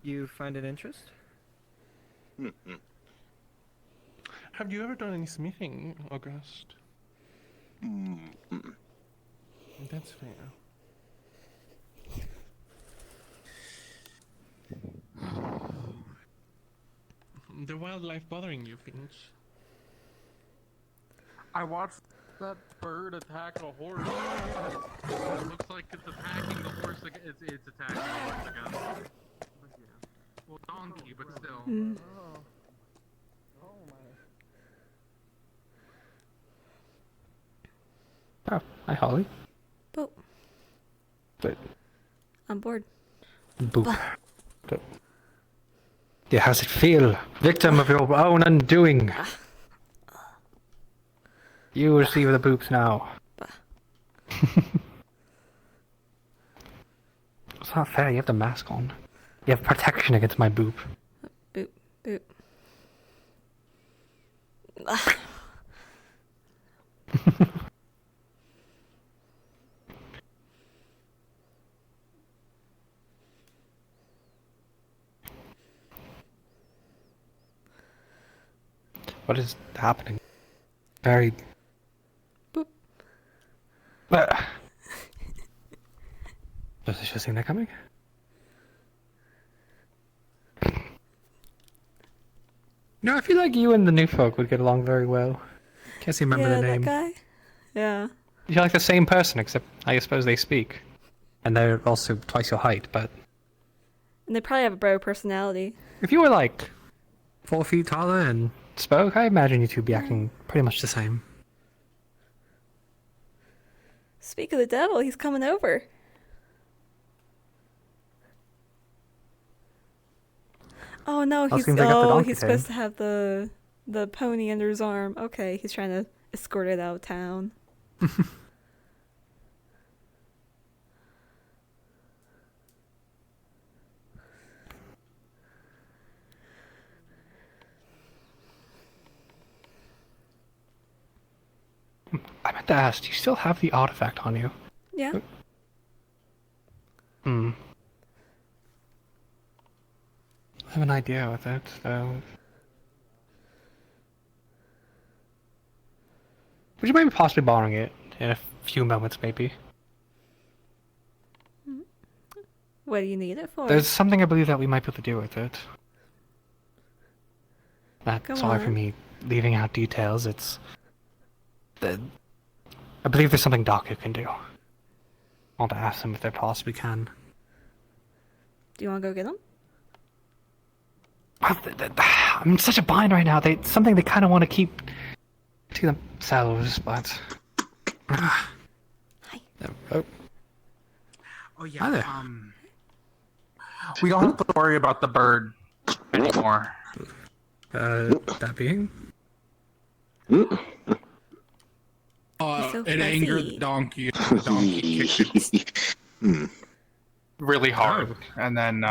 you find an interest? Have you ever done any smithing, August? That's fair. The wildlife bothering you, Finch? I watched that bird attack a horse. It looks like it's attacking the horse. It's attacking the horse again. Well, donkey, but still. Oh, hi Holly. Boop. But I'm bored. boop. But- yeah, how's it feel? Victim of your own undoing. You receive the boops now. It's not fair, you have the mask on. You have protection against my boop. Boop. Boop. What is happening? Very... Boop. Was this just seen that coming? No, I feel like you and the new folk would get along very well. Can't see remember yeah, the name. that guy? Yeah. You're like the same person, except I suppose they speak. And they're also twice your height, but... And they probably have a bro personality. If you were like 4 feet taller and spoke, I imagine you two would be acting pretty much the same. Speak of the devil, he's coming over. Oh no, Well, he's seems I got the donkey he's supposed tamed. to have the pony under his arm. Okay, he's trying to escort it out of town. I meant to ask, do you still have the artifact on you? Yeah. Hmm. I have an idea with it, though. Would you mind possibly borrowing it in a few moments, maybe? What do you need it for? There's something I believe that we might be able to do with it. That's Come sorry for on. me leaving out details. I believe there's something Daku can do. I want to ask them if they possibly can. Do you want to go get him? I'm in such a bind right now. Something they kind of want to keep to themselves, but. Hi. Oh. Oh yeah. Hi there. We don't have to worry about the bird anymore. That being? so It angered fuzzy. the donkey. The donkey kicked it really hard, and then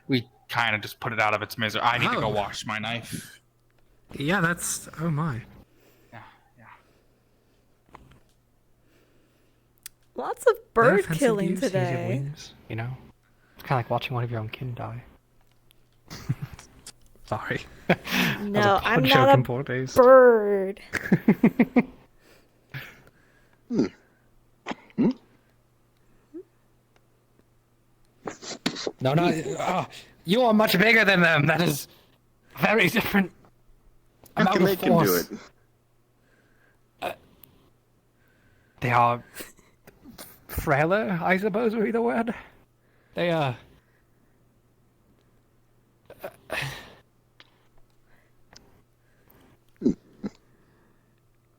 we kind of just put it out of its misery. I need to go wash my knife. Yeah, that's. Oh my. Lots of They're bird offensive killing use, use your today. wings, you know? It's kind of like watching one of your own kin die. Sorry. No, I'm joke not in a poor taste. bird. No, you are much bigger than them. That is very different. How amount can of they can do force. it? They are frailer, I suppose would be the word. They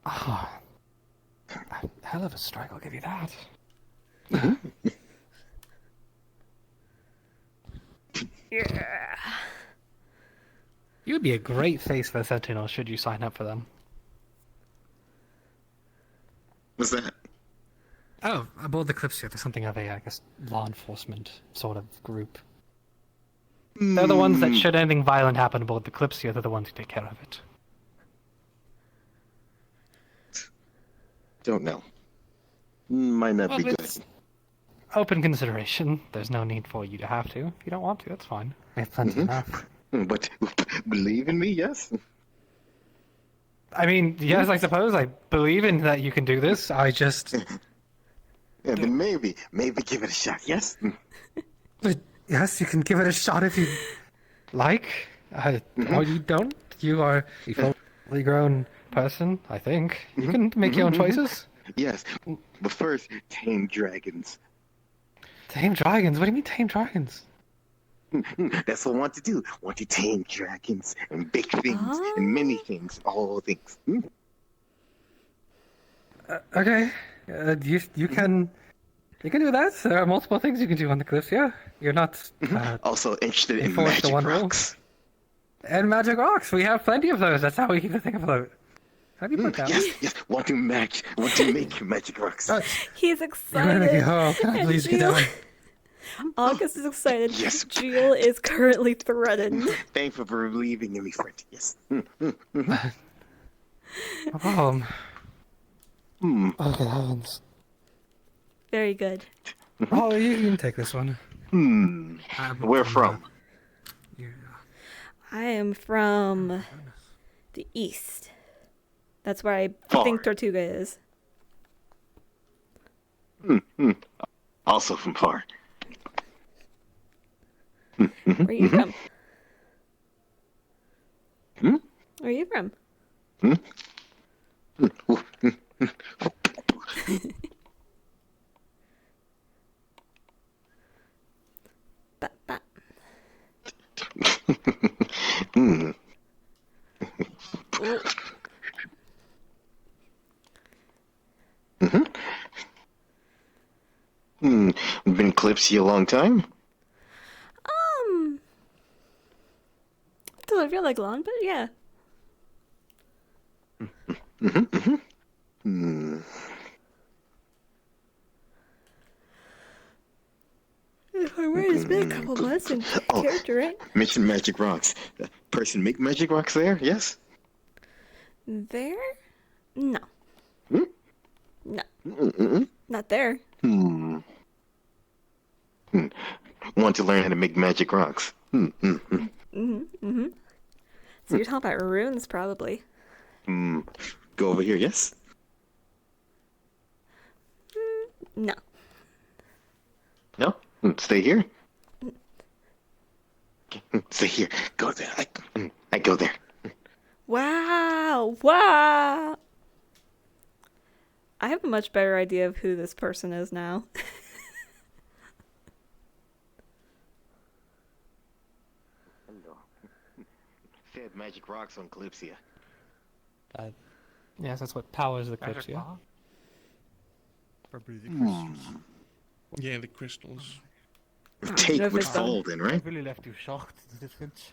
Oh, hell of a strike, I'll give you that. Yeah. You would be a great face for a Sentinel should you sign up for them. What's that? Oh, aboard the Kalypsia, there's something of a, I guess, law enforcement sort of group. They're the ones that should anything violent happen aboard the Kalypsia, they're the ones who take care of it. Don't know. Might not Well, be good. it's open consideration. There's no need for you to have to. If you don't want to, that's fine. I have plenty enough. But believe in me, yes. I mean, yes, I suppose. I believe in that you can do this. I just... Yeah, then maybe give it a shot, yes? But yes, you can give it a shot if you like. Or you don't. You are a fully grown person, I think. You can make your own choices. Yes, but first, tame dragons. Tame dragons? What do you mean tame dragons? That's what I want to do. I want to tame dragons and big things and many things, all things. Okay. You can do that. There are multiple things you can do on the cliffs, yeah? You're not Also interested in enforced to magic one rule. rocks. And magic rocks. We have plenty of those. That's how we keep the thing afloat. How do you put that? Yes, want to make magic rocks. He's excited. Can I And please get Jill- down? August is excited. Yes. Jill is currently threatened. Thank you for believing in me, friend. Yes. Oh, heavens. Very good. Oh, you can take this one. Where from? I am from the east. That's where I Far. think Tortuga is. Also from far. Where are you from? Where are you from? Kalypsia a long time. Doesn't feel like long, but yeah. If I were, it's been a couple months in character, right? Mention magic rocks. Person make magic rocks there? Yes. There? No. Hmm? No. Not there. Want to learn how to make magic rocks? So you're talking about runes, probably. Go over here, yes? No. No? Stay here? Stay here. Go there. I go there. Wow! Wow! I have a much better idea of who this person is now. Said magic rocks on Kalypsia. Yes, that's what powers the Magic Kalypsia. rock? Probably the crystals. Yeah, the crystals. Take would fall then, right? really left you shocked, did it, Finch?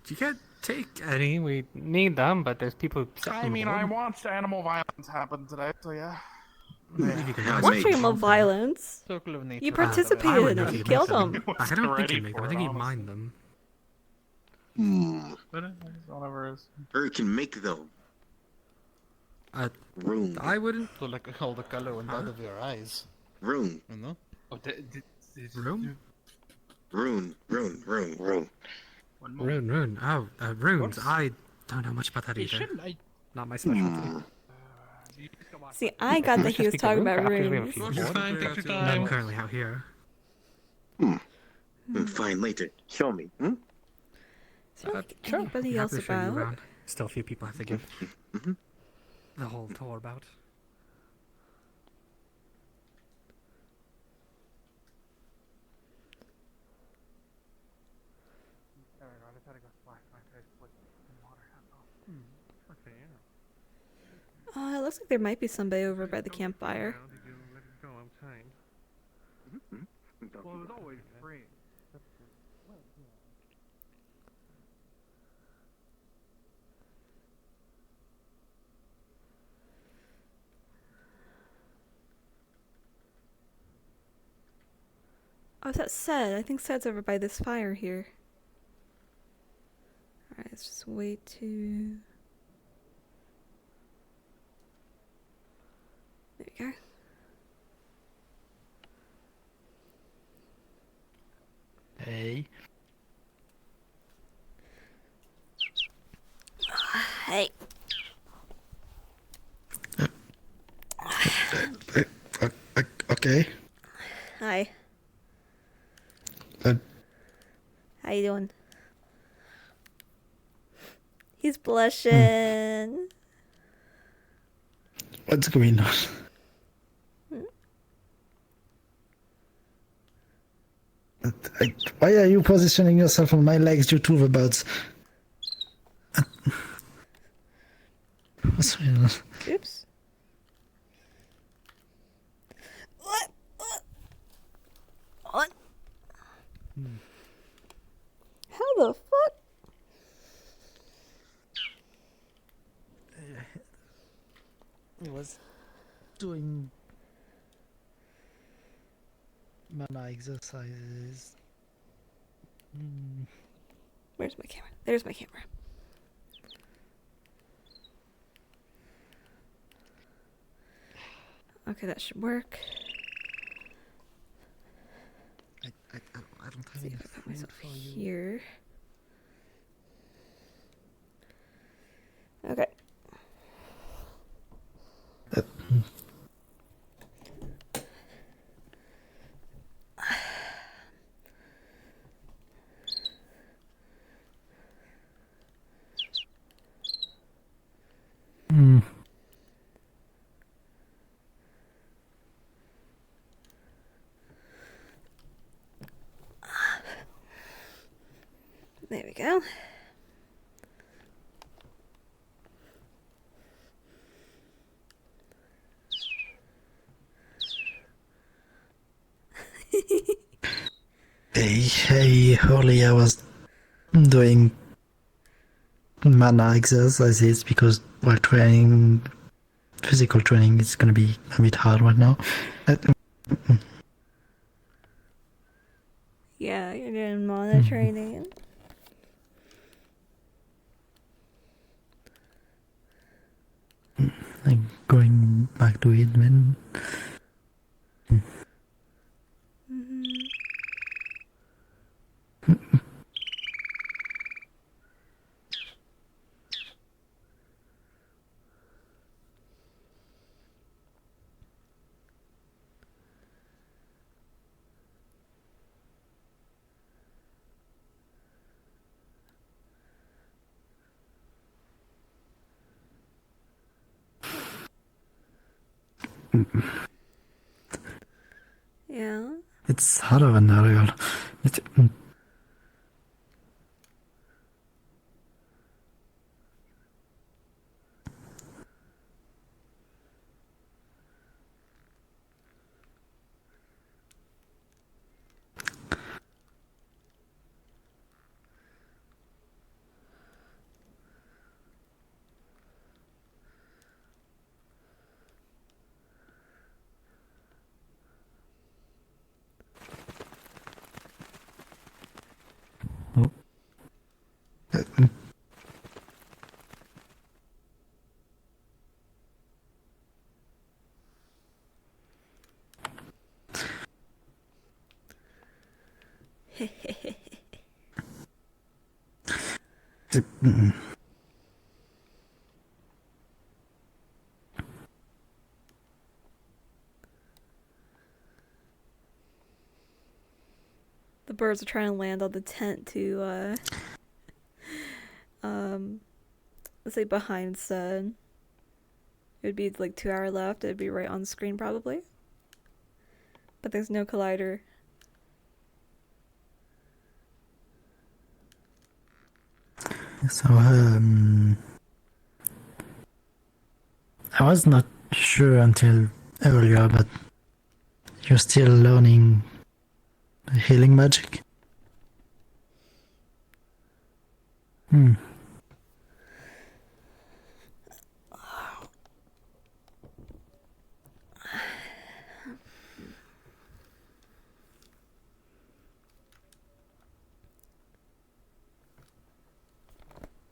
You can't take any. We need them, but there's people. I mean, I watched animal violence happen today, so yeah. What animal violence? Circle of nature. You participated in it. You killed them. I don't think you make them. I think you mine them. Whatever it is. Or you can make them. Rune. I wouldn't. So like all the color went out of your eyes. Rune. No? Oh, Rune? Rune. Rune. Oh, runes. I don't know much about that either. Not my specialty. See, I got that he was talking about runes. You're fine, take your I'm time. currently out here. Fine, later. Show me. Anybody else Happy to show you about? around. Still a few people I have to give the whole tour about. It looks like there might be somebody over by the campfire. Well, it was always free. Oh, is that Sed? I think Sed's over by this fire here. Alright, let's just wait to... There you go. Hey. Hey. Okay. Hi. How you doing? He's blushing. What's going on? Why are you positioning yourself on my legs, you two birds? What's going on? Oops. What? How the fuck? It was doing mana exercises. Where's my camera? There's my camera. Okay, that should work. I don't have See any if I put food myself for you. here. Okay. There we go. Earlier I was doing mana exercises because while training, physical training is gonna be a bit hard right now. Yeah, you're doing mana training. I'm going back to it when. Yeah. It's harder than earlier. The birds are trying to land on the tent to let's say behind Sun. It would be like 2 hours left, it'd be right on screen probably. But there's no collider. So, I was not sure until earlier, but you're still learning healing magic?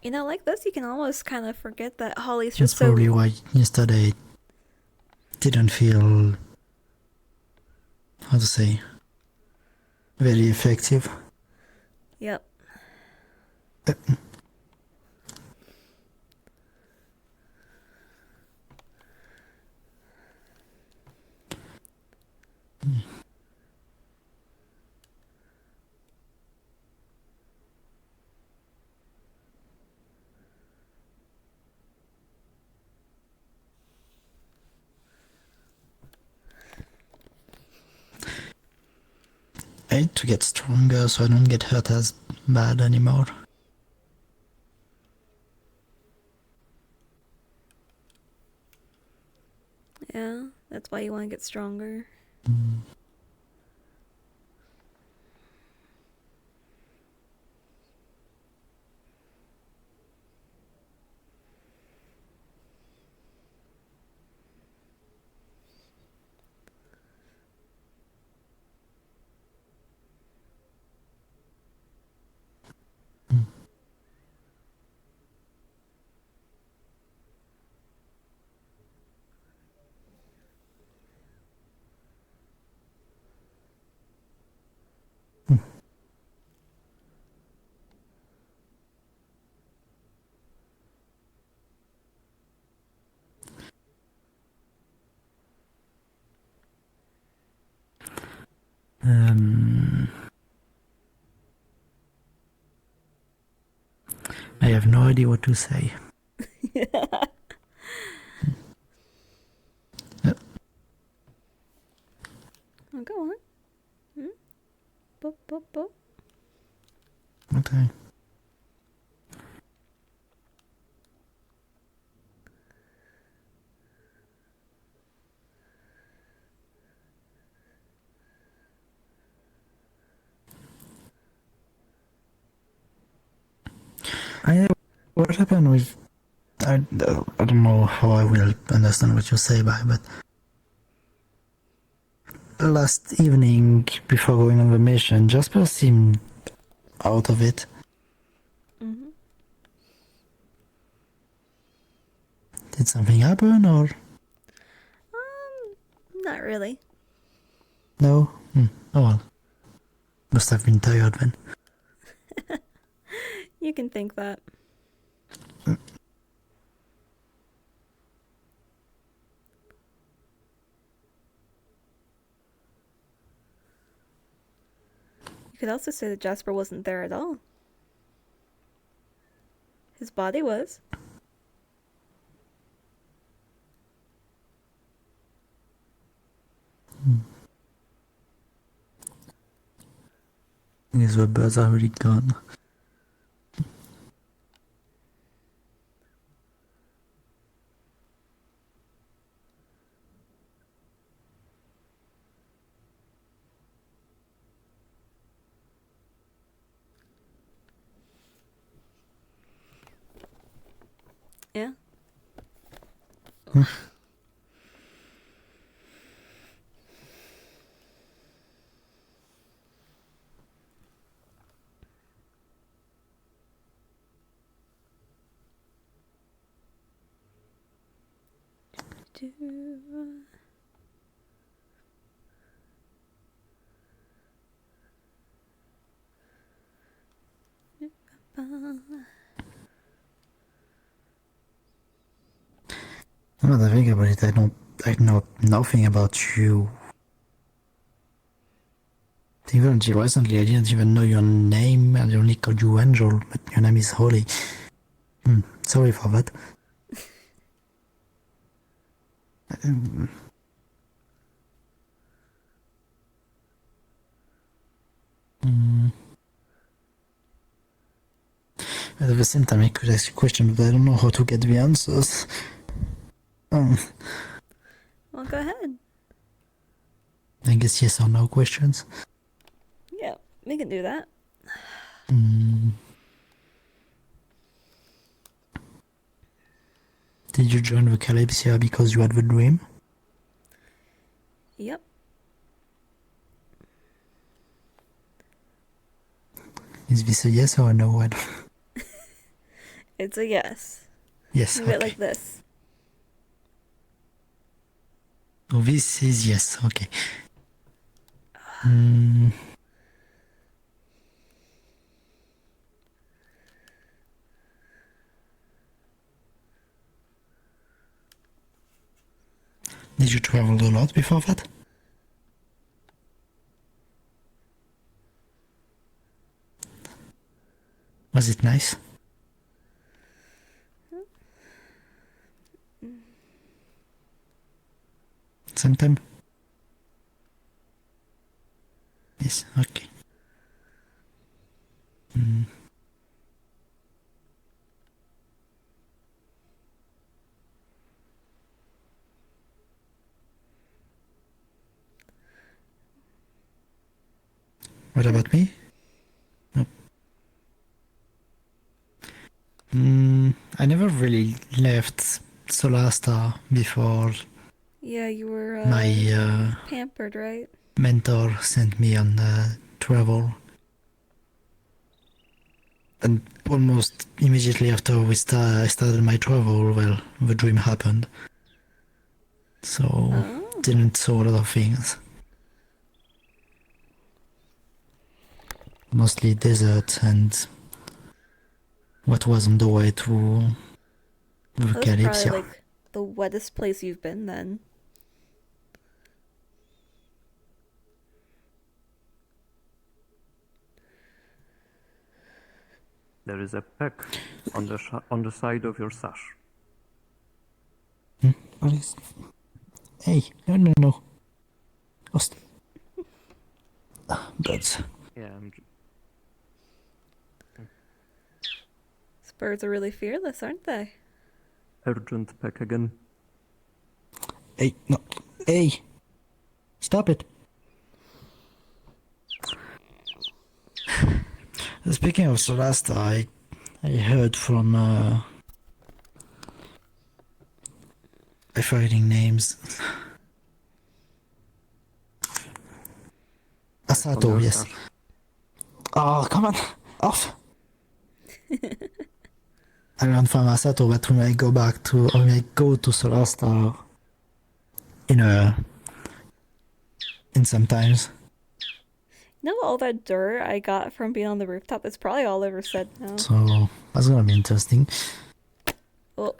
You know, like this, you can almost kind of forget that Holly's That's just so. probably why yesterday didn't feel, how to say, very effective. Yep. I need to get stronger so I don't get hurt as bad anymore. Yeah, that's why you want to get stronger. I have no idea what to say. Oh, go on. Boop, boop, boop. Okay. What happened with... I don't know how I will understand what you say by, but... Last evening, before going on the mission, Jasper seemed out of it. Mm-hmm. Did something happen, or...? Not really. No? Oh well. Must have been tired then. You can think that. You could also say that Jasper wasn't there at all. His body was. Yes, the birds are already gone. Yeah. Now that I think about it, I know nothing about you. Even until recently, I didn't even know your name, and I only called you Angel, but your name is Holly. Sorry for that. At the same time, I could ask you a question, but I don't know how to get the answers. Well, go ahead. I guess yes or no questions. Yeah, we can do that. Did you join the Kalypsia because you had the dream? Yep. Is this a yes or a no one? It's a yes. Yes, Do it okay. like this. Oh, this is yes, okay. Did you travel a lot before that? Was it nice? Same time? Yes, okay. What about me? No. I never really left Solar Star before Yeah, you were my pampered, right? mentor sent me on travel. And almost immediately after I started my travel, well, the dream happened. So, didn't saw a lot of things. Mostly desert and what was on the way to the That's Kalypsia. probably like the wettest place you've been then. There is a peck on the side of your sash. What is... Hey, no. Lost. Birds. Yeah, These birds are really fearless, aren't they? urgent peck again. Hey, no. Hey! Stop it! Speaking of Solasta, I heard from I'm forgetting names. Asato, yes. Oh, come on, off. I learned from Asato that when I go back to, or when I go to Solar Star in sometimes. You know all that dirt I got from being on the rooftop? That's probably all ever said now. So that's gonna be interesting. Well,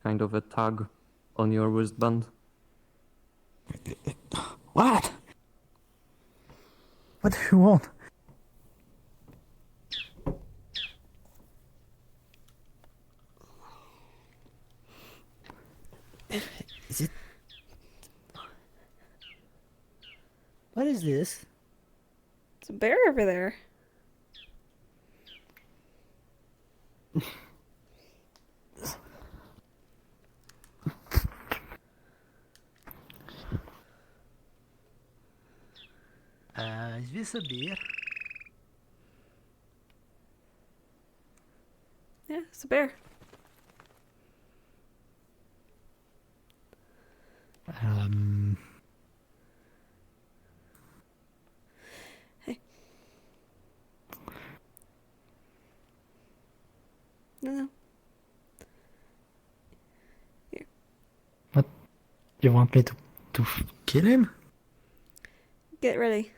Kind of a tag on your wristband. What? What do you want? Is it? What is this? it's a bear over there. Is this a bear? Yeah, it's a bear. Hey. No. Here. What? You want me to kill him? Get ready.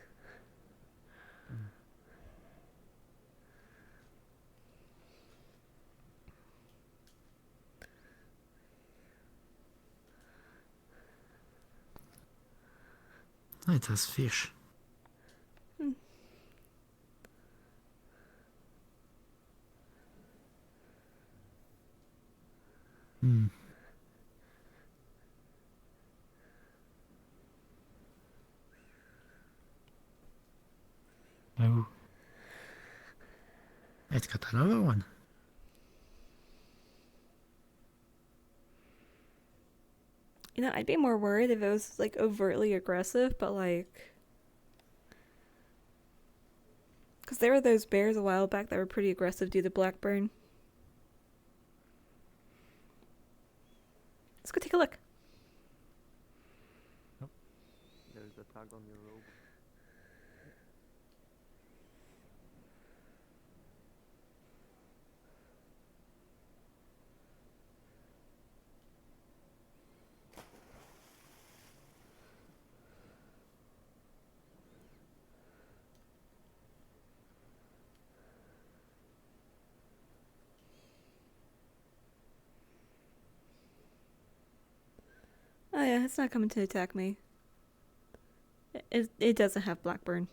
It has fish. Hmm. Oh. It's got another one. You know, I'd be more worried if it was like overtly aggressive, but like, because there were those bears a while back that were pretty aggressive due to Blackburn. Let's go take a look. There's a tag on your robe. Oh yeah, it's not coming to attack me. It doesn't have Blackburn.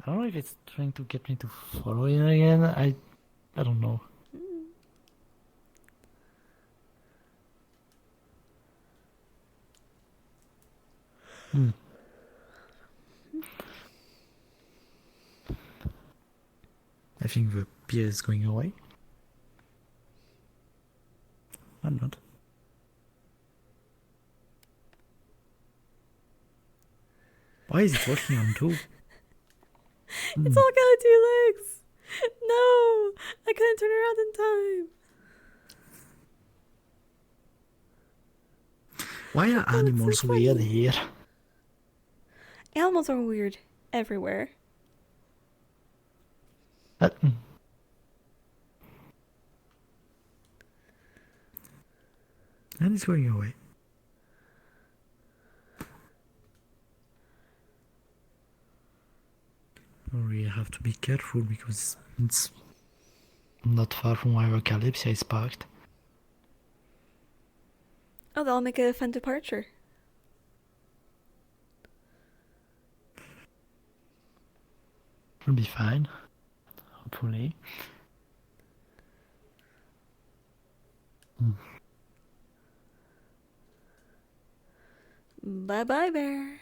I don't know if it's trying to get me to follow it again. I don't know. Hmm. I think the beer is going away. Or not. Why is it working on two? It's all got 2 legs! No! I couldn't turn around in time! Why are animals weird here? Animals are weird everywhere. And it's going away. We have to be careful because it's not far from where Kalypsia is parked. Oh, that'll make it a fun departure. We'll be fine. Hopefully. Bye bye, bear.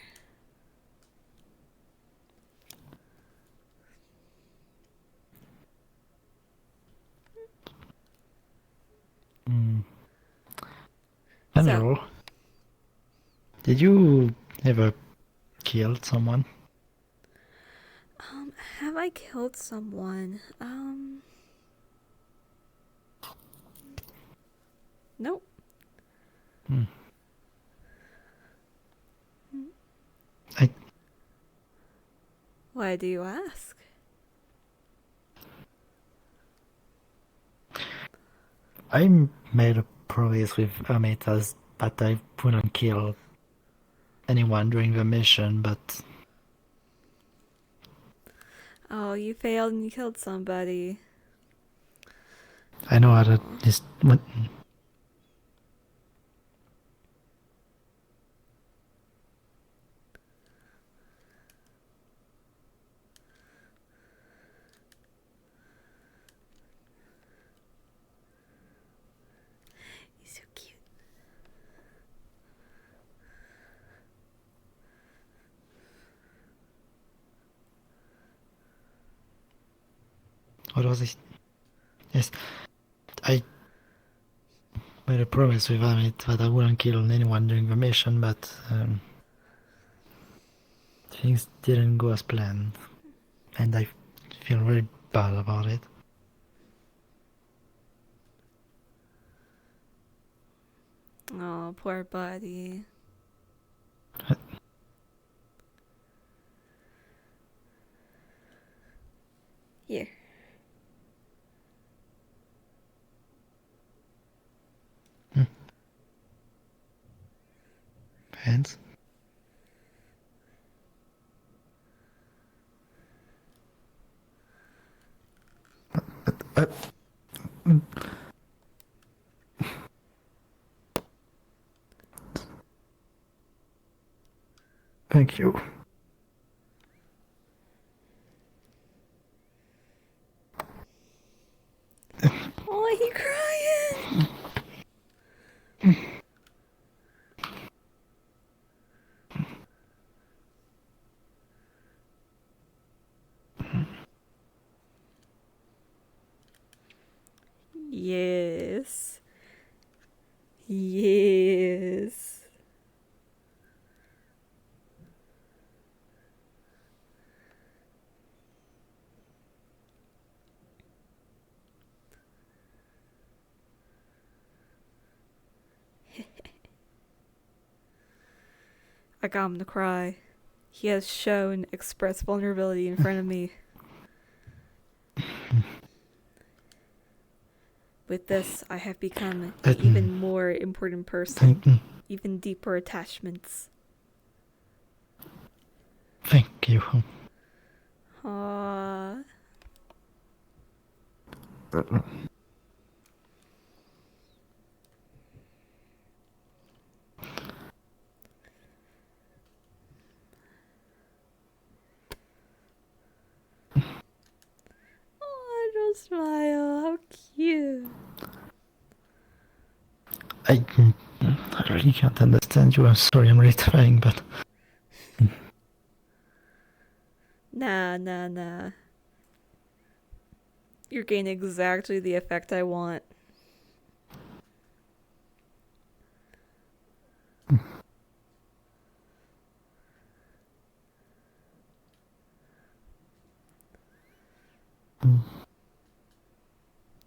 Hello. Did you ever kill someone? Have I killed someone? Nope. Hmm. Why do you ask? I made a promise with Ametas that I wouldn't kill anyone during the mission, but Oh, you failed and you killed somebody. I know how to just. He's so cute. What was it? Yes, I made a promise with Amit that I wouldn't kill anyone during the mission, but things didn't go as planned, and I feel very bad about it. Oh, poor buddy. Here. Hands? Thank you. Oh, he crying. Yes. Yes. I got him to cry. He has shown express vulnerability in front of me. With this, I have become an even more important person. Even deeper attachments. Thank you. Aww. Oh, don't smile. How cute. I really can't understand you. I'm sorry, I'm really trying, but Nah. You're getting exactly the effect I want.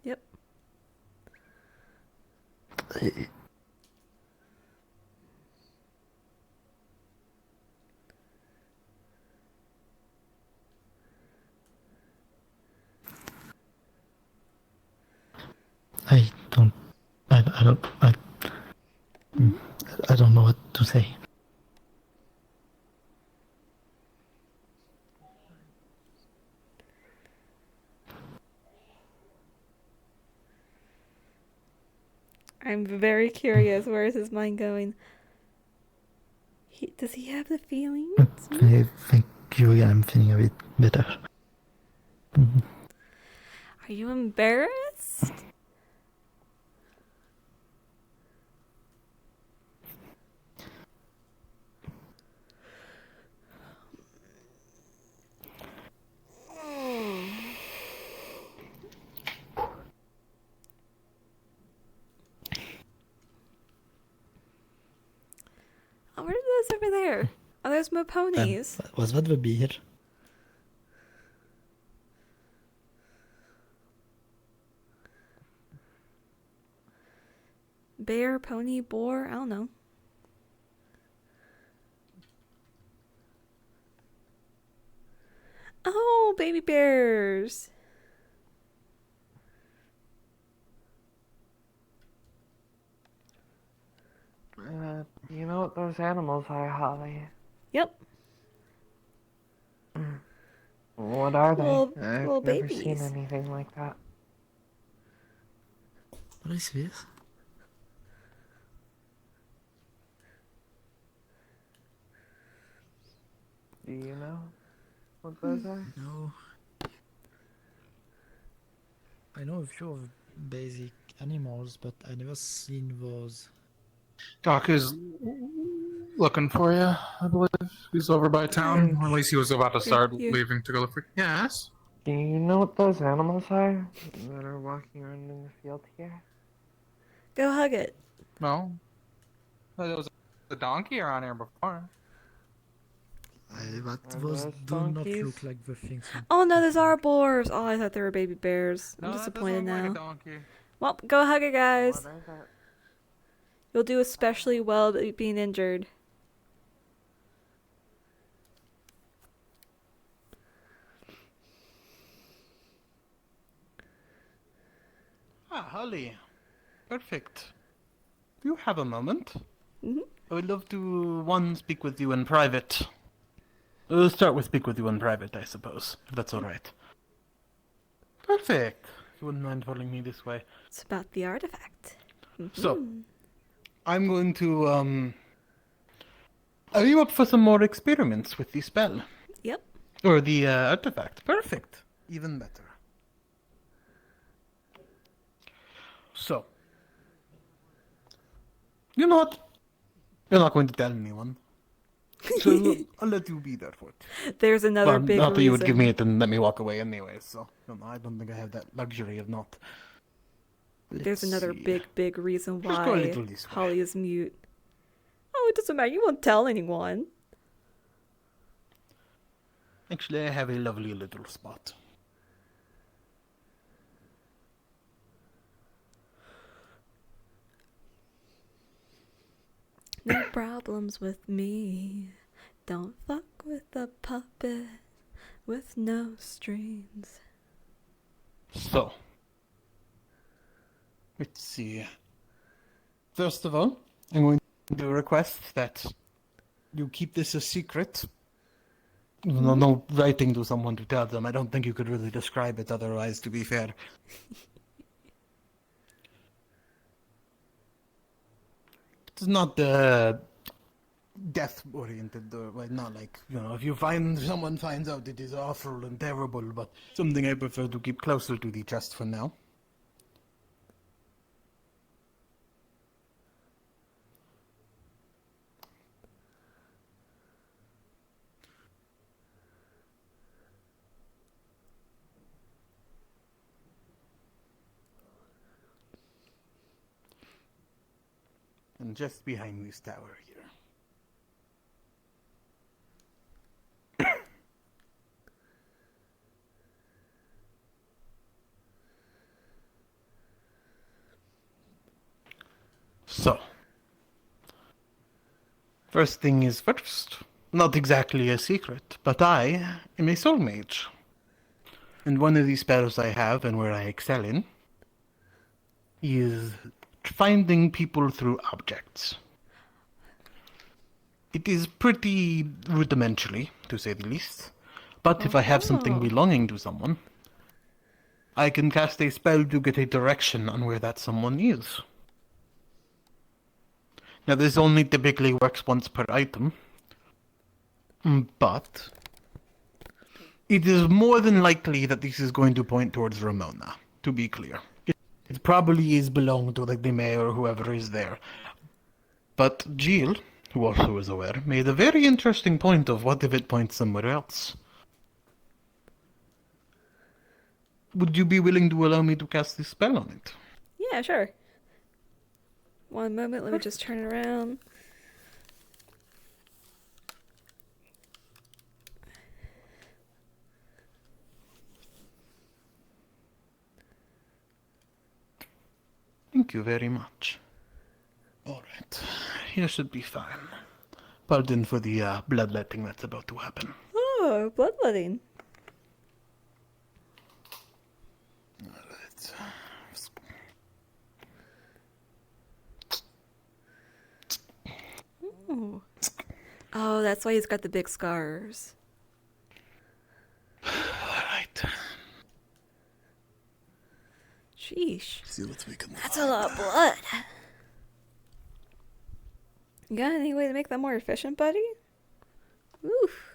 Yep. I don't know what to say. I'm very curious. Where is his mind going? Does he have the feelings? I thank you again. I'm feeling a bit better. Are you embarrassed? over there? Are those more ponies? Was that the beer? Bear, pony, boar? I don't know. Oh, baby bears. You know what those animals are, Holly? Yep. What are they? I've little never babies. seen anything like that. What is this? Do you know what those are? No. I know a few of basic animals, but I never seen those. Doc is looking for you, I believe. He's over by town, or at least he was about to start leaving to go look for. Yes. Do you know what those animals are that are walking around in the field here? Go hug it. No. There was a donkey around here before. Those do not look like the things. Oh no, those are boars. Oh, I thought they were baby bears. I'm No, that disappointed doesn't look now. like a donkey. Well, go hug it, guys. What are that? You'll do especially well being injured. Ah, Holly. Perfect. Do you have a moment? Mm-hmm. I would love to, speak with you in private. We'll start with speak with you in private, I suppose, if that's alright. Perfect. If you wouldn't mind following me this way. It's about the artifact. So, I'm going to, are you up for some more experiments with the spell? Yep. Or the, artifact? Perfect. Even better. So, you know what? You're not going to tell anyone. So I'll let you be there for it. There's another big not that you would give reason. me it and let me walk away anyway, so I don't think I have that luxury of not. There's another big reason Just go a why little this way. Holly is mute. Oh, it doesn't matter. You won't tell anyone. Actually, I have a lovely little spot. No problems with me. Don't fuck with a puppet with no strings. So, let's see. First of all, I'm going to request that you keep this a secret. No writing to someone to tell them. I don't think you could really describe it otherwise, to be fair. It's not death-oriented, or not like, if someone finds out it is awful and terrible, but something I prefer to keep closer to the chest for now. And just behind this tower here. So, first thing is first. Not exactly a secret, but I am a soul mage. And one of the spells I have, and where I excel in, is finding people through objects. It is pretty rudimentary, to say the least. But if I have something belonging to someone, I can cast a spell to get a direction on where that someone is. Now, this only typically works once per item, but it is more than likely that this is going to point towards Ramona, to be clear. It probably is belonged to the mayor or whoever is there. But Jill, who also is aware, made a very interesting point of what if it points somewhere else. Would you be willing to allow me to cast this spell on it? Yeah, sure. One moment, let me just turn it around. Thank you very much. Alright, you should be fine. Pardon for the bloodletting that's about to happen. Oh, bloodletting. Alright. Ooh. Oh, that's why he's got the big scars. Alright. Sheesh. See what we can That's a lot of blood. You got any way to make that more efficient, buddy? Oof.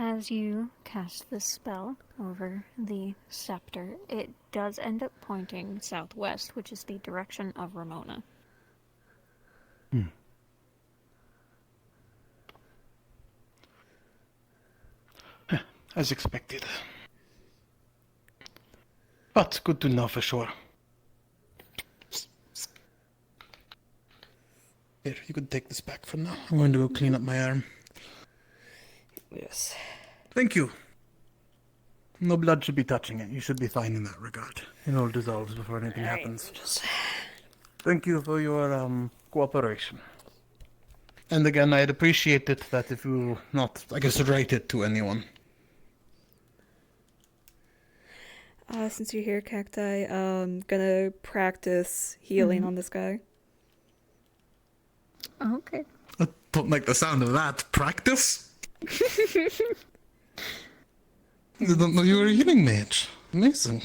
As you cast this spell over the scepter, it does end up pointing southwest, which is the direction of Ramona. As expected. But good to know for sure. Here, you can take this back for now. I'm going to go clean up my arm. Yes. Thank you. No blood should be touching it. You should be fine in that regard. It all dissolves before anything happens. Thank you for your cooperation. And again, I'd appreciate it that if you not, I guess, write it to anyone. Since you're here, Cacti, gonna practice healing on this guy. Okay. I don't like the sound of that. Practice? I don't know you were a healing mage. Amazing.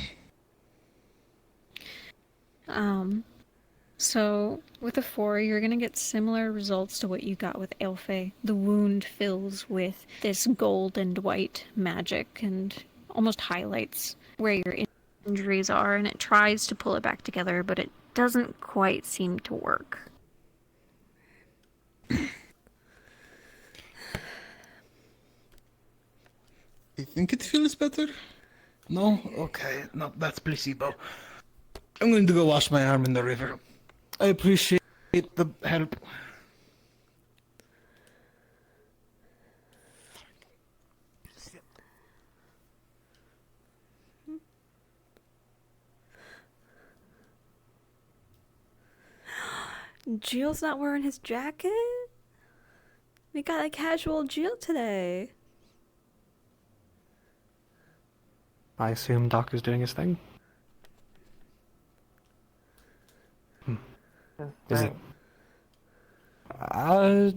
So with a 4, you're gonna get similar results to what you got with Elfe. The wound fills with this gold and white magic and almost highlights where your injuries are, and it tries to pull it back together, but it doesn't quite seem to work. You think it feels better? No? Okay, no, that's placebo. I'm going to go wash my arm in the river. I appreciate the help. Jill's not wearing his jacket? We got a casual Jill today. I assume Doc is doing his thing. Is it? I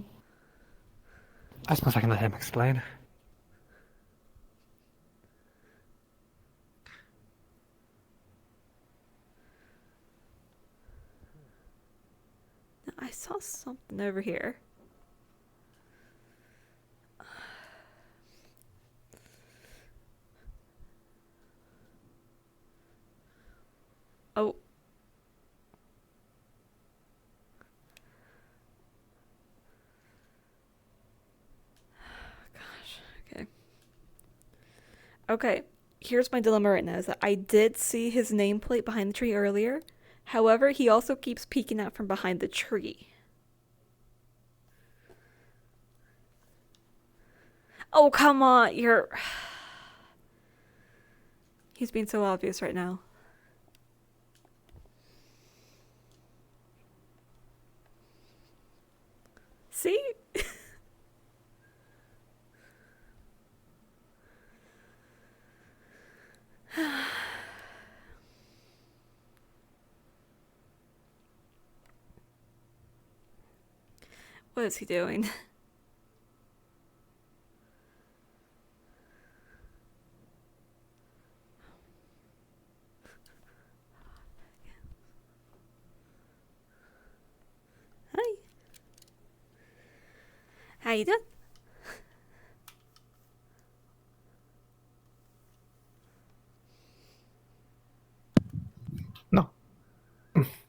suppose I can let him explain. I saw something over here. Oh. Gosh, okay. Okay, here's my dilemma right now, is that I did see his nameplate behind the tree earlier. However, he also keeps peeking out from behind the tree. Oh, come on, you're... He's being so obvious right now. See? What is he doing? Hi. How you doing? No.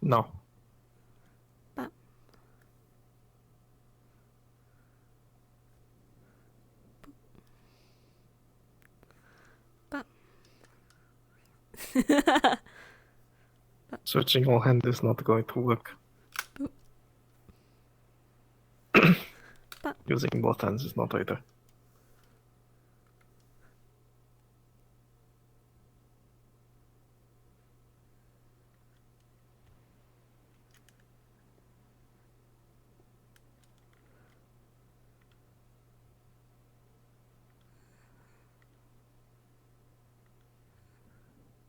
No. But... Switching all hand is not going to work. Using both hands is not either.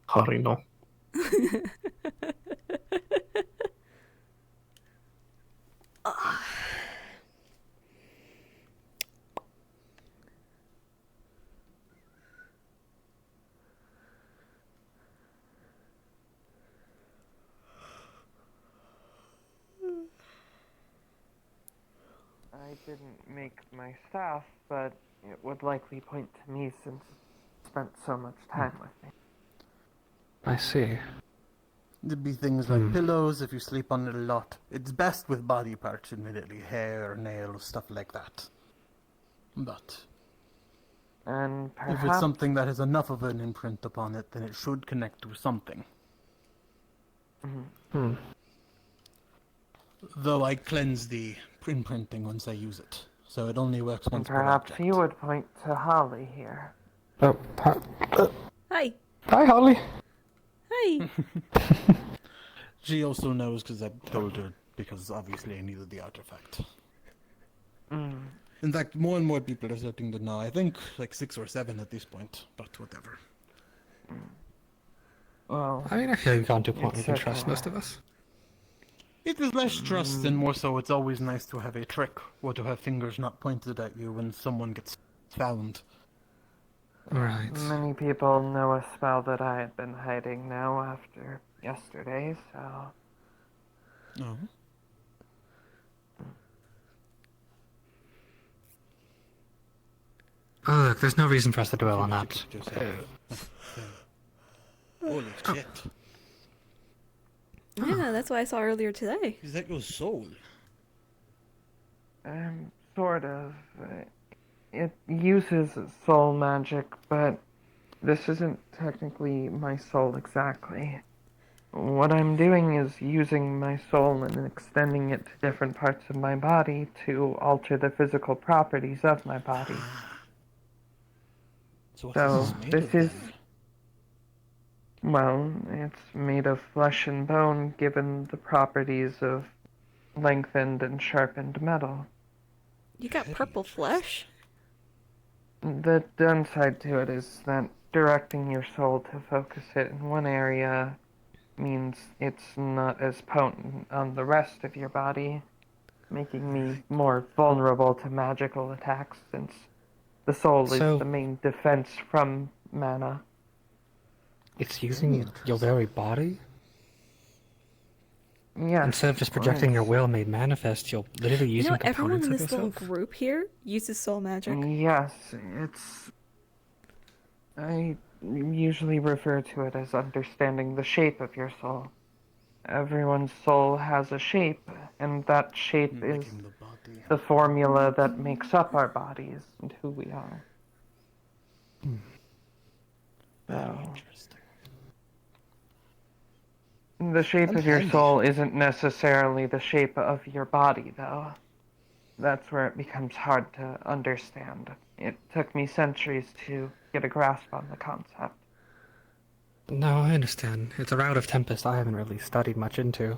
Hurry, no. I didn't make my staff, but it would likely point to me since it spent so much time with me. I see. There'd be things like pillows if you sleep on it a lot. It's best with body parts, admittedly. Hair, nails, stuff like that. But And if it's perhaps something that has enough of an imprint upon it, then it should connect to something. Though I cleanse the imprinting once I use it, so it only works and once per perhaps object. you would point to Holly here. Oh, Hi. hi, Holly. Hi. She also knows because I told her, because obviously I needed the artifact. In fact, more and more people are starting to know. I think like 6 or 7 at this point, but whatever. Well, I mean, I feel like we've gone to a point where we can it's trust okay. most of us. It is less trust and more so it's always nice to have a trick, or to have fingers not pointed at you when someone gets found. Right. Many people know a spell that I had been hiding now after yesterday, so... Oh. Oh, look, there's no reason for us to dwell on that. Holy shit. Yeah, that's what I saw earlier today. Is that your soul? Sort of. It uses soul magic, but this isn't technically my soul exactly. What I'm doing is using my soul and extending it to different parts of my body to alter the physical properties of my body. So this is... Well, it's made of flesh and bone given the properties of lengthened and sharpened metal. You got purple flesh? The downside to it is that directing your soul to focus it in one area means it's not as potent on the rest of your body, making me more vulnerable to magical attacks since the soul is the main defense from mana. It's using your very body? Yeah. Instead of just projecting your will made manifest, you're literally using everyone components in of this little yourself? group here uses soul magic. Yes, it's... I usually refer to it as understanding the shape of your soul. Everyone's soul has a shape, and that shape is the formula that makes up our bodies and who we are. So, the shape of your soul isn't necessarily the shape of your body, though. That's where it becomes hard to understand. It took me centuries to get a grasp on the concept. No, I understand. It's a route of Tempest I haven't really studied much into.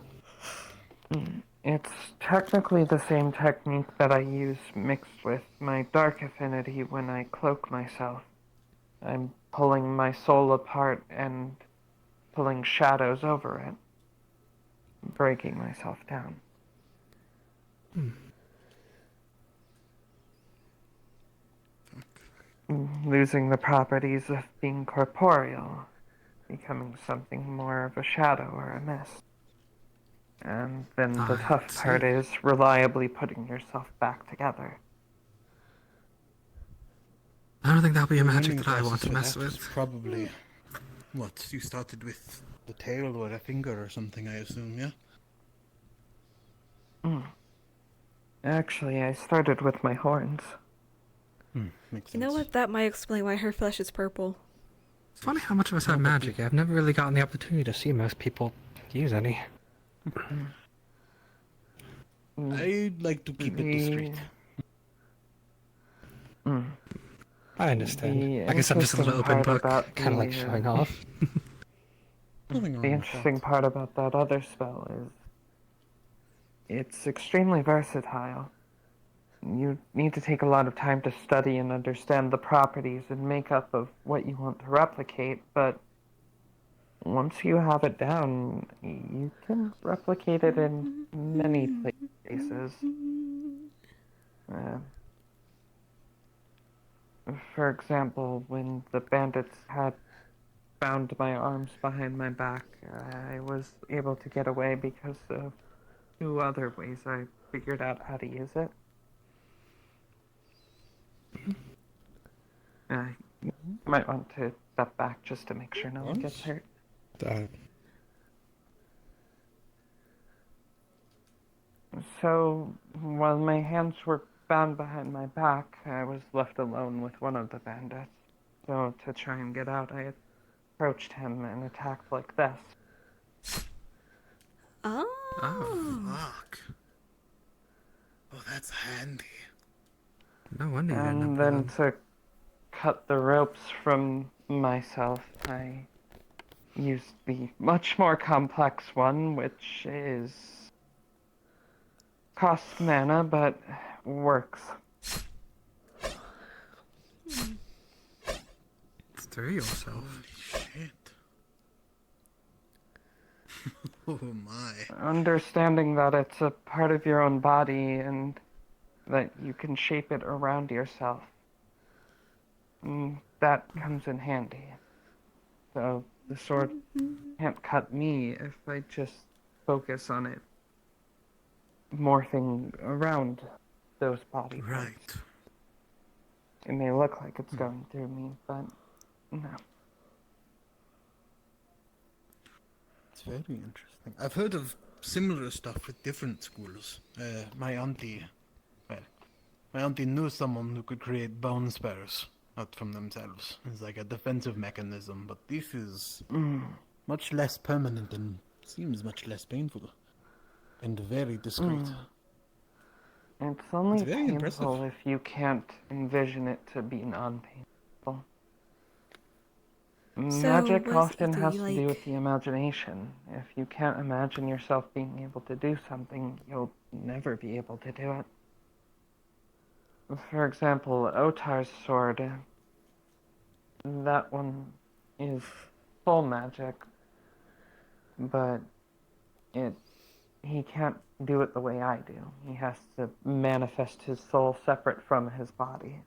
It's technically the same technique that I use mixed with my dark affinity when I cloak myself. I'm pulling my soul apart and pulling shadows over it, breaking myself down. Losing the properties of being corporeal, becoming something more of a shadow or a mist. And then the tough part is reliably putting yourself back together. I don't think that'll be a The magic learning that I want process to for mess that with. was probably what you started with the tail or a finger or something, I assume, yeah? Actually, I started with my horns. Makes sense. You know what? That might explain why her flesh is purple. It's funny how much of us have magic. I've never really gotten the opportunity to see most people use any. I'd like to keep it discreet. I understand. The I guess I'm just a little interesting open part book, about kind of like the, showing off. Nothing wrong The with interesting part about that other spell is it's extremely versatile. You need to take a lot of time to study and understand the properties and makeup of what you want to replicate, but once you have it down, you can replicate it in many places. For example, when the bandits had bound my arms behind my back, I was able to get away because of 2 other ways I figured out how to use it. You might want to step back just to make sure no one gets hurt. So, while my hands were bound behind my back, I was left alone with one of the bandits. So, to try and get out, I approached him and attacked like this. Oh. Fuck. Oh, that's handy. No wonder you're And then to cut the ropes from myself, I used the much more complex one, which is costs mana, but works. Through yourself. Holy shit. Oh my. Understanding that it's a part of your own body and that you can shape it around yourself, that comes in handy. So the sword can't cut me if I just focus on it morphing around those body parts. Right. It may look like it's going through me, but no. It's very interesting. I've heard of similar stuff with different schools. My auntie knew someone who could create bone spurs out from themselves. It's like a defensive mechanism, but this is much less permanent and seems much less painful. And very discreet. It's only It's very painful impressive. if you can't envision it to be non-painful. Magic often has to do with the imagination. If you can't imagine yourself being able to do something, you'll never be able to do it. For example, Otar's sword, that one is full magic, but he can't do it the way I do. He has to manifest his soul separate from his body.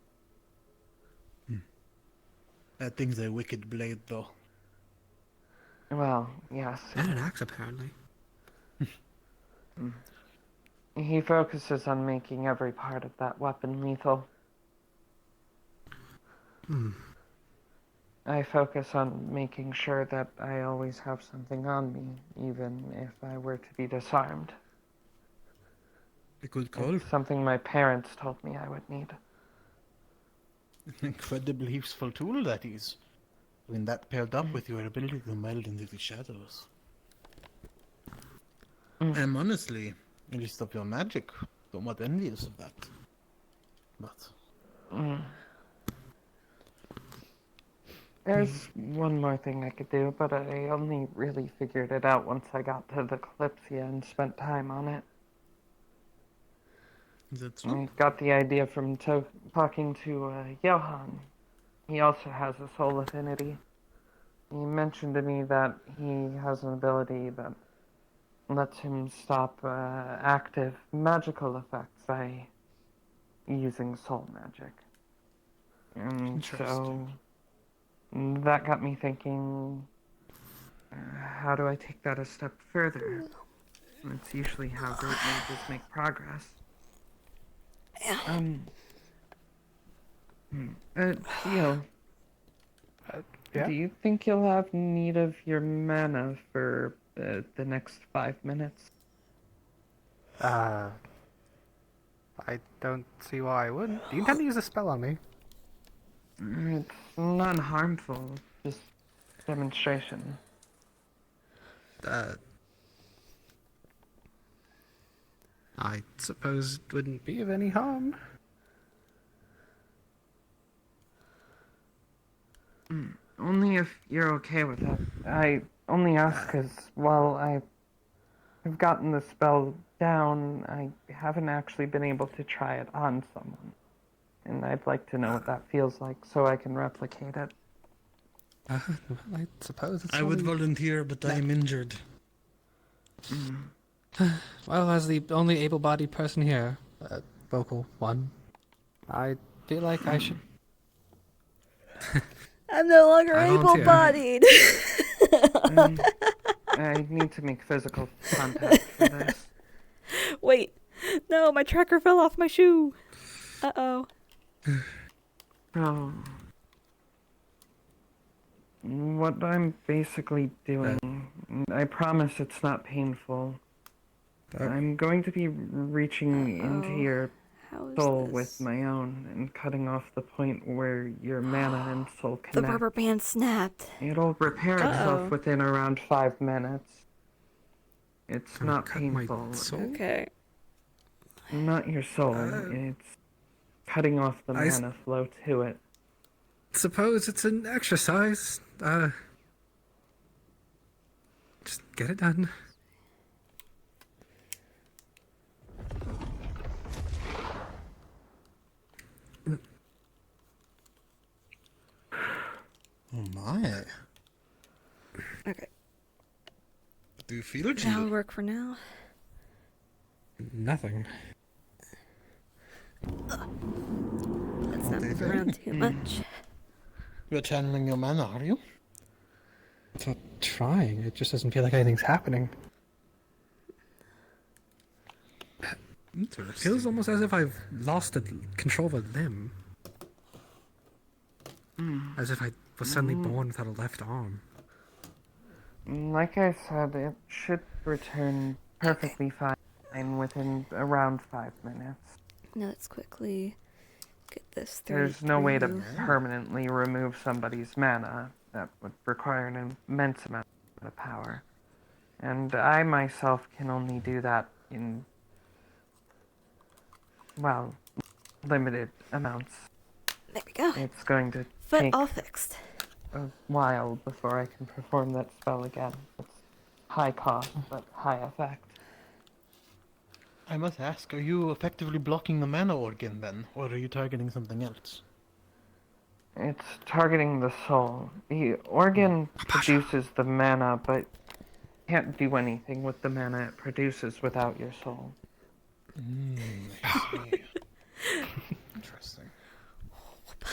That thing's a wicked blade, though. Well, yes. And an axe, apparently. He focuses on making every part of that weapon lethal. I focus on making sure that I always have something on me, even if I were to be disarmed. A good call. It's something my parents told me I would need. An incredibly useful tool, that is. When that paired up with your ability to meld into the shadows. I'm honestly, at least of your magic, somewhat envious of that. But... There's one more thing I could do, but I only really figured it out once I got to the Kalypsia and spent time on it. Is that so? I got the idea from talking to Johan. He also has a soul affinity. He mentioned to me that he has an ability that lets him stop active magical effects by using soul magic. And so that got me thinking, how do I take that a step further? That's usually how great mages make progress. Theo, yeah? do you think you'll have need of your mana for the next 5 minutes? I don't see why I wouldn't. Do you intend to use a spell on me? It's non-harmful, just demonstration? I suppose it wouldn't be of any harm. Only if you're okay with that. I only ask because, while I've gotten the spell down, I haven't actually been able to try it on someone. And I'd like to know what that feels like so I can replicate it. Well, I suppose it's I would only... volunteer, but I am injured. Well, as the only able-bodied person here, vocal one, I feel like I should... I'm no longer I volunteer. able-bodied. I need to make physical contact for this. Wait, no, my tracker fell off my shoe. Uh-oh. Oh. What I'm basically doing, I promise it's not painful. I'm going to be reaching into your soul with my own and cutting off the point where your mana and soul connect. The rubber band snapped. It'll repair itself within around 5 minutes. It's not painful. Okay. Not your soul. It's cutting off the mana flow to it. Suppose it's an exercise. Just get it done. Oh my. Okay. Do you feel it? That'll work for now. Nothing. Let's not move around too much. You're channeling your mana, are you? It's not trying. It just doesn't feel like anything's happening. It feels almost as if I've lost control of a limb. As if I was suddenly born without a left arm. Like I said, it should return perfectly fine within around 5 minutes. Now let's quickly get this through. There's no way to permanently remove somebody's mana. That would require an immense amount of power. And I myself can only do that in, well, limited amounts. There we go. It's going to Foot take all fixed. a while before I can perform that spell again. It's high cost, but high effect. I must ask, are you effectively blocking the mana organ then, or are you targeting something else? It's targeting the soul. The organ produces the mana, but can't do anything with the mana it produces without your soul. Interesting.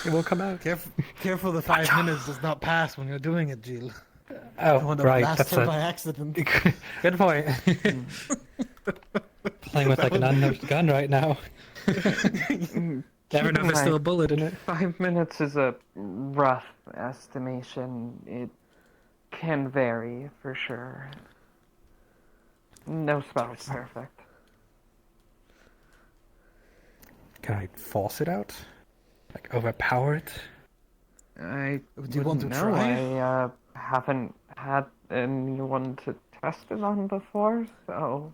It will come out. Careful the 5 minutes does not pass when you're doing it, Jill. Oh, right. That's her by accident. Good point. Playing with like an unloaded gun right now. Never know if there's still a bullet in it. 5 minutes is a rough estimation. It can vary, for sure. No spell is perfect. Can I force it out? Like, overpower it? I Do you want to know. try? I haven't had anyone to test it on before, so...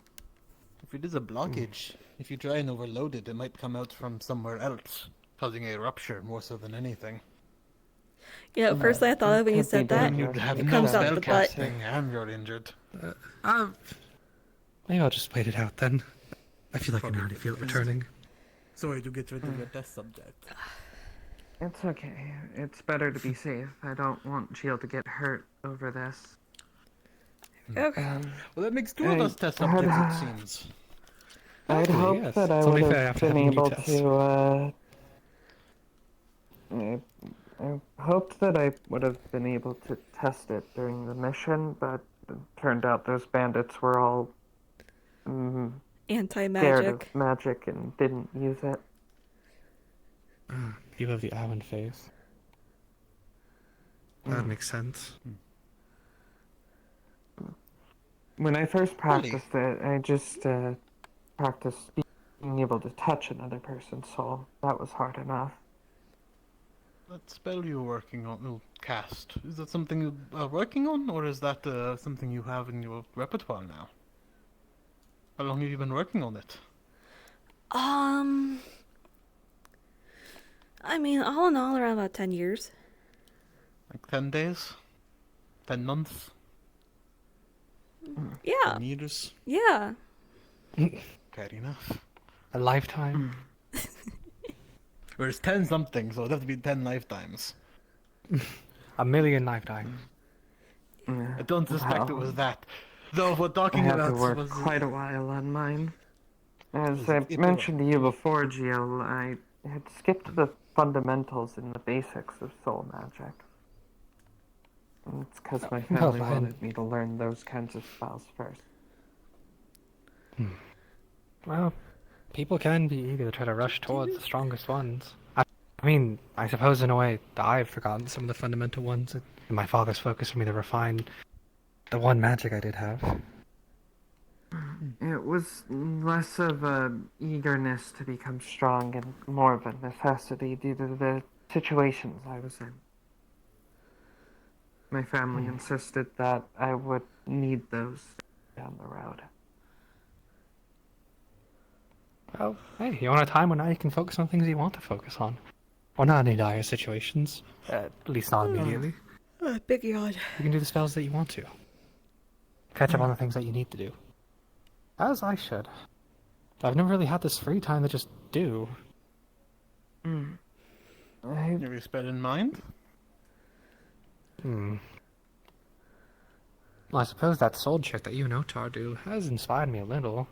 If it is a blockage, if you try and overload it, it might come out from somewhere else, causing a rupture more so than anything. Yeah, at first I thought when you said that, You'd have it no comes out spell the butt. casting and you're injured. Maybe I'll just wait it out then. I feel like I can already feel it returning. Sorry to get rid of your test subject. It's okay. It's better to be safe. I don't want Jill to get hurt over this. Okay. Well, that makes 2 of us test subjects, it seems. I'd Actually, hope yes. that I It's would only fair have after been having you able test. to, I hoped that I would have been able to test it during the mission, but it turned out those bandits were all scared Anti-magic. of magic and didn't use it. You have the Allen face. That makes sense. When I first practiced it, I just practiced being able to touch another person's soul. That was hard enough. that spell you're working on, cast, is that something you are working on, or is that something you have in your repertoire now? How long have you been working on it? I mean, all in all, around about 10 years. Like 10 days? 10 months? Yeah. 10 years? Yeah. Fair enough. A lifetime? Whereas 10 something, so it'd have to be 10 lifetimes. A million lifetimes. I don't suspect it was that. Though if we're I talking had about to work was quite a while on mine. As Was I it- mentioned to you before, Gio, I had skipped the fundamentals and the basics of soul magic. And it's because my family fine. wanted me to learn those kinds of spells first. Well, people can be eager to try to rush towards the strongest ones. I mean, I suppose in a way I've forgotten some of the fundamental ones. My father's focus for me to refine the one magic I did have. It was less of a eagerness to become strong and more of a necessity due to the situations I was in. My family insisted that I would need those down the road. Well, hey, you're on a time when now you can focus on things you want to focus on. Or not in any dire situations. At least not immediately. Big yawn. You can do the spells that you want to. Catch up on the things that you need to do. As I should. I've never really had this free time to just do. Have you spell in mind? Well, I suppose that soul check that you and Otar do has inspired me a little.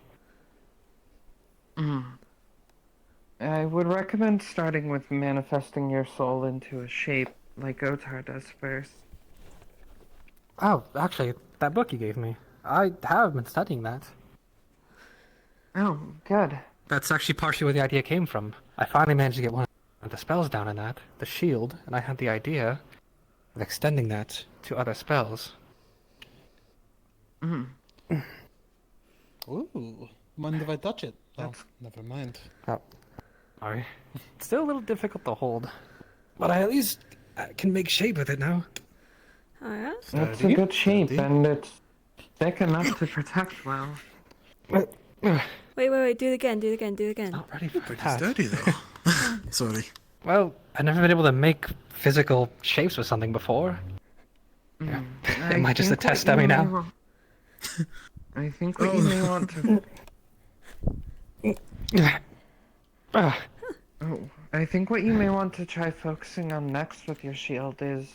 I would recommend starting with manifesting your soul into a shape like Otar does first. Oh, actually, that book you gave me. I have been studying that. Oh, good. That's actually partially where the idea came from. I finally managed to get one of the spells down in that, the shield, and I had the idea of extending that to other spells. Ooh. Mind if I touch it? Oh, never mind. Oh, sorry. It's still a little difficult to hold. But I at least can make shape with it now. Oh, yeah? It's a good shape, and it's thick enough to protect well. Wait, do it again, do it again, do it again. Not ready for Pretty that. sturdy though. Sorry. Well, I've never been able to make physical shapes with something before. Am I just a test dummy now? I think what you may want to... I think what you may want to try focusing on next with your shield is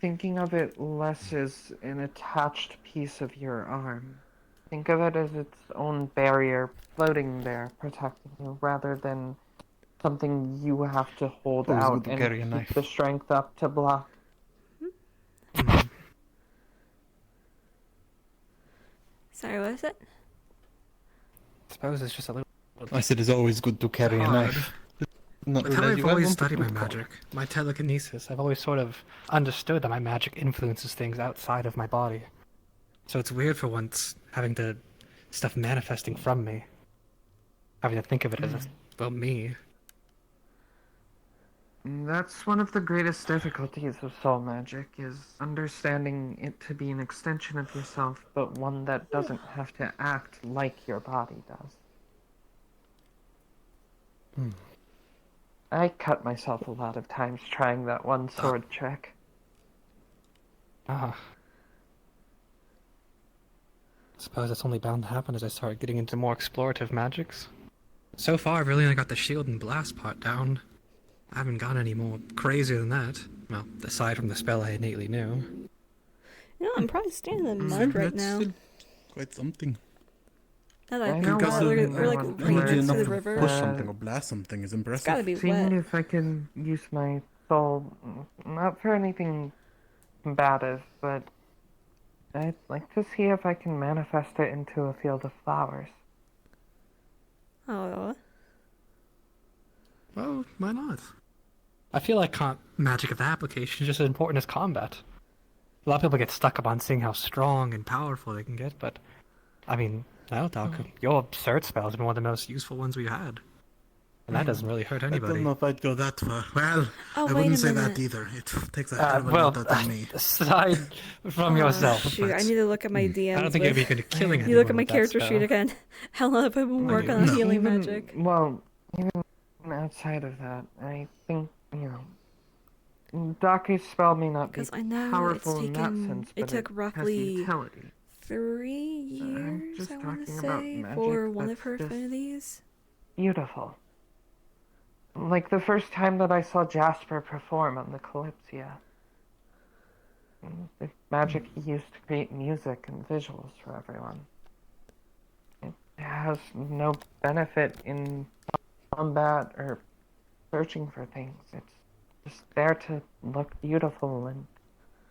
thinking of it less as an attached piece of your arm. Think of it as its own barrier floating there, protecting you, rather than something you have to hold Always out good to and carry a keep knife. the strength up to block. Sorry, what is it? I suppose it's just a little... I said it's always good to carry a knife. Not That's how that I've you ever always want to studied my put- magic. My telekinesis. I've always sort of understood that my magic influences things outside of my body. So it's weird for once having to stuff manifesting from me. Having to think of it as, well, me. That's one of the greatest difficulties of soul magic, is understanding it to be an extension of yourself, but one that doesn't have to act like your body does. I cut myself a lot of times trying that one sword trick. Ah. Suppose it's only bound to happen as I start getting into more explorative magics. So far, I've really only got the shield and blast part down. I haven't gone any more crazier than that. Well, aside from the spell I innately knew. You know, I'm probably standing in the mud right now. Quite something. Now that I I think know about what it, you we're like want right to next to learn. the river. Push something or blast something is impressive. It's gotta be Seeing wet. if I can use my soul, not for anything combative, but I'd like to see if I can manifest it into a field of flowers. Oh. Well, why not? I feel like magic of the application is just as important as combat. A lot of people get stuck up on seeing how strong and powerful they can get, but I mean, Doc, your cert spell has been one of the most useful ones we've had. And that doesn't really hurt I anybody. don't know if I'd go that far. Well, Oh, I wait wouldn't a say that minute. either. It takes a hell of a lot out of me. Aside from yourself. Shoot, I but- need to look at my DMs. I don't think it'd be good at killing You look at anyone my with that character spell. sheet again. How long have I been working on healing Even- magic? Well, even outside of that, I think, Daku's spell may not be Because I know powerful it's in that taken. sense, It but took has roughly utility. 3 years. just I want to talking about say magic for one of that's her just- affinities. Beautiful. Like the first time that I saw Jasper perform on the Kalypsia. The magic he used to create music and visuals for everyone. It has no benefit in combat or searching for things. It's just there to look beautiful and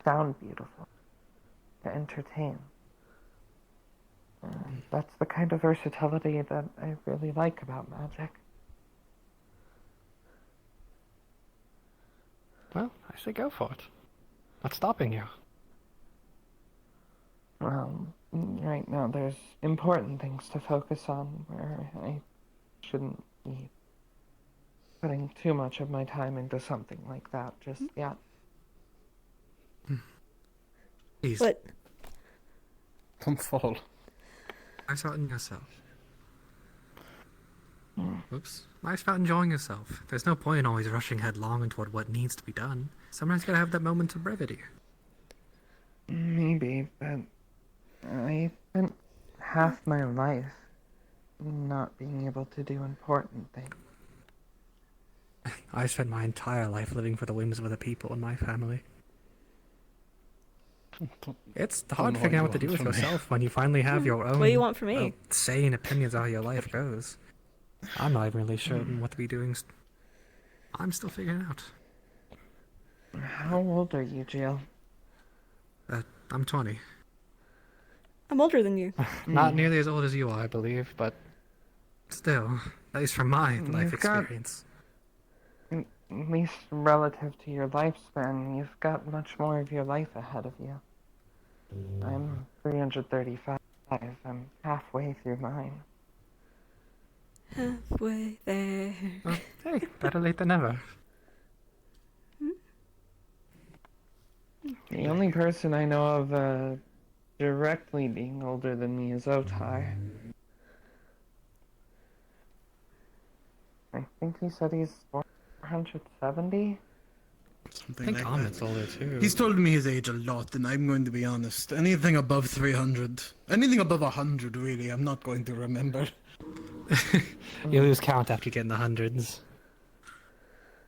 sound beautiful. To entertain. That's the kind of versatility that I really like about magic. Well, I say go for it. What's stopping you? Right now there's important things to focus on where I shouldn't be putting too much of my time into something like that just yet. Please. But Don't fall. Nice out in yourself. Oops. Nice about enjoying yourself. There's no point in always rushing headlong into what needs to be done. Sometimes you gotta have that moment of brevity. Maybe, but I spent half my life not being able to do important things. I spent my entire life living for the whims of other people in my family. It's hard know figuring out what what to you do with want from me. yourself when you finally have your own What do you want from me? well, say and opinions on how your life goes. I'm not even really sure what to be doing. I'm still figuring it out. How old are you, Jill? I'm 20. I'm older than you. Not nearly as old as you are, I believe, but still, at least from my life You've got- experience. At least relative to your lifespan, you've got much more of your life ahead of you. I'm 335. I'm halfway through mine. Halfway there. Well, hey, better late than never. The only person I know of directly being older than me is Otar. I think he said he's 470? Something I think like Ahmed's that. older too. He's told me his age a lot, and I'm going to be honest. Anything above 300, anything above 100, really, I'm not going to remember. You lose count after you get in the hundreds.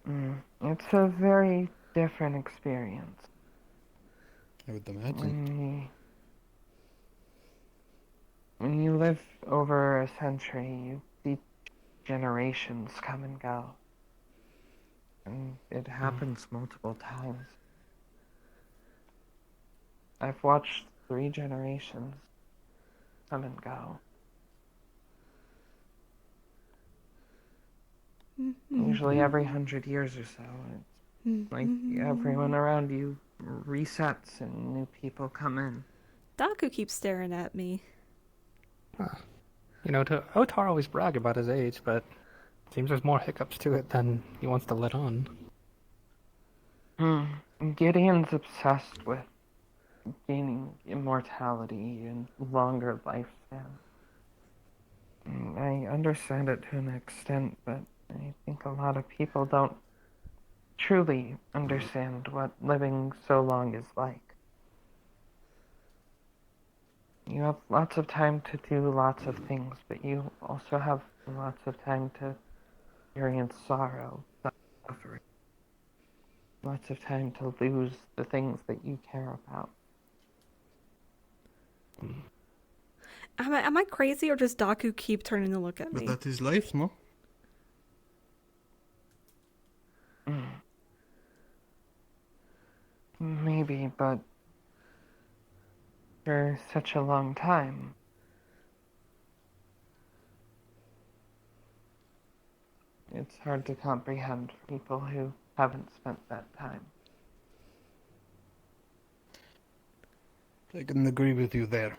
It's a very different experience. I would imagine. When you live over a century, you see generations come and go. And it happens multiple times. I've watched 3 generations come and go. Usually every 100 years or so. It's like everyone around you resets and new people come in. Daku keeps staring at me. You know, Otar always brag about his age, but seems there's more hiccups to it than he wants to let on. Gideon's obsessed with gaining immortality and longer lifespan. I understand it to an extent, but I think a lot of people don't truly understand what living so long is like. You have lots of time to do lots of things, but you also have lots of time to experience sorrow, suffering. Lots of time to lose the things that you care about. Am I crazy or does Daku keep turning to look at me? But that is life, no? Maybe, but for such a long time. It's hard to comprehend for people who haven't spent that time. I can agree with you there.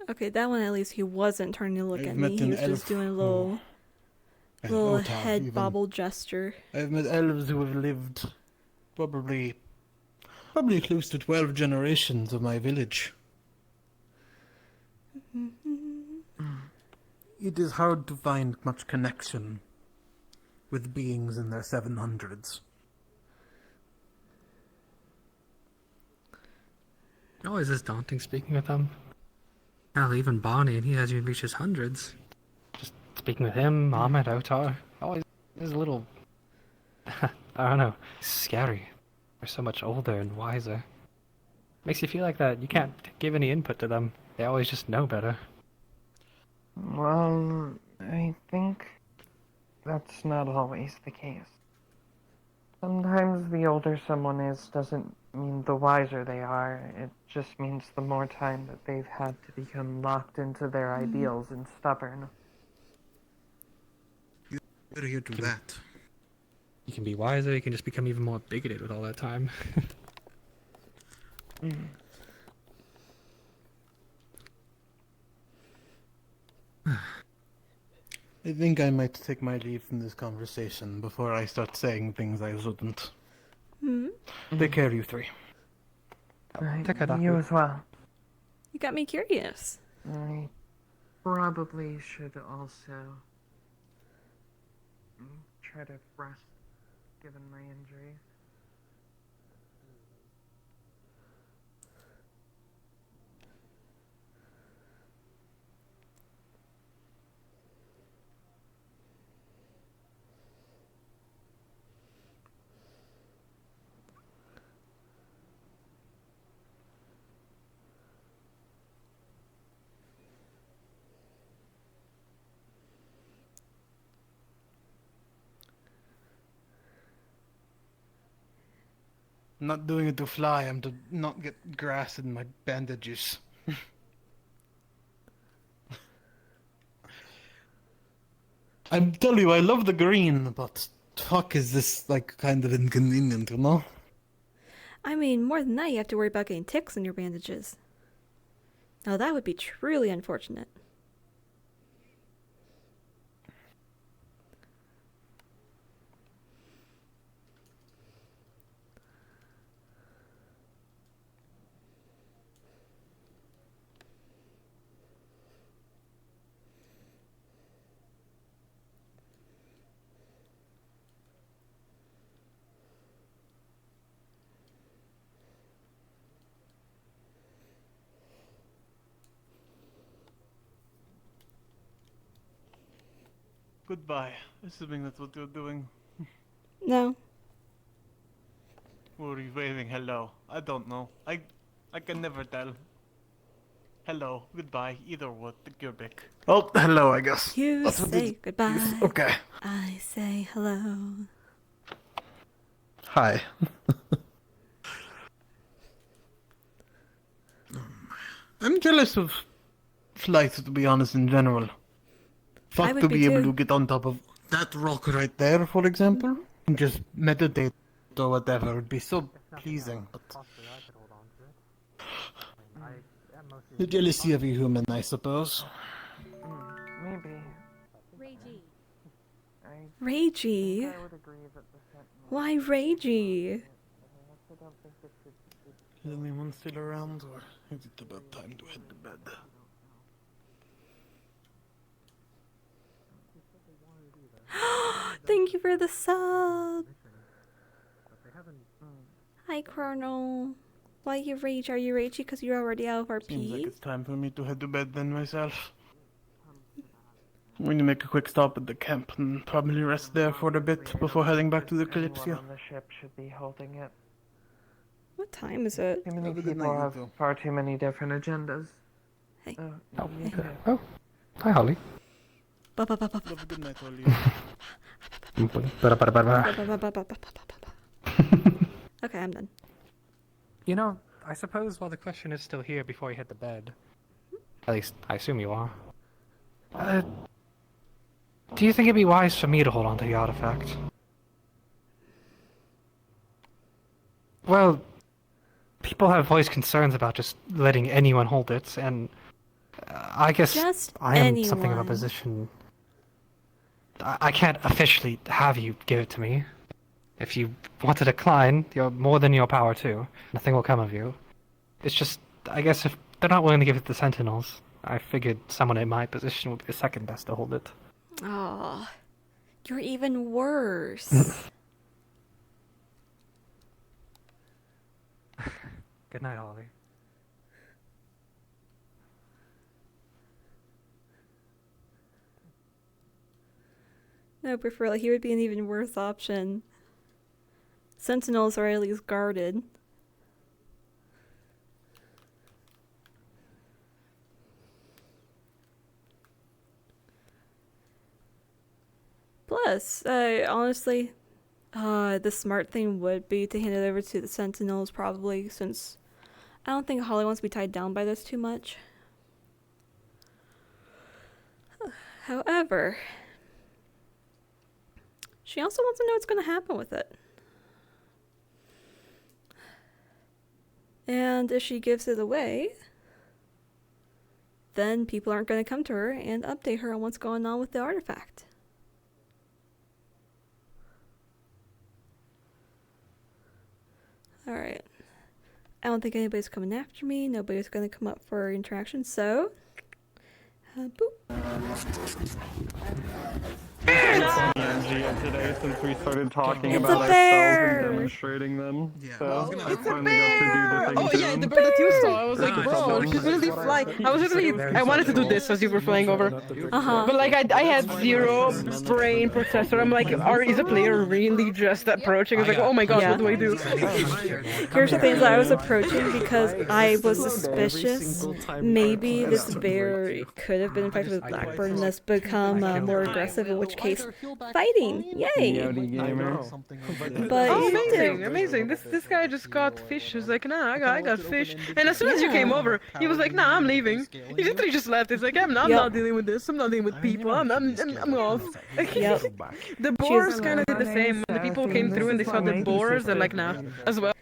Okay, that one at least he wasn't turning to look I've at met me. He an was just elf doing a who- little and Little Otar, head even. bobble gesture. I've met elves who have lived probably close to 12 generations of my village. It is hard to find much connection with beings in their 700s. Oh, is this daunting speaking with them? Hell, even Barney, and he hasn't even reached his hundreds. Just speaking with him, Ahmed, Otar, always is a little, I don't know, scary. They're so much older and wiser. Makes you feel like that you can't give any input to them. They always just know better. Well, I think that's not always the case. Sometimes the older someone is doesn't mean the wiser they are. It just means the more time that they've had to become locked into their ideals and stubborn. Better hear to that. You can be wiser, you can just become even more bigoted with all that time. I think I might take my leave from this conversation before I start saying things I shouldn't. Take care, you three. Right, Take care, you Doctor. as well. You got me curious. I probably should also try to rest, given my injury. I'm not doing it to fly, I'm to not get grass in my bandages. I'm telling you, I love the green, but fuck is this, like, kind of inconvenient, you know? I mean, more than that, you have to worry about getting ticks in your bandages. Now that would be truly unfortunate. Goodbye, assuming that's what you're doing. No. Or are you waving hello? I don't know. I can never tell. Hello, goodbye, either would, take your pick. Oh, hello, I guess. You That's what say it- goodbye. Okay. I say hello. Hi. I'm jealous of flights, to be honest, in general. Fuck would to be be able too. to get on top of that rock right there, for example, and just meditate or whatever. Would be so pleasing, but the jealousy of a human, I suppose. Maybe. Ragey. I would agree that the Sentinel... Why Ragey? I also don't think it should... Is anyone still around, or is it about time to head to bed? Thank you for the sub. Hi, Chrono. Why you rage? Are you ragey because you're already out of RP? Seems like it's time for me to head to bed then myself. I'm going to make a quick stop at the camp and probably rest there for a bit before heading back to the Anyone Kalypsia. on the ship should be holding it. What time is it? Too many Have a good people night, have you two. far too many different agendas. Hey. Oh, hi, Holly. Have a good night, all you. Okay, I'm done. You know, I suppose while the question is still here before you hit the bed, at least I assume you are, do you think it'd be wise for me to hold on to the artifact? Well, people have voiced concerns about just letting anyone hold it, and I guess Just I am something of a anyone. position. I can't officially have you give it to me. If you want to decline, you're more than your power too. Nothing will come of you. It's just, I guess if they're not willing to give it to the Sentinels, I figured someone in my position would be the second best to hold it. Oh, you're even worse. Good night, Ollie. No, but for he would be an even worse option. Sentinels are at least guarded. Plus, honestly, the smart thing would be to hand it over to the Sentinels, probably, since I don't think Holly wants to be tied down by this too much. However, she also wants to know what's going to happen with it. And if she gives it away, then people aren't going to come to her and update her on what's going on with the artifact. Alright. I don't think anybody's coming after me. Nobody's going to come up for interaction, so... boop. Today, since we started talking It's about a bear! ourselves and demonstrating them. Yeah, So I it's a finally got to do the thing Oh to yeah, them. the bird that you saw. I was like, bro, she's really flying. I wanted to do this as you were flying over. But like, I had zero brain processor. I'm like, is a player really just approaching? I was like, oh my god, Yeah. what do I do? Here's the thing that I was approaching because I was suspicious. Maybe this bear could have been infected with Blackburn and has become more aggressive, in which case, fighting! Yay! But Oh, amazing, amazing. This guy just got fish. He was like, nah, I got fish. And as soon as you came over, he was like, nah, I'm leaving. He literally just left. He's like, I'm not dealing with this. I'm not dealing with people. I'm off. Yep. The boars kind of did the same. When the people came through and they saw the boars, they're like, nah, as well.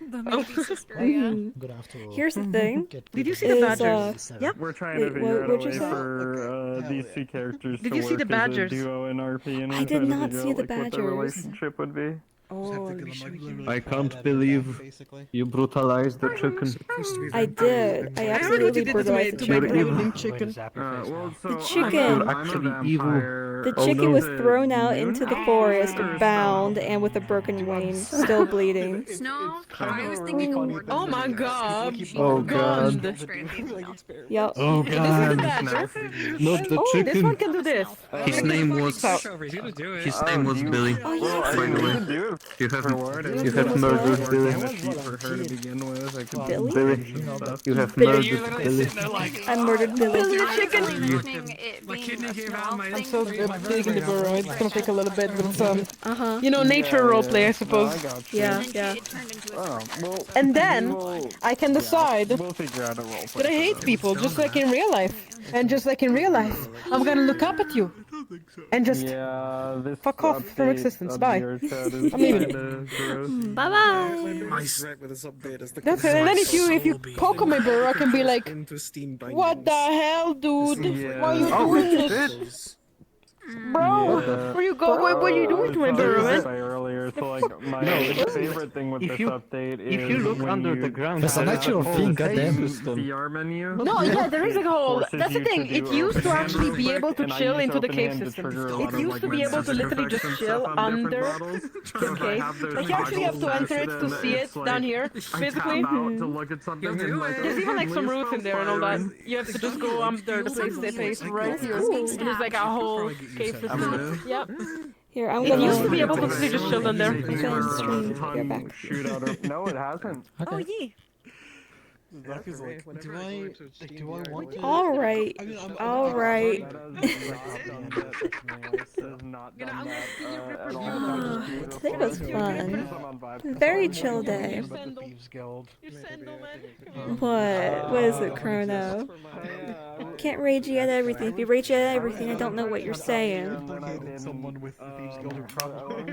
Here's the thing. Did you see the badgers? Yep. We're trying to figure out a way for these two characters Did to you see work the as a badgers? duo in RP, and I we're did trying to not figure see out, the like, what the badgers. relationship would be. Oh, I can't believe you brutalized the chicken. I did. I absolutely brutalized the chicken. chicken. The chicken. You're actually evil. The chicken was thrown out into the forest, bound, and with a broken wing, still bleeding. Snow? I was thinking of more. Oh my god. Oh god. Yep. Oh This is the god. badger. Not the Oh, this one chicken. can do this. His name was Billy. Oh, yeah. By the way, you have murdered Billy. Billy? You have murdered Billy. I murdered Billy. Billy the chicken. My kidney came out. I'm so big in the burrow. It's gonna take a little bit, but You know, nature roleplay, I suppose. Yeah, yeah. And then I can decide We'll figure out a role. that I hate people, just like in real life. And just like in real life, I'm gonna look up at you and just fuck off from existence. Bye. I'm leaving. Bye bye. That's it. And then if you poke on my burrow, I can be like, what the hell, dude? Why are you doing this? Bro, where you go? What are you doing to my burrow, man? Earlier, so like my favorite thing with if this you- update is if you look when under you the ground, That's an actual thing, goddamn. VR menu. No, yeah, there is like a whole. forces That's the you thing. to It do used to open actually hand be real able quick, to and I chill use into the open cave hand to system. trigger a lot It of, used like, to be able to magic literally effects just and chill stuff on different under models. the So if I cave. have those Like you actually have to modules enter it to set, see it it's like down here, I physically. tap out to look at something and like There's even like some roots in there and all that. You have to just go under the place they paste right here. And there's like a whole cave system. Yep. Here, I'm It gonna. used to be able to literally just chill down there. I'm gonna stream. You're back. No, it hasn't. Oh yeah. Do I want to? All right. I mean, All right. Today was fun. Very chill day. What is it, Chrono? Can't rage at everything. If you rage at everything, I don't know what you're saying. Someone with the Thieves Guild probably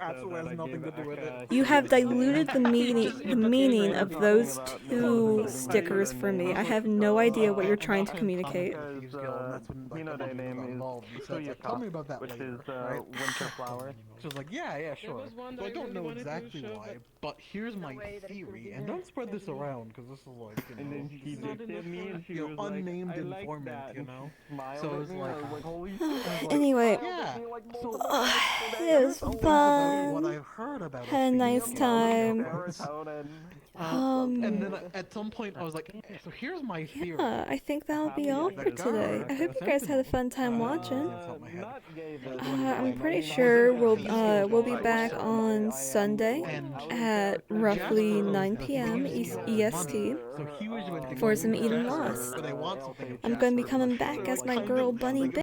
absolutely has nothing to do with it. You have diluted the meaning of those two do stickers for me. I have no idea what you're trying to communicate. You know their name is tell me about that which later, is right? winter flower. She was like, yeah, sure. So I don't know exactly why, but here's my theory, and don't spread this around because this is like, you know, And then she looked at me and she was unnamed like, I like informant, that. you know. Smiled So at it's me, like, I was like, holy Anyway, yeah. it was What fun. I've heard about Had a nice time. and then at some point I was like, so here's my theory. Yeah, I think that'll be all for today. I hope you guys had a fun time watching. I'm pretty sure we'll be back on Sunday at roughly 9 p.m. EST for some Eat and Lost. I'm going to be coming back as my girl Bunny Bear.